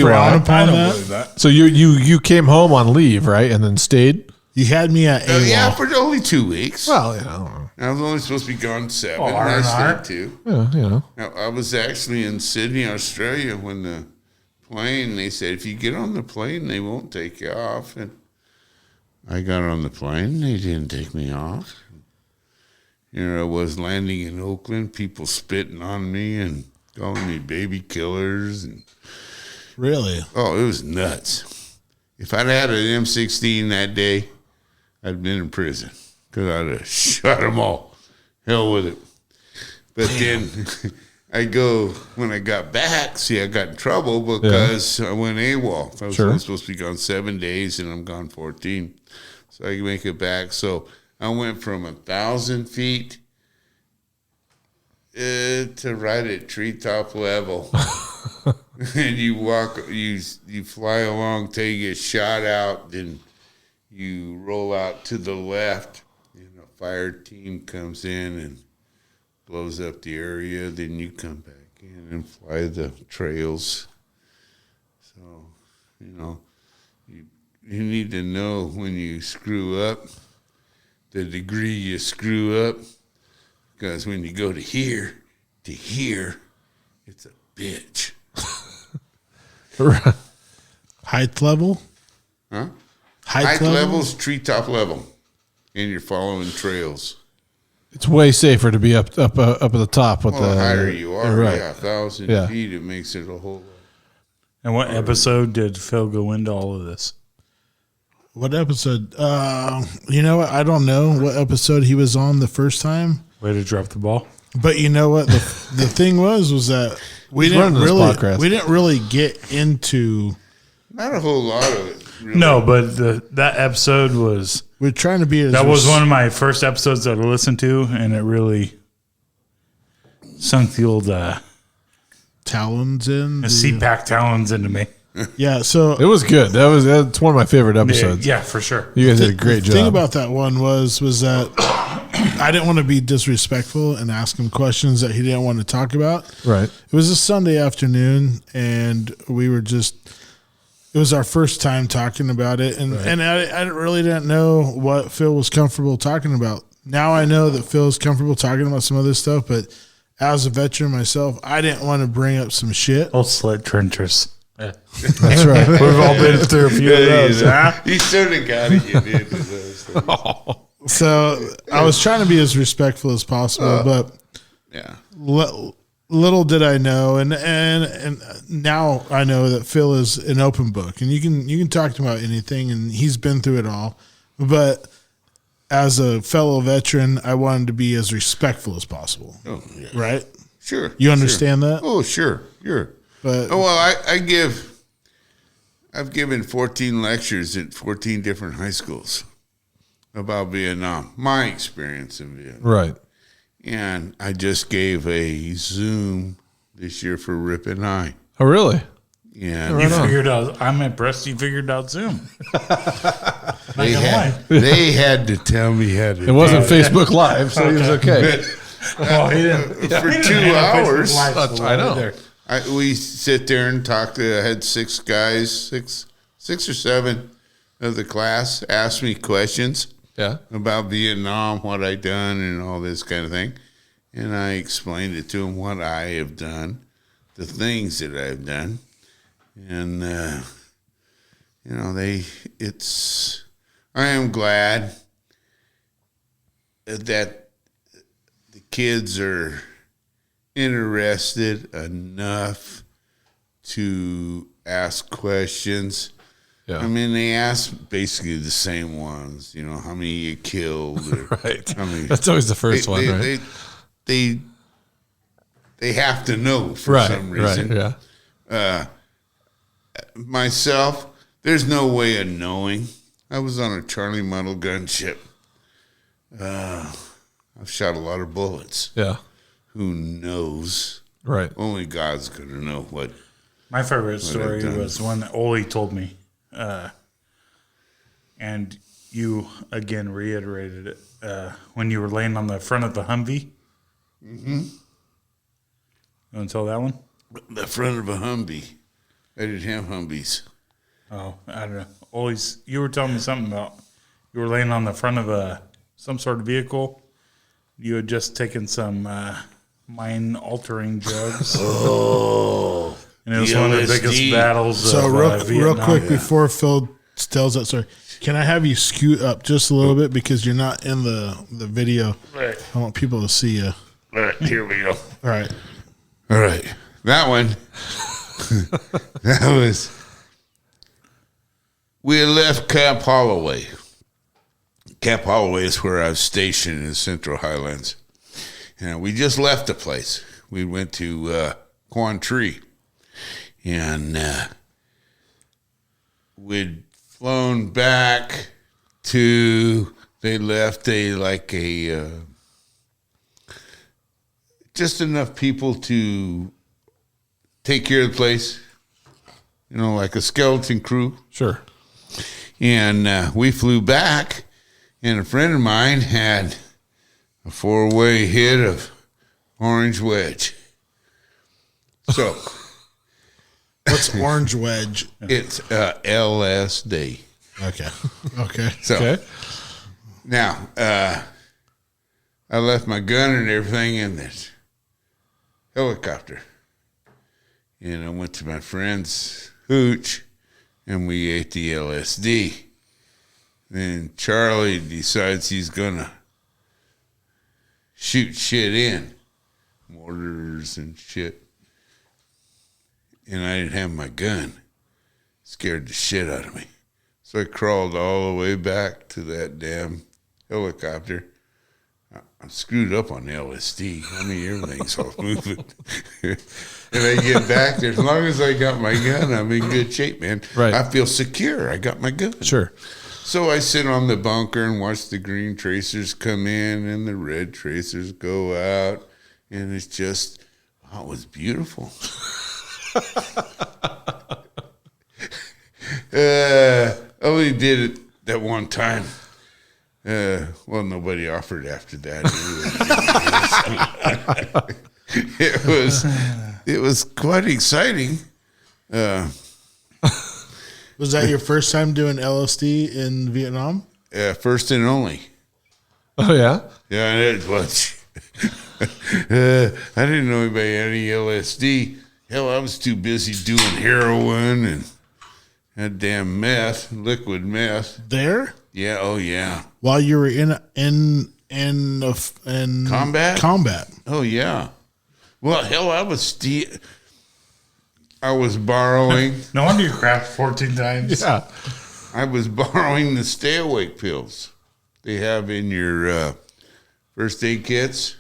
why. Upon that. So you came home on leave, right, and then stayed. You had me at AWOL. Yeah, for only 2 weeks. Well, I don't know. I was only supposed to be gone 7, and I stayed 2. Yeah, Now, I was actually in Sydney, Australia, when the plane, they said, if you get on the plane, they won't take you off. And I got on the plane, they didn't take me off. I was landing in Oakland, people spitting on me and calling me baby killers. And Really? Oh, it was nuts. If I'd had an M16 that day, I'd been in prison because I'd have shot them all. Hell with it. But then when I got back, I got in trouble because I went AWOL. I was only supposed to be gone 7 days, and I'm gone 14. So I can make it back. So I went from 1,000 feet to right at treetop level. And you fly along till you get shot out, then you roll out to the left, and a fire team comes in and blows up the area. Then you come back in and fly the trails. So, you need to know when you screw up, the degree you screw up, because when you go to here, it's a bitch. Height level? Huh? Height level's treetop level, and you're following trails. It's way safer to be up at the top with the higher you are, right. 1,000 feet, it makes it a whole lot. And what episode did Phil go into all of this? What episode? You know what? I don't know what episode he was on the first time. Way to drop the ball. But you know what? The thing was that we didn't really get into. Not a whole lot of it. Really. No, but that episode was. We're trying to be. That was one of my first episodes that I listened to, and it really sunk the old talons in. The CPAC talons into me. Yeah, so it was good. That's one of my favorite episodes. Yeah, for sure. You guys did a great job. The thing about that one was that I didn't want to be disrespectful and ask him questions that he didn't want to talk about. Right. It was a Sunday afternoon, and we were just. It was our first time talking about it, and I really didn't know what Phil was comfortable talking about. Now I know that Phil's comfortable talking about some other stuff, but as a veteran myself, I didn't want to bring up some shit. Old slit trenchers. Yeah. That's right. We've all been through a few of those. You sort of got to get into those things. So I was trying to be as respectful as possible, but little did I know, and now I know that Phil is an open book, and you can talk to him about anything, and he's been through it all. But as a fellow veteran, I wanted to be as respectful as possible. Oh, yeah. Right? Sure. You understand that? Oh, sure. But I've given 14 lectures at 14 different high schools about Vietnam, my experience in Vietnam. Right. And I just gave a Zoom this year for Rip and I. Oh, really? Yeah. You figured out. I'm impressed you figured out Zoom. They had to tell me how to. It wasn't Facebook Live, so he was okay. Well, he didn't. For 2 hours. I know. We sit there and talk to. I had 6 guys, six or 7 of the class ask me questions. Yeah. About Vietnam, what I done, and all this kind of thing, and I explained it to them what I have done, the things that I've done, and I am glad that the kids are interested enough to ask questions. Yeah. I mean, they ask basically the same ones. How many you killed? Or Right. How many, that's always the first one, right? They have to know for some reason. Right. Yeah. Myself, there's no way of knowing. I was on a Charlie model gunship. I've shot a lot of bullets. Yeah. who knows? Right. Only God's going to know what. My favorite story was one that Ole told me. And you, again, reiterated it. When you were laying on the front of the Humvee. Mm-hmm. You want to tell that one? The front of a Humvee. I didn't have Humvees. Oh, I don't know. Always, you were telling me something about you were laying on the front of some sort of vehicle. You had just taken some mind-altering drugs. Oh. And it was one of the biggest battles so of real Vietnam. quick before Phil tells that story, can I have you scoot up just a little bit because you're not in the video? Right. I want people to see you. All right, here we go. All right. That one. That was. We had left Camp Holloway. Camp Holloway is where I was stationed in the Central Highlands. And we just left the place. We went to Quan Tree. And we'd flown back to, they left just enough people to take care of the place, like a skeleton crew. Sure. And we flew back, and a friend of mine had a 4-way hit of Orange Wedge. So... What's Orange Wedge? It's LSD. Okay. So now I left my gun and everything in this helicopter, and I went to my friend's hooch, and we ate the LSD. Then Charlie decides he's gonna shoot shit in, mortars and shit. And I didn't have my gun. Scared the shit out of me. So I crawled all the way back to that damn helicopter. I'm screwed up on LSD. I mean, everything's all moving. And I get back there. As long as I got my gun, I'm in good shape, man. Right. I feel secure. I got my gun. Sure. So I sit on the bunker and watch the green tracers come in and the red tracers go out. And it's just, it was beautiful. Only did it that one time. Well, nobody offered after that. It was quite exciting. Was that your first time doing LSD in Vietnam? First and only. Oh, yeah? Yeah, it was. I didn't know anybody had any LSD. Hell, I was too busy doing heroin and that damn meth, liquid meth. There? Yeah, oh yeah. While you were in combat? Combat. Oh yeah. Well, hell, I was borrowing. No wonder you crapped 14 times. Yeah. I was borrowing the stay awake pills they have in your first aid kits,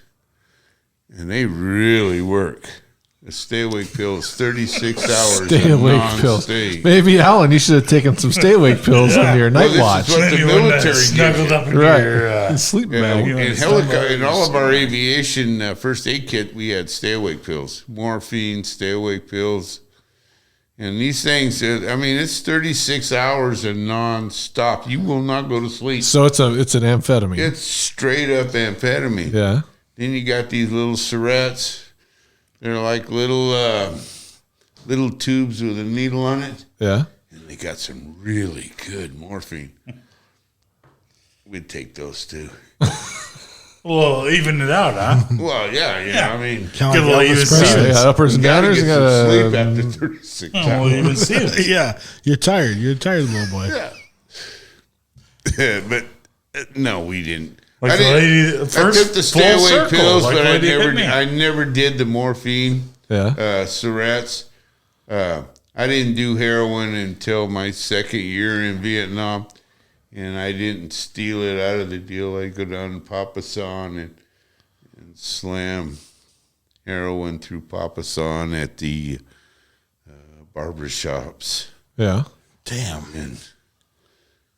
and they really work. The stay awake pill is 36 hours. Stay awake pills. Maybe Alan, you should have taken some stay awake pills on your night watch. This is what the military snuggled up in Right. Sleep bag. In all of our aviation first aid kit, we had stay awake pills, morphine, stay awake pills, and these things. I mean, it's 36 hours and nonstop. You will not go to sleep. So it's an amphetamine. It's straight up amphetamine. Yeah. Then you got these little syrettes. They're like little tubes with a needle on it. Yeah. And they got some really good morphine. We'd take those too. Well, even it out, huh? Well, yeah. I mean, get a little USC. Yeah, uppers and downers. You gotta sleep after 36 hours. Well, even see it. Yeah, you're tired. You're tired, little boy. Yeah. But no, we didn't. Like I took the stay awake pills, but I never did the morphine. Yeah. Syrettes. I didn't do heroin until my second year in Vietnam, and I didn't steal it out of the deal. I go down to Papasan and slam heroin through Papasan at the barber shops. Yeah. Damn. And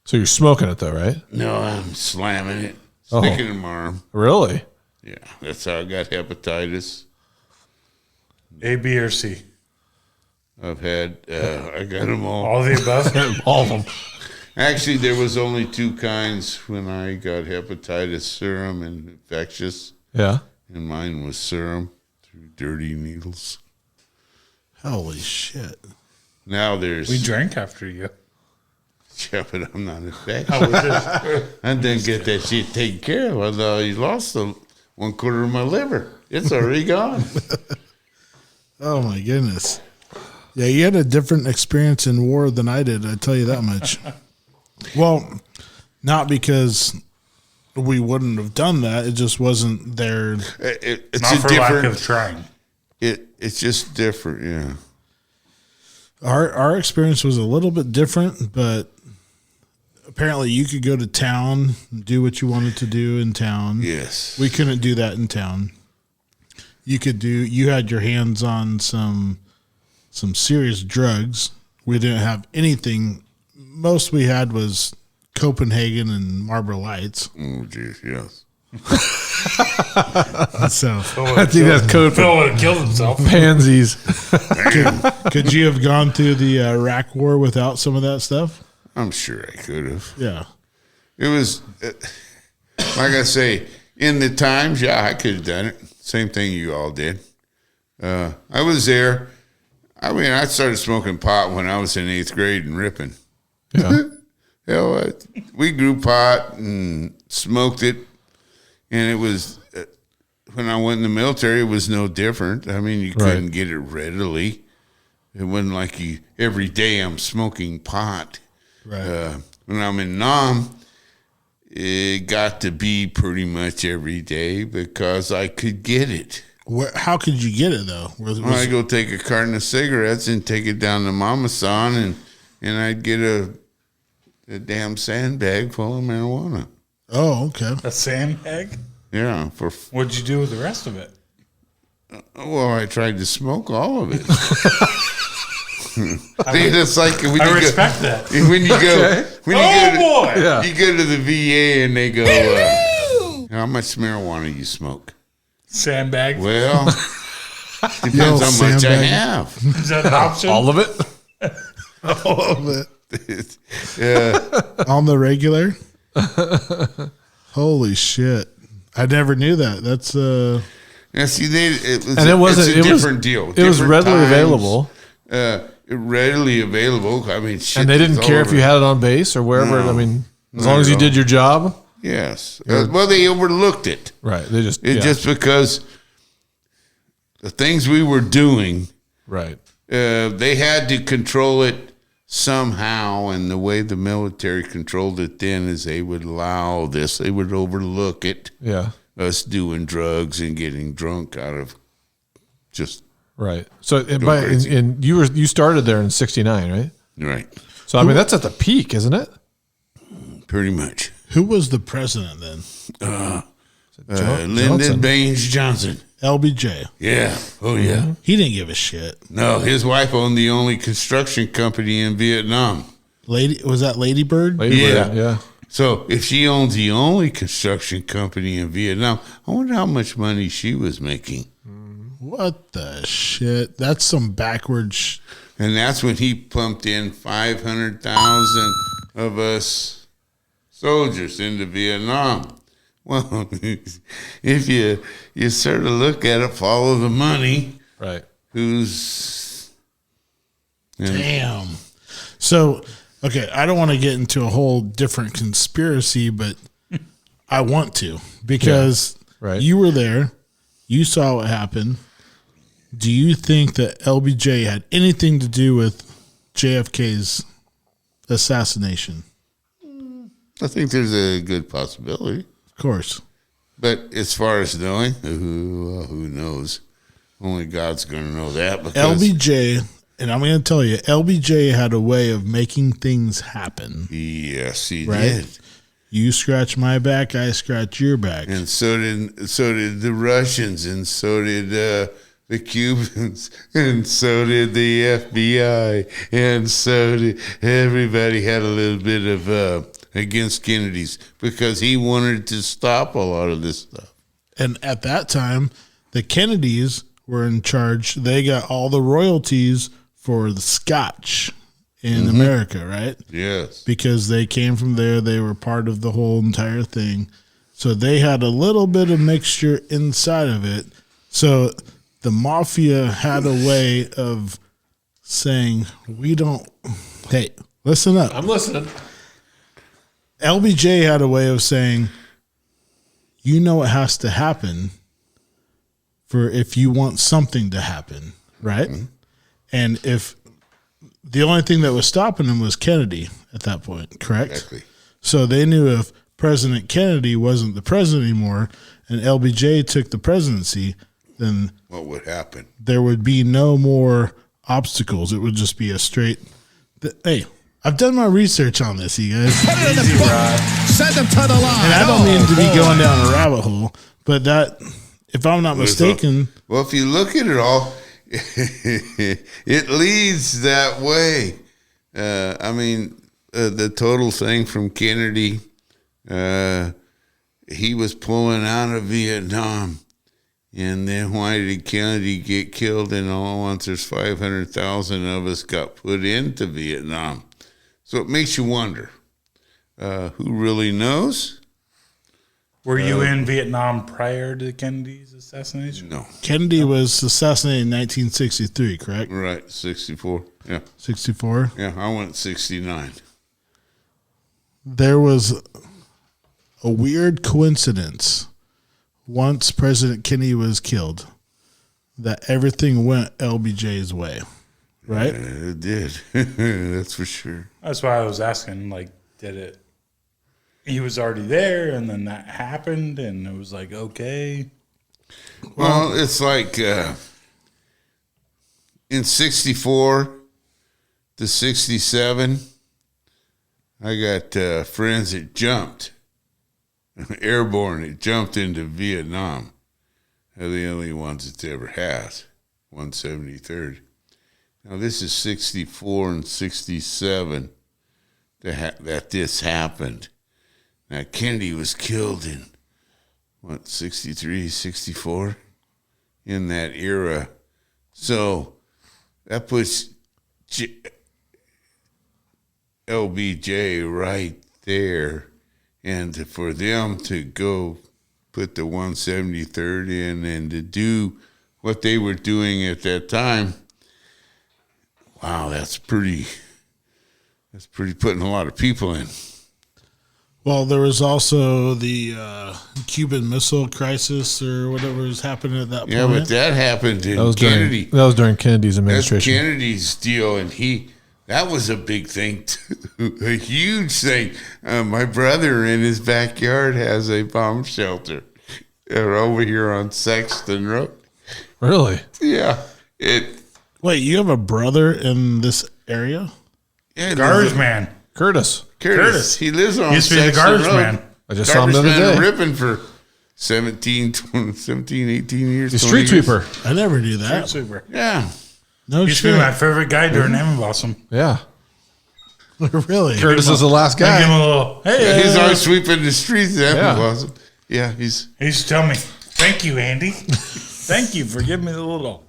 so you're smoking it though, right? no, I'm slamming it. Sticking in my arm. Really? Yeah, that's how I got hepatitis. A, B, or C? I've had, I got them all. All of the above? All of them. Actually, there was only 2 kinds when I got hepatitis, serum and infectious. Yeah. And mine was serum through dirty needles. Holy shit. Now there's... We drank after you. Yeah, but I'm not infectious. I didn't get that shit taken care of. Although you lost 1/4 of my liver. It's already gone. Oh, my goodness. Yeah, you had a different experience in war than I did, I tell you that much. Well, not because we wouldn't have done that. It just wasn't there. It's not a for different, lack of trying. It's just different, yeah. Our experience was a little bit different, but apparently you could go to town and do what you wanted to do in town. Yes. We couldn't do that in town. You had your hands on some serious drugs. We didn't have anything. Most we had was Copenhagen and Marlboro Lights. Oh, geez, yes. So I think that's code for Phil would have killed himself. pansies. could you have gone through the Iraq War without some of that stuff? I'm sure I could have. Yeah. It was, like I say, in the times, yeah, I could have done it. Same thing you all did. I was there. I mean, I started smoking pot when I was in 8th grade in Ripon. Yeah. Hell, we grew pot and smoked it. And it was, when I went in the military, it was no different. I mean, you couldn't get it readily. It wasn't like every day I'm smoking pot. Right. When I'm in Nam, it got to be pretty much every day because I could get it. How could you get it, though? I go take a carton of cigarettes and take it down to Mama San, and I'd get a damn sandbag full of marijuana. Oh, okay. A sandbag? Yeah. What'd you do with the rest of it? Well, I tried to smoke all of it. It's like when I you respect that. When you go, boy! You go to the VA and they go, "How much marijuana you smoke?" Sandbag? Well, depends how much I have. Is that an option? All of it? All of it. Yeah. On the regular? Holy shit. I never knew that. That's Yeah, see, it wasn't a different deal. It was Different readily times, available. Readily available. I mean, shit. And they didn't was care all if you over. had it on base or wherever. No, I mean, as not long as at you all. did your job. Yes. Well, they overlooked it. Right. They just Just because the things we were doing, right. They had to control it somehow, and the way the military controlled it then is they would allow this. They would overlook it. Yeah. Us doing drugs and getting drunk out of just right. So you started there in '69, right? Right. So I mean that's at the peak, isn't it? Pretty much. who was the president then? Lyndon Baines Johnson. LBJ. Yeah. Oh yeah. He didn't give a shit. No, his wife owned the only construction company in Vietnam. Was that Lady Bird? Yeah. So if she owns the only construction company in Vietnam, I wonder how much money she was making. What the shit? That's some backwards. And that's when he pumped in 500,000 of us soldiers into Vietnam. Well, if you sort of look at it, follow the money. Right. Damn. So, okay, I don't want to get into a whole different conspiracy, but I want to because you were there. You saw what happened. Do you think that LBJ had anything to do with JFK's assassination? I think there's a good possibility. Of course. But as far as knowing, who knows? Only God's going to know that. Because LBJ, and I'm going to tell you, LBJ had a way of making things happen. Yes, he right? did. You scratch my back, I scratch your back. And so did the Russians, and so did the Cubans, and so did the FBI, and so did everybody had a little bit of against Kennedy's because he wanted to stop a lot of this stuff. And at that time, the Kennedys were in charge. They got all the royalties for the Scotch in America, right? Yes. Because they came from there. They were part of the whole entire thing. So they had a little bit of mixture inside of it. So the mafia had a way of saying, hey, listen up. I'm listening. LBJ had a way of saying, you know what has to happen for if you want something to happen, right? And if the only thing that was stopping him was Kennedy at that point, correct? Exactly. So they knew if President Kennedy wasn't the president anymore and LBJ took the presidency, then What would happen? there would be no more obstacles. It would just be a straight. Hey, I've done my research on this, you guys. Put it in the book. Send them to the line. And I don't mean to be going down a rabbit hole, but that, if I'm not mistaken, Well, if you look at it all, it leads that way. The total thing from Kennedy, he was pulling out of Vietnam. And then why did Kennedy get killed? And all at once there's 500,000 of us got put into Vietnam. So it makes you wonder, who really knows? Were you in Vietnam prior to Kennedy's assassination? No. Kennedy was assassinated in 1963, correct? Right, 64. Yeah. 64. Yeah, I went 69. There was a weird coincidence once President Kennedy was killed that everything went LBJ's way, right? It did. That's for sure. That's why I was asking, like, did it... He was already there, and then that happened, and it was like, okay. Well, it's like in 64 to 67, I got friends that jumped, airborne, that jumped into Vietnam. They're the only ones it's ever had, 173rd. Now, this is 64 and 67 that this happened. Now, Kennedy was killed in, 63, 64? In that era. So that puts LBJ right there. And for them to go put the 173rd in and to do what they were doing at that time, wow, that's pretty putting a lot of people in. Well, there was also the Cuban Missile Crisis or whatever was happening at that point. Yeah, but that happened in Kennedy. That was during Kennedy's administration. That's Kennedy's deal, and that was a big thing too, a huge thing. My brother in his backyard has a bomb shelter. They're over here on Sexton Road. Really? Yeah. Wait, you have a brother in this area? Yeah, Garbage man. Curtis. He lives on Used to be the Sexton garbage Road. man. I just saw him the other day. Ripping for 17, 18 years. The street sweeper. I never knew that. Street sweeper. Yeah. No Used to be shit. my favorite guy during Emma Blossom. Yeah. Really? Curtis is the last I give him guy. a little, hey, He's always sweeping the streets. Yeah. Yeah, he used to tell me, thank you, Andy. Thank you for giving me the little...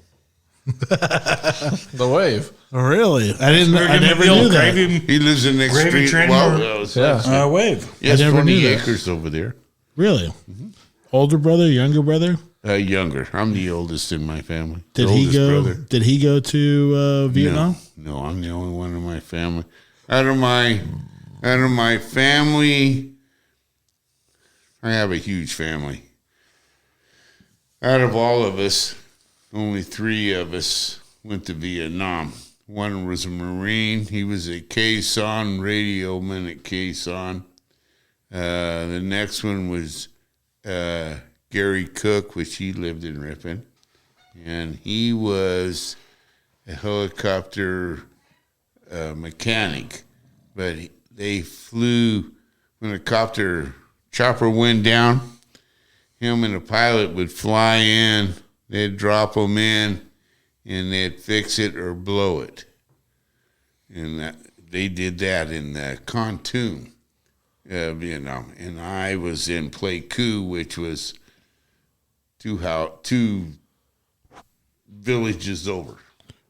The wave. Really? I never the knew old that. He lives in the next Gravy street. train Wow, or- that was Yeah. wave. He has I never 20 knew that. acres over there. Really? Older brother, younger brother? Younger. I'm the oldest in my family. Did The he oldest go? brother. Did he go to Vietnam? No, I'm the only one in my family. Out of my family, I have a huge family. Out of all of us, only 3 of us went to Vietnam. One was a Marine. He was a Quezon radioman at Quezon. The next one was Gary Cook, which he lived in Ripon. And he was a helicopter mechanic. But they flew, when the chopper went down, him and the pilot would fly in, they'd drop them in, and they'd fix it or blow it. And they did that in the Kontum, Vietnam. And I was in Pleiku, which was two villages over.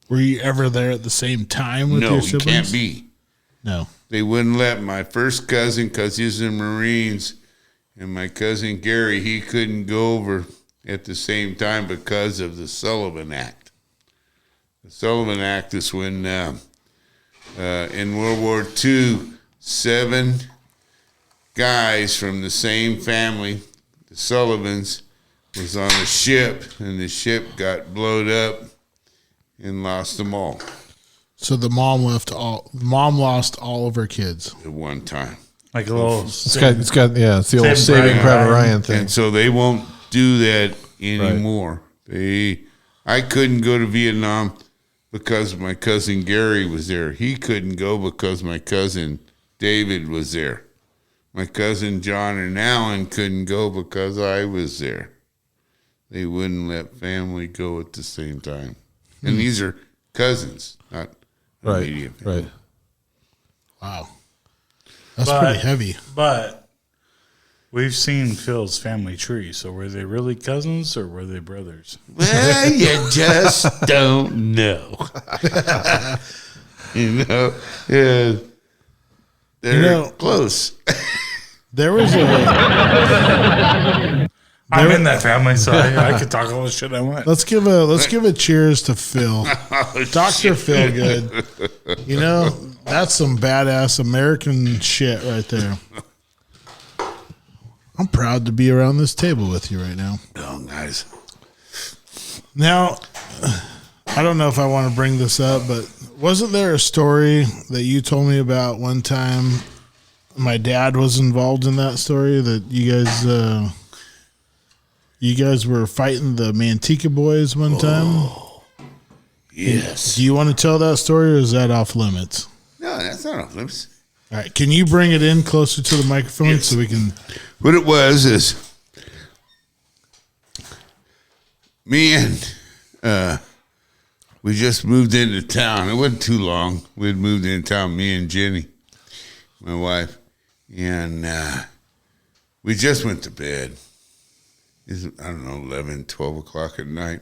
Were you ever there at the same time with your siblings? No, you can't be. No. They wouldn't let my first cousin, because he's in the Marines, and my cousin Gary, he couldn't go over at the same time because of the Sullivan Act. The Sullivan Act is when in World War II, 7 guys from the same family, the Sullivans, was on a ship, and the ship got blowed up and lost them all. So the mom lost all of her kids at one time. Like a little. It's the old Saving Private Ryan thing. And so they won't do that anymore. Right. I couldn't go to Vietnam because my cousin Gary was there. He couldn't go because my cousin David was there. My cousin John and Alan couldn't go because I was there. They wouldn't let family go at the same time. And these are cousins, not immediate family. Right. Wow. That's pretty heavy. But we've seen Phil's family tree. So were they really cousins or were they brothers? Well, you just don't know. Yeah, they're close. There was I'm in that family, so I could talk all the shit I want. Let's give a cheers to Phil. Dr. Phil Good. You know, that's some badass American shit right there. I'm proud to be around this table with you right now. Oh, nice. Now, I don't know if I want to bring this up, but wasn't there a story that you told me about one time? My dad was involved in that story that you guys were fighting the Manteca boys one time. Yes. Do you want to tell that story, or is that off limits? No, that's not off limits. All right. Can you bring it in closer to the microphone so we can? What it was is me and we just moved into town. It wasn't too long. We had moved into town, me and Jenny, my wife, and we just went to bed. It's, I don't know, 11, 12 o'clock at night.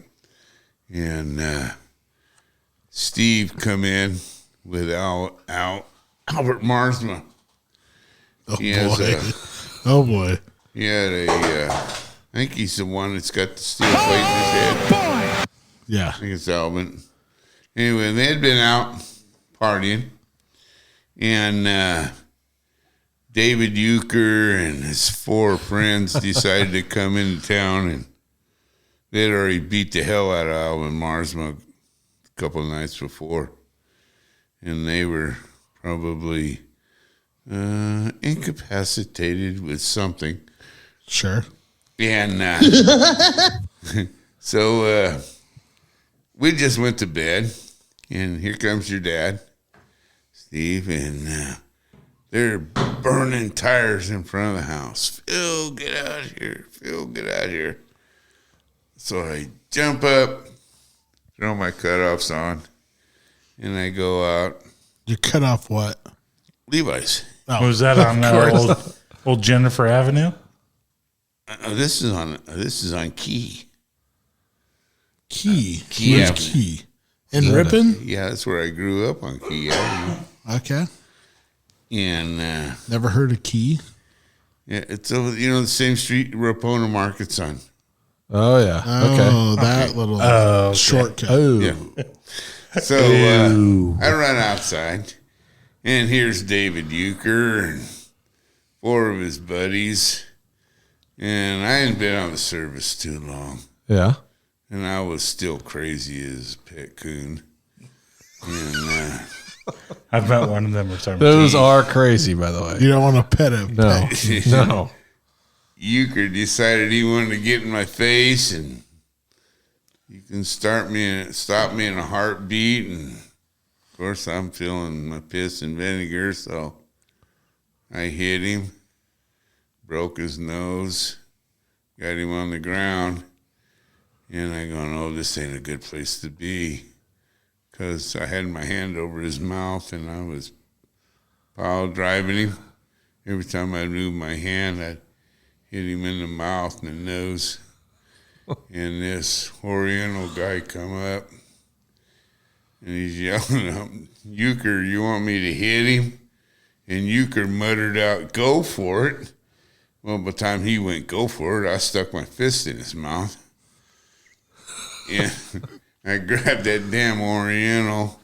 And Steve come in with Albert Marsma. Oh, boy. He had I think he's the one that's got the steel plate in his head. Yeah. I think it's Albert. Anyway, they had been out partying. And David Euchre and his 4 friends decided to come into town, and they had already beat the hell out of Alvin Marsma a couple of nights before. And they were probably incapacitated with something. Sure. And so we just went to bed, and here comes your dad, Steve, and they're burning tires in front of the house. Phil, get out of here. Phil, get out of here. So I jump up, throw my cutoffs on, and I go out. You cut off what? Levi's. Oh, was that on old Jennifer Avenue? This is on Key. Key. Key Where's Avenue. Key? In Ripon? Yeah, that's where I grew up, on Key Avenue. Okay. And never heard of Key? Yeah, it's over, the same street Rapona Market's on. Oh yeah. Oh, that little shortcut. Oh. Yeah. So I run outside, and here's David Euchre and 4 of his buddies, and I hadn't been on the service too long. Yeah. And I was still crazy as a pet coon. And I've met one of them retirement. Those are crazy, by the way. You don't want to pet him. No. No. Euchre decided he wanted to get in my face, and you can stop me in a heartbeat. And of course, I'm feeling my piss and vinegar, so I hit him, broke his nose, got him on the ground, and I go, "Oh, this ain't a good place to be," because I had my hand over his mouth, and I was pile driving him. Every time I moved my hand, I'd hit him in the mouth and the nose. and this Oriental guy come up, and he's yelling at him, "Euchre, you want me to hit him?" And Euchre muttered out, "Go for it." Well, by the time he went, "Go for it," I stuck my fist in his mouth. And I grabbed that damn Oriental,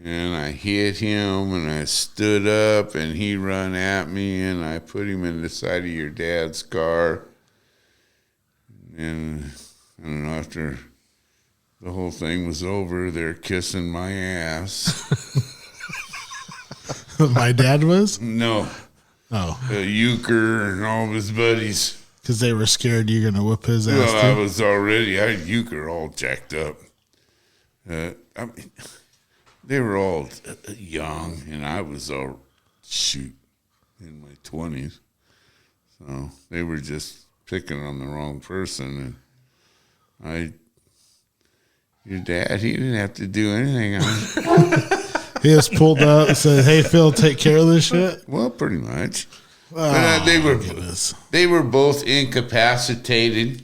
and I hit him, and I stood up, and he run at me, and I put him in the side of your dad's car. And I don't know, after the whole thing was over, they're kissing my ass. My dad was? No. Oh. Euchre and all of his buddies. Because they were scared you're going to whip his ass. Well, too? I had Euchre all jacked up. I mean, they were all young, and I was all, in my 20s. So they were just picking on the wrong person. And your dad, he didn't have to do anything. He just pulled up and said, "Hey, Phil, take care of this shit." Well, pretty much. Oh, they were both incapacitated.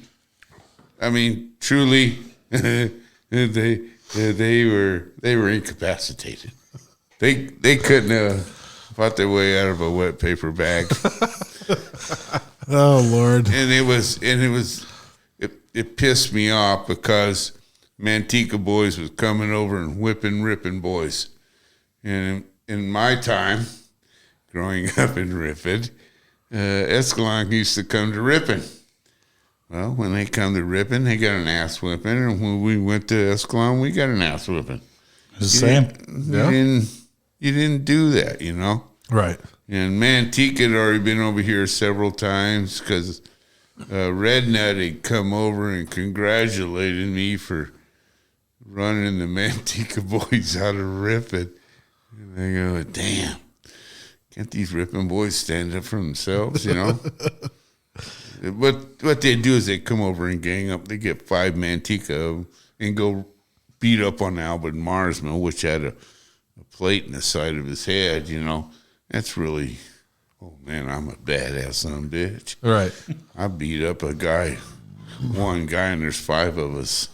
I mean, truly, they were incapacitated. They couldn't have fought their way out of a wet paper bag. Oh Lord! And it pissed me off because Manteca boys was coming over and ripping boys. And in my time, growing up in Ripon, Escalon used to come to Ripon. Well, when they come to Ripon, they got an ass whipping, and when we went to Escalon, we got an ass whipping. The same. You didn't do that, you know? Right. And Manteca had already been over here several times because Red Nut had come over and congratulated me for running the Manteca boys out of Ripon. And I go, damn, can't these Ripon boys stand up for themselves, you know? What they do is they come over and gang up. They get 5 Manteca and go beat up on Albert Marsman, which had a plate in the side of his head, you know. That's really, oh man, I'm a badass son of a bitch. Right. I beat up one guy, and there's 5 of us.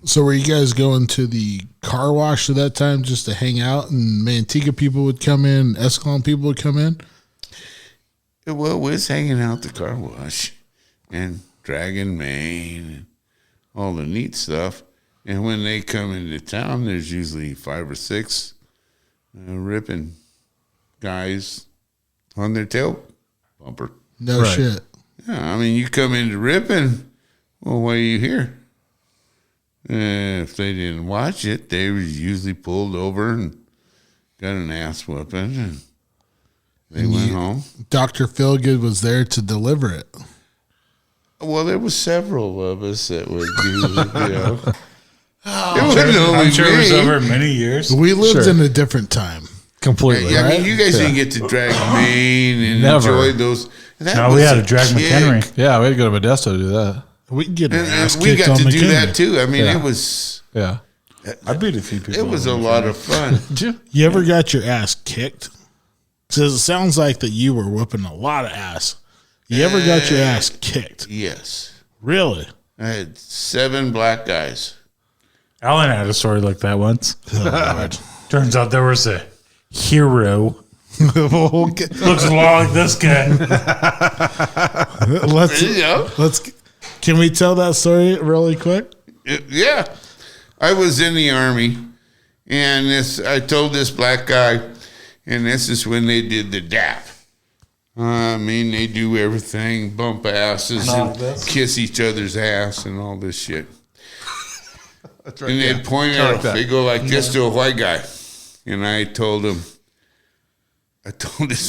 So were you guys going to the car wash at that time just to hang out, and Manteca people would come in, Escalon people would come in? Well, we was hanging out at the car wash and dragging Maine and all the neat stuff. And when they come into town, there's usually 5 or 6 ripping guys on their tail bumper. No shit. Yeah, I mean, you come into Ripon, well, why are you here? If they didn't watch it, they were usually pulled over and got an ass whooping, and they went home. Dr. Feelgood was there to deliver it. Well, there was several of us that would do, you know. I'm sure it was over many years. We lived in a different time. Completely. Yeah, I right? mean, you guys didn't get to drag Maine and enjoy those. No, we had to drag McHenry. Yeah, we had to go to Modesto to do that. We can get an ass we kicked got on to do McKinley. that too. I mean, it was. Yeah. I beat a few people. It was a lot of fun. You ever got your ass kicked? Because it sounds like that you were whooping a lot of ass. You ever got your ass kicked? Yes. Really? I had 7 black guys. Alan had a story like that once. Oh, Lord. Turns out there was a hero. Okay. Looks a lot like this guy. Can we tell that story really quick? Yeah. I was in the Army, and I told this black guy, and this is when they did the DAP. I mean, they do everything, bump asses and kiss each other's ass and all this shit. That's right. And they'd point out, they go like this to a white guy. And I told this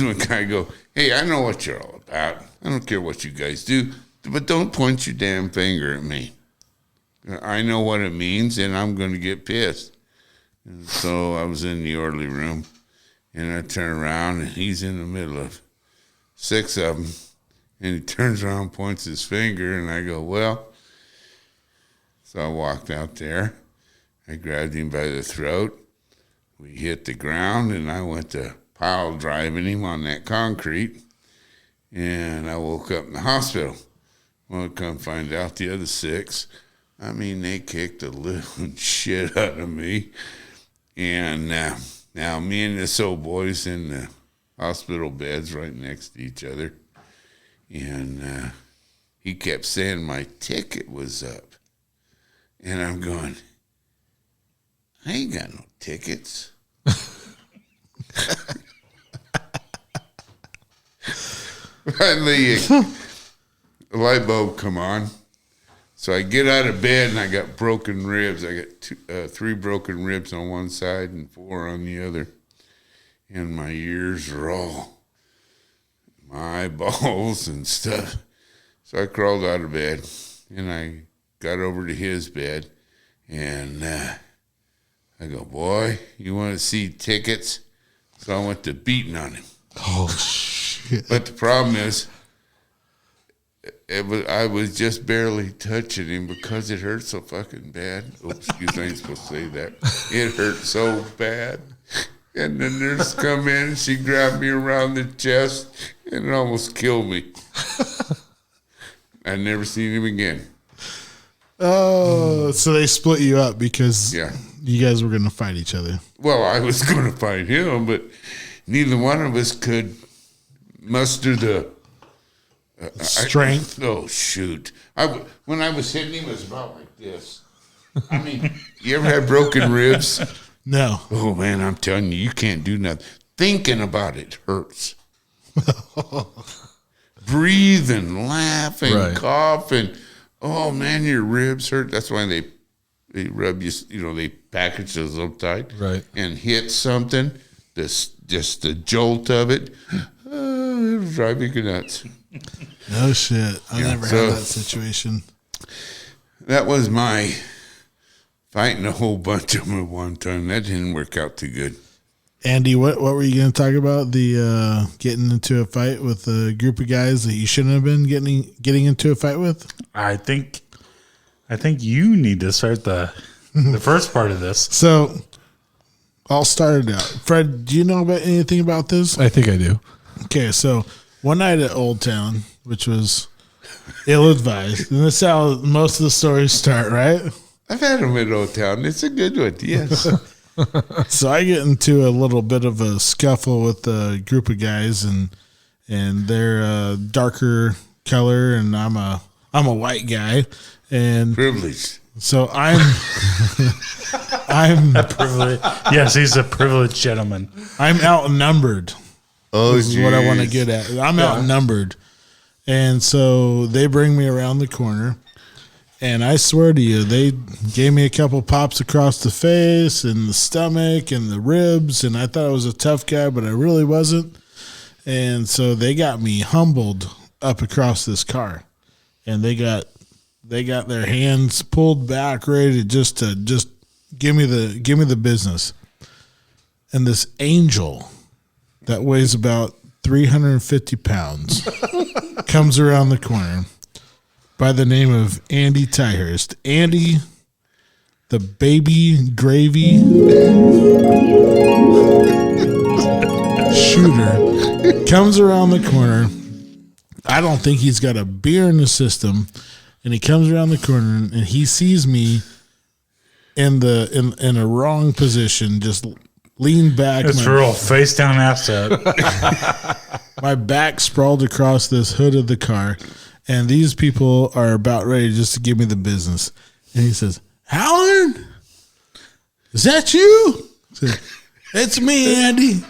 one guy, I go, hey, I know what you're all about. I don't care what you guys do, but don't point your damn finger at me. I know what it means, and I'm going to get pissed. And so I was in the orderly room, and I turn around, and he's in the middle of 6 of them. And he turns around, points his finger, and I go, well. So I walked out there. I grabbed him by the throat. We hit the ground, and I went to pile driving him on that concrete. And I woke up in the hospital. Well, come find out the other 6, I mean, they kicked the living shit out of me. And now me and this old boy's in the hospital beds right next to each other. And he kept saying my ticket was up. And I'm going, I ain't got no tickets. Finally, the light bulb come on. So I get out of bed and I got broken ribs. I got 3 broken ribs on one side and 4 on the other. And my ears are all my eyeballs and stuff. So I crawled out of bed and I got over to his bed and I go, boy, you want to see tickets? So I went to beating on him. Oh, shit. But the problem is, I was just barely touching him because it hurt so fucking bad. Oops, you ain't supposed to say that. It hurt so bad. And the nurse come in and she grabbed me around the chest and it almost killed me. I never seen him again. Oh, so they split you up because you guys were going to fight each other. Well, I was going to fight him, but neither one of us could muster the strength. Oh, shoot. When I was hitting him, it was about like this. I mean, you ever had broken ribs? No. Oh, man, I'm telling you, you can't do nothing. Thinking about it hurts. Breathing, laughing, coughing. Oh, man, your ribs hurt. That's why they rub you, they package those up tight. Right. And hit something. Just the jolt of it. It'll drive you nuts. No shit. I never had that situation. That was my fighting a whole bunch of them at one time. That didn't work out too good. Andy, what were you going to talk about? The getting into a fight with a group of guys that you shouldn't have been getting into a fight with? I think you need to start the first part of this. So I'll start it out. Fred, do you know about anything about this? I think I do. Okay, so one night at Old Town, which was ill-advised, and that's how most of the stories start, right? I've had them at Old Town. It's a good one, yes. So I get into a little bit of a scuffle with a group of guys, and they're darker color, and I'm a white guy, and privileged. So I'm a privilege. Yes, he's a privileged gentleman. I'm outnumbered. Oh, this is what I want to get at. I'm outnumbered, and so they bring me around the corner. And I swear to you, they gave me a couple pops across the face and the stomach and the ribs. And I thought I was a tough guy, but I really wasn't. And so they got me humbled up across this car. And they got their hands pulled back, ready to just give me the business. And this angel that weighs about 350 pounds comes around the corner. By the name of Andy Tyhurst. Andy, the baby gravy shooter, comes around the corner. I don't think he's got a beer in the system. And he comes around the corner and he sees me in a wrong position, just lean back. It's real face down, ass up. My back sprawled across this hood of the car. And these people are about ready just to give me the business. And he says, Howard, is that you? I said, it's me, Andy.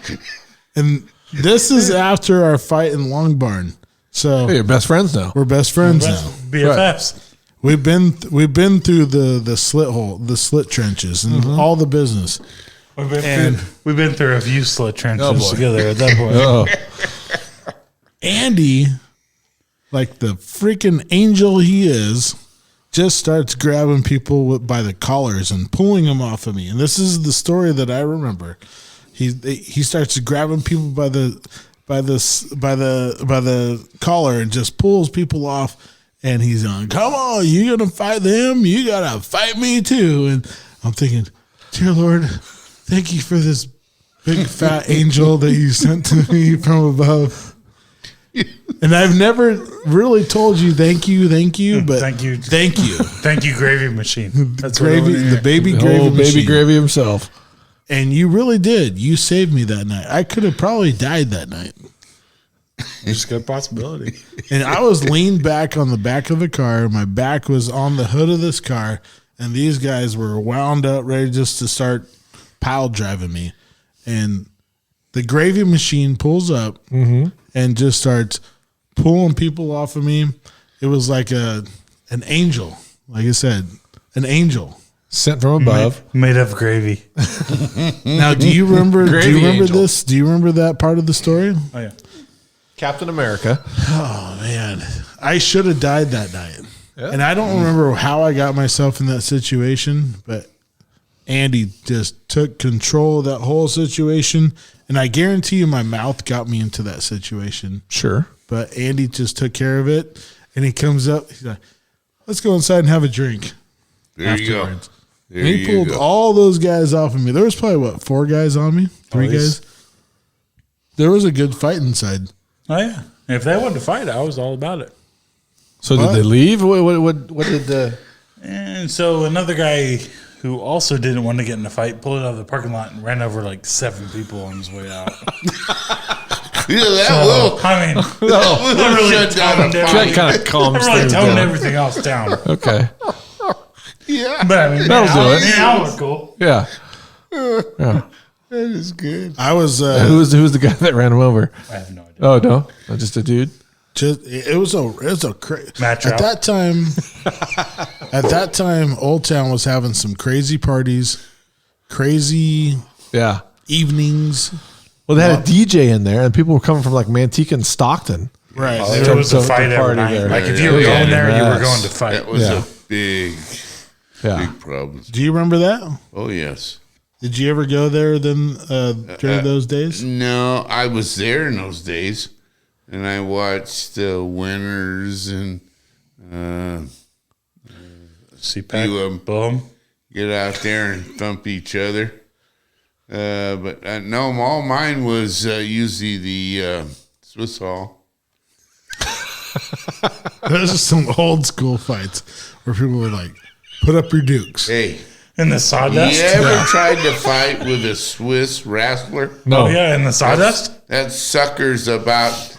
And this is after our fight in Long Barn. So hey, you're best friends now. We're best friends now. BFFs. Right. We've been through the slit trenches and all the business. We've been through a few slit trenches together at that point. Oh. Andy, like the freaking angel he is, just starts grabbing people by the collars and pulling them off of me. And this is the story that I remember. He starts grabbing people by the collar and just pulls people off. And he's on, come on, you gonna fight them? You gotta fight me too. And I'm thinking, dear Lord, thank you for this big fat angel that you sent to me from above. And I've never really told you thank you, but Thank you. thank you, Gravy Machine. That's gravy, the baby The gravy whole machine. baby gravy himself. And you really did. You saved me that night. I could have probably died that night. There's a good possibility. And I was leaned back on the back of the car. My back was on the hood of this car, and these guys were wound up, ready just to start pile driving me. And the gravy machine pulls up and just starts pulling people off of me. It was like an angel, like I said, an angel sent from above, made of gravy. Now, do you remember? Angel. This? Do you remember that part of the story? Oh yeah, Captain America. Oh man, I should have died that night, Yeah. and I don't remember how I got myself in that situation, but Andy just took control of that whole situation, and I guarantee you, my mouth got me into that situation. Sure. But Andy just took care of it, and he comes up. He's like, "Let's go inside and have a drink." There you go. afterwards. There And he you pulled go. all those guys off of me. There was probably, 4 guys on me? 3 guys? There was a good fight inside. Oh yeah. If they wanted to fight, I was all about it. So What? did they leave? What did the? And so another guy who also didn't want to get in a fight pulled out of the parking lot and ran over like 7 people on his way out. Yeah, that will. I mean, That will really shut down toned a down. fight. That kind of calms I really things toned down. everything else down. Okay. Yeah, But I mean, That'll do it. Now was cool. Yeah. that is good. I was Who was the guy that ran him over? I have no idea. Oh no, not just a dude. it was a crazy Match at out. that time. At that time, Old Town was having some crazy parties, crazy Yeah. evenings. Well, they had a DJ in there, and people were coming from like Manteca and Stockton. Right. There was a to fight party every night. there. Like if you Yeah, were yeah, going there, you were yes. going to fight. That was Yeah. a big Yeah. problem. Do you remember that? Oh yes. Did you ever go there then during those days? No, I was there in those days, and I watched the winners and CPAC, few of 'em boom. get out there and thump each other. But no, all mine was usually the Swiss Hall. Those are some old school fights where people were like, "Put up your dukes." Hey, In the sawdust? you ever tried to fight with a Swiss wrestler? No. Oh, yeah, in the sawdust? That sucker's about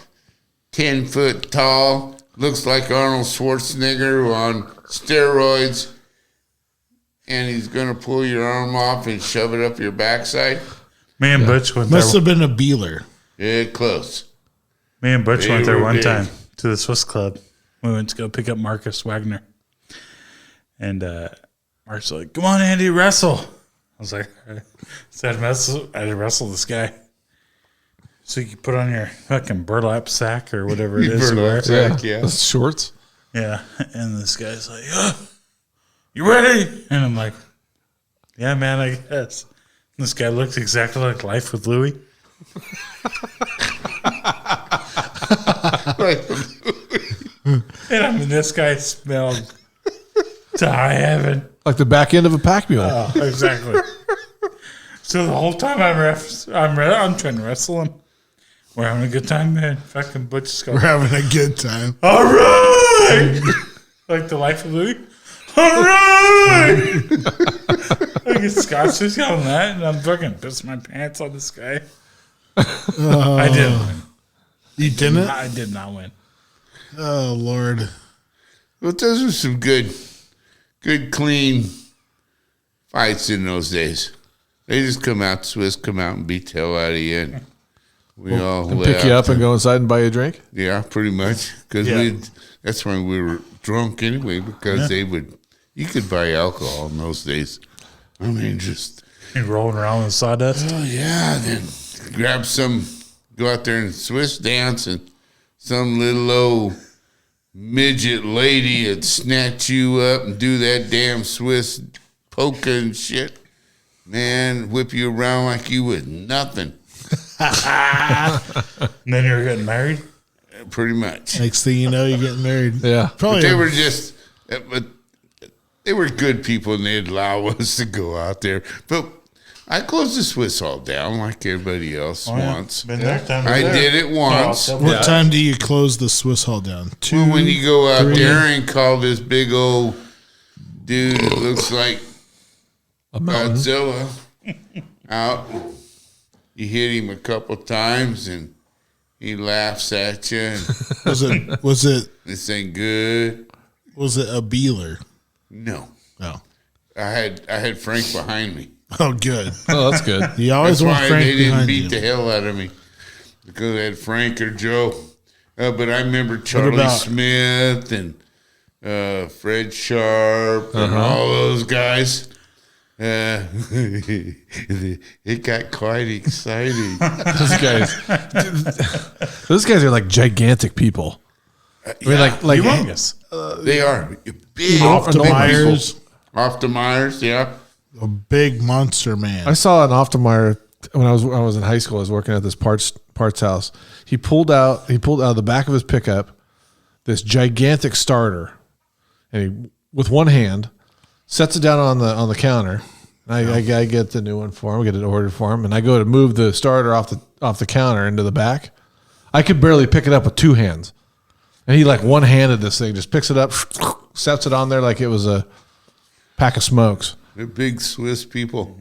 10 foot tall. Looks like Arnold Schwarzenegger on steroids. And he's going to pull your arm off and shove it up your backside. Me and Butch went Must there. have been a Beeler. Yeah, close. Me and Butch They went there were one big. time to the Swiss Club. We went to go pick up Marcus Wagner. And Mark's like, "Come on, Andy, wrestle." I was like, "All right." So I had to wrestle this guy. So you put on your fucking burlap sack or whatever it is. you wear. Burlap sack. Yeah. Those shorts. Yeah. And this guy's like, "You ready?" And I'm like, "Yeah, man, I guess." And this guy looked exactly like Life with Louie. And I mean, this guy smelled to high heaven. Like the back end of a pack mule. Oh, exactly. So the whole time I'm trying to wrestle him. We're having a good time, man. Fucking Butch is going, We're having a good time. "All right!" Like the Life of Louie. "All right!" Like Scott's just yelling that, and I'm fucking pissing my pants on this guy. I didn't win. You didn't? I did not win. Oh Lord. Well, those were some good, clean fights in those days. They just come out, Swiss come out and beat the hell out of you. And we all And pick you up and go inside and buy you a drink. Yeah, pretty much. Because that's when we were drunk anyway, because you could buy alcohol in those days. I mean, just. You rolling around with sawdust? Oh, yeah. Then grab some, go out there and Swiss dance, and some little old midget lady would snatch you up and do that damn Swiss polka and shit. Man, whip you around like you was nothing. And then you were getting married? Pretty much. Next thing you know, you're getting married. Yeah. Probably. But they were just, but they were good people, and they'd allow us to go out there. But I closed the Swiss Hall down like everybody else once. Been there, done I there. did it once. What time do you close the Swiss Hall down? 2. Well, when you go out 3? there and call this big old dude that looks like Godzilla out, you hit him a couple times and he laughs at you. And Was it this ain't good. Was it a Beeler? No, No. I had Frank behind me. Oh, good. Oh, that's good. You always That's want why Frank they didn't behind beat you. the hell out of me because I had Frank or Joe. But I remember Charlie about- Smith and Fred Sharp and all those guys. It got quite exciting. Those guys are like gigantic people. I mean, like Humongous. They are big. Off the big Myers. people. Off the Myers, yeah. A big monster man. I saw an Optmeyer when I was in high school. I was working at this parts house. He pulled out of the back of his pickup this gigantic starter, and he with one hand sets it down on the counter. I get the new one for him, get it ordered for him, and I go to move the starter off the counter into the back. I could barely pick it up with two hands, and he like one-handed this thing, just picks it up, sets it on there like it was a pack of smokes. They're big Swiss people.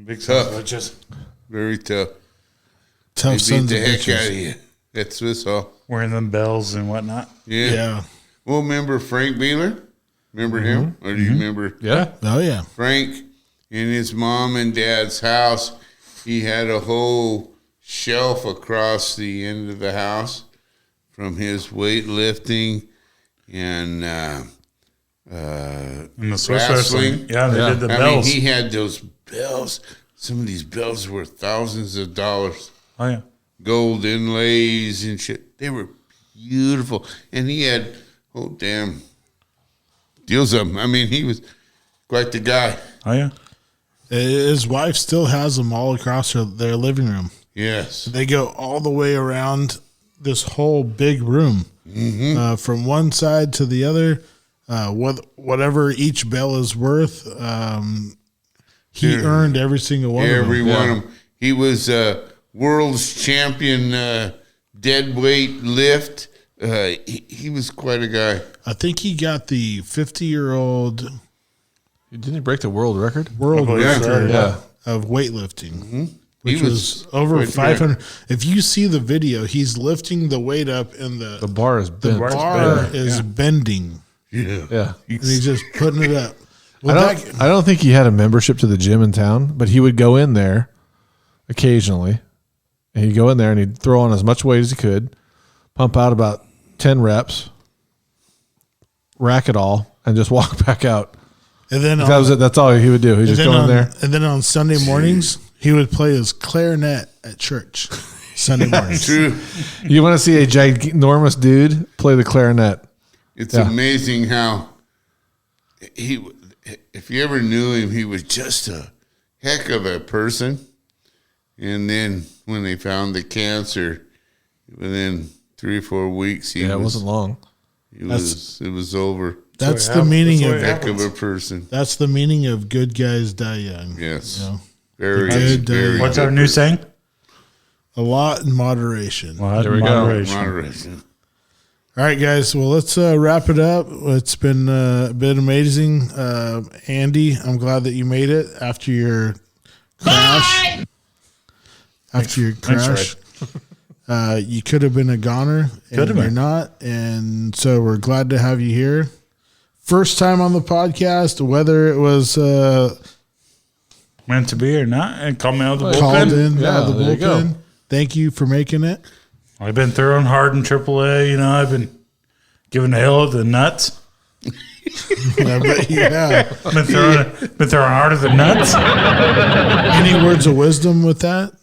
Big Tough. bitches. Very tough. Tough They beat sons the of heck bitches. out of you at Swiss Hall. Wearing them bells and whatnot. Yeah. Yeah. Well, remember Frank Beeler? Remember him? Or do you remember Yeah. Oh, yeah. Frank in his mom and dad's house? He had a whole shelf across the end of the house from his weightlifting and In the Swiss wrestling. Yeah, they did the I bells. mean, he had those bells. Some of these bells were thousands of dollars. Oh, yeah. Gold inlays and shit. They were beautiful. And he had damn deals of them. I mean, he was quite the guy. Oh, yeah. His wife still has them all across their living room. Yes. They go all the way around this whole big room, from one side to the other. Whatever each bell is worth, he earned every single one. Every of them. one of them. He was world's champion dead weight lift. He was quite a guy. I think he got the 50-year-old Didn't he break the world record? world record Yeah. of weightlifting, which He was over quite 500. If you see the video, he's lifting the weight up, and The bar is bent. bar is bending, Yeah. Yeah. and he's just putting it up. I don't think he had a membership to the gym in town, but he would go in there occasionally, and he'd go in there and he'd throw on as much weight as he could, pump out about 10 reps, rack it all, and just walk back out. And then That was it. That's all he would do. He'd just go in there. And then on Sunday mornings, he would play his clarinet at church. Sunday mornings. True. You want to see a ginormous dude play the clarinet? It's Yeah. amazing how if you ever knew him, he was just a heck of a person. And then when they found the cancer, within 3 or 4 weeks, It wasn't long. it was over. That's the meaning of Heck of a person. That's the meaning of good guys die young. Yes. You know? Very, Good, very What's good our new saying? A lot in moderation. There we go. moderation. All right, guys. Well, let's wrap it up. It's been amazing. Andy, I'm glad that you made it after your crash. After your crash. You could have been a goner, and you're not. And so we're glad to have you here. First time on the podcast, whether it was Meant to be or not. And call me out of the called bullpen. in out of the there you go. bullpen. Thank you for making it. I've been throwing hard in AAA. You know, I've been giving the hill the nuts. I bet you have. Been throwing harder than nuts. Any words of wisdom with that?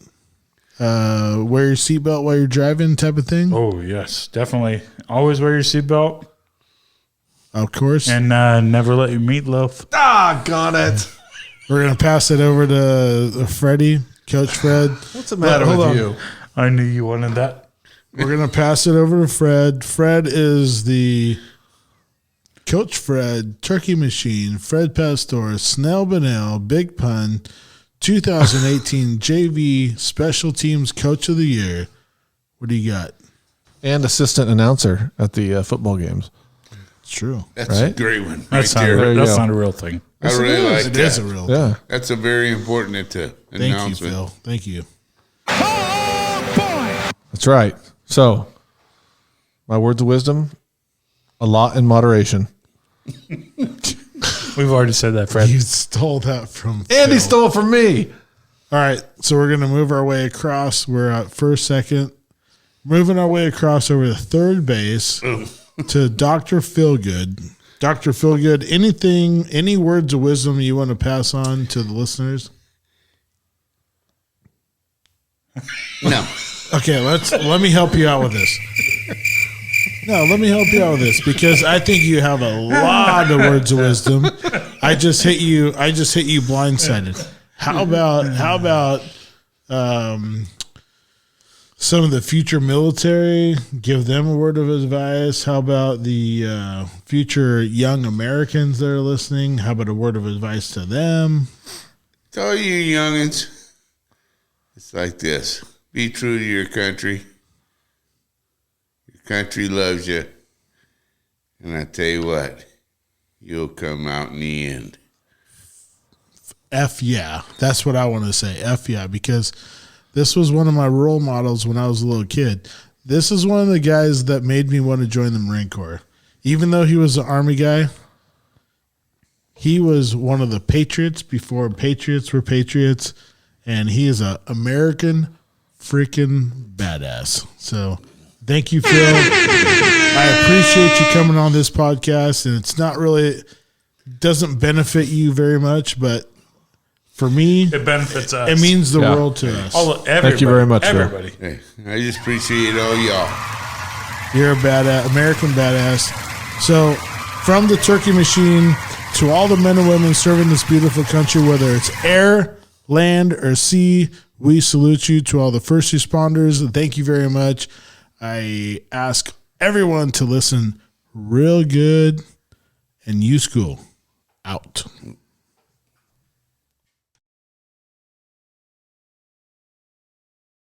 Wear your seatbelt while you're driving, type of thing. Oh yes, definitely. Always wear your seatbelt Of course. and never let your meatloaf. Ah, got it. We're gonna pass it over to Freddie, Coach Fred. What's the matter Hold with on. you? I knew you wanted that. We're gonna pass it over to Fred. Fred is the Coach Fred, Turkey Machine, Fred Pastor, Snell Benell, Big Pun, 2018 JV Special Teams Coach of the Year. What do you got? And assistant announcer at the football games. It's true. That's a Right? great one. That's, Right there. that's not a real thing. I really like It that. is a real thing. Yeah. That's a very important announcement. Thank you, Phil. Thank you. That's right. So, my words of wisdom, a lot in moderation. We've already said that, Fred. You stole that from Andy Phil. stole it from me. All right, so we're going to move our way across. We're at first, second. Moving our way across over to third base to Dr. Feelgood. Dr. Feelgood, any words of wisdom you want to pass on to the listeners? No. Okay, let me help you out with this. No, let me help you out with this because I think you have a lot of words of wisdom. I just hit you blindsided. How about some of the future military? Give them a word of advice. How about the future young Americans that are listening? How about a word of advice to them? To all you youngins, it's like this. Be true to your country. Your country loves you. And I tell you what, you'll come out in the end. F yeah. That's what I want to say. F yeah, because this was one of my role models when I was a little kid. This is one of the guys that made me want to join the Marine Corps. Even though he was an Army guy, he was one of the patriots before patriots were patriots, and he is an American freaking badass. So thank you, Phil. I appreciate you coming on this podcast, and it's not really doesn't benefit you very much, but for me, It benefits us. it means the Yeah. world to us. Thank you very much, Phil. Everybody. Hey, I just appreciate all y'all. You're a badass, American badass. So, from the turkey machine to all the men and women serving this beautiful country, whether it's air, land, or sea, we salute you. To all the first responders, thank you very much. I ask everyone to listen real good, and YuSkool out.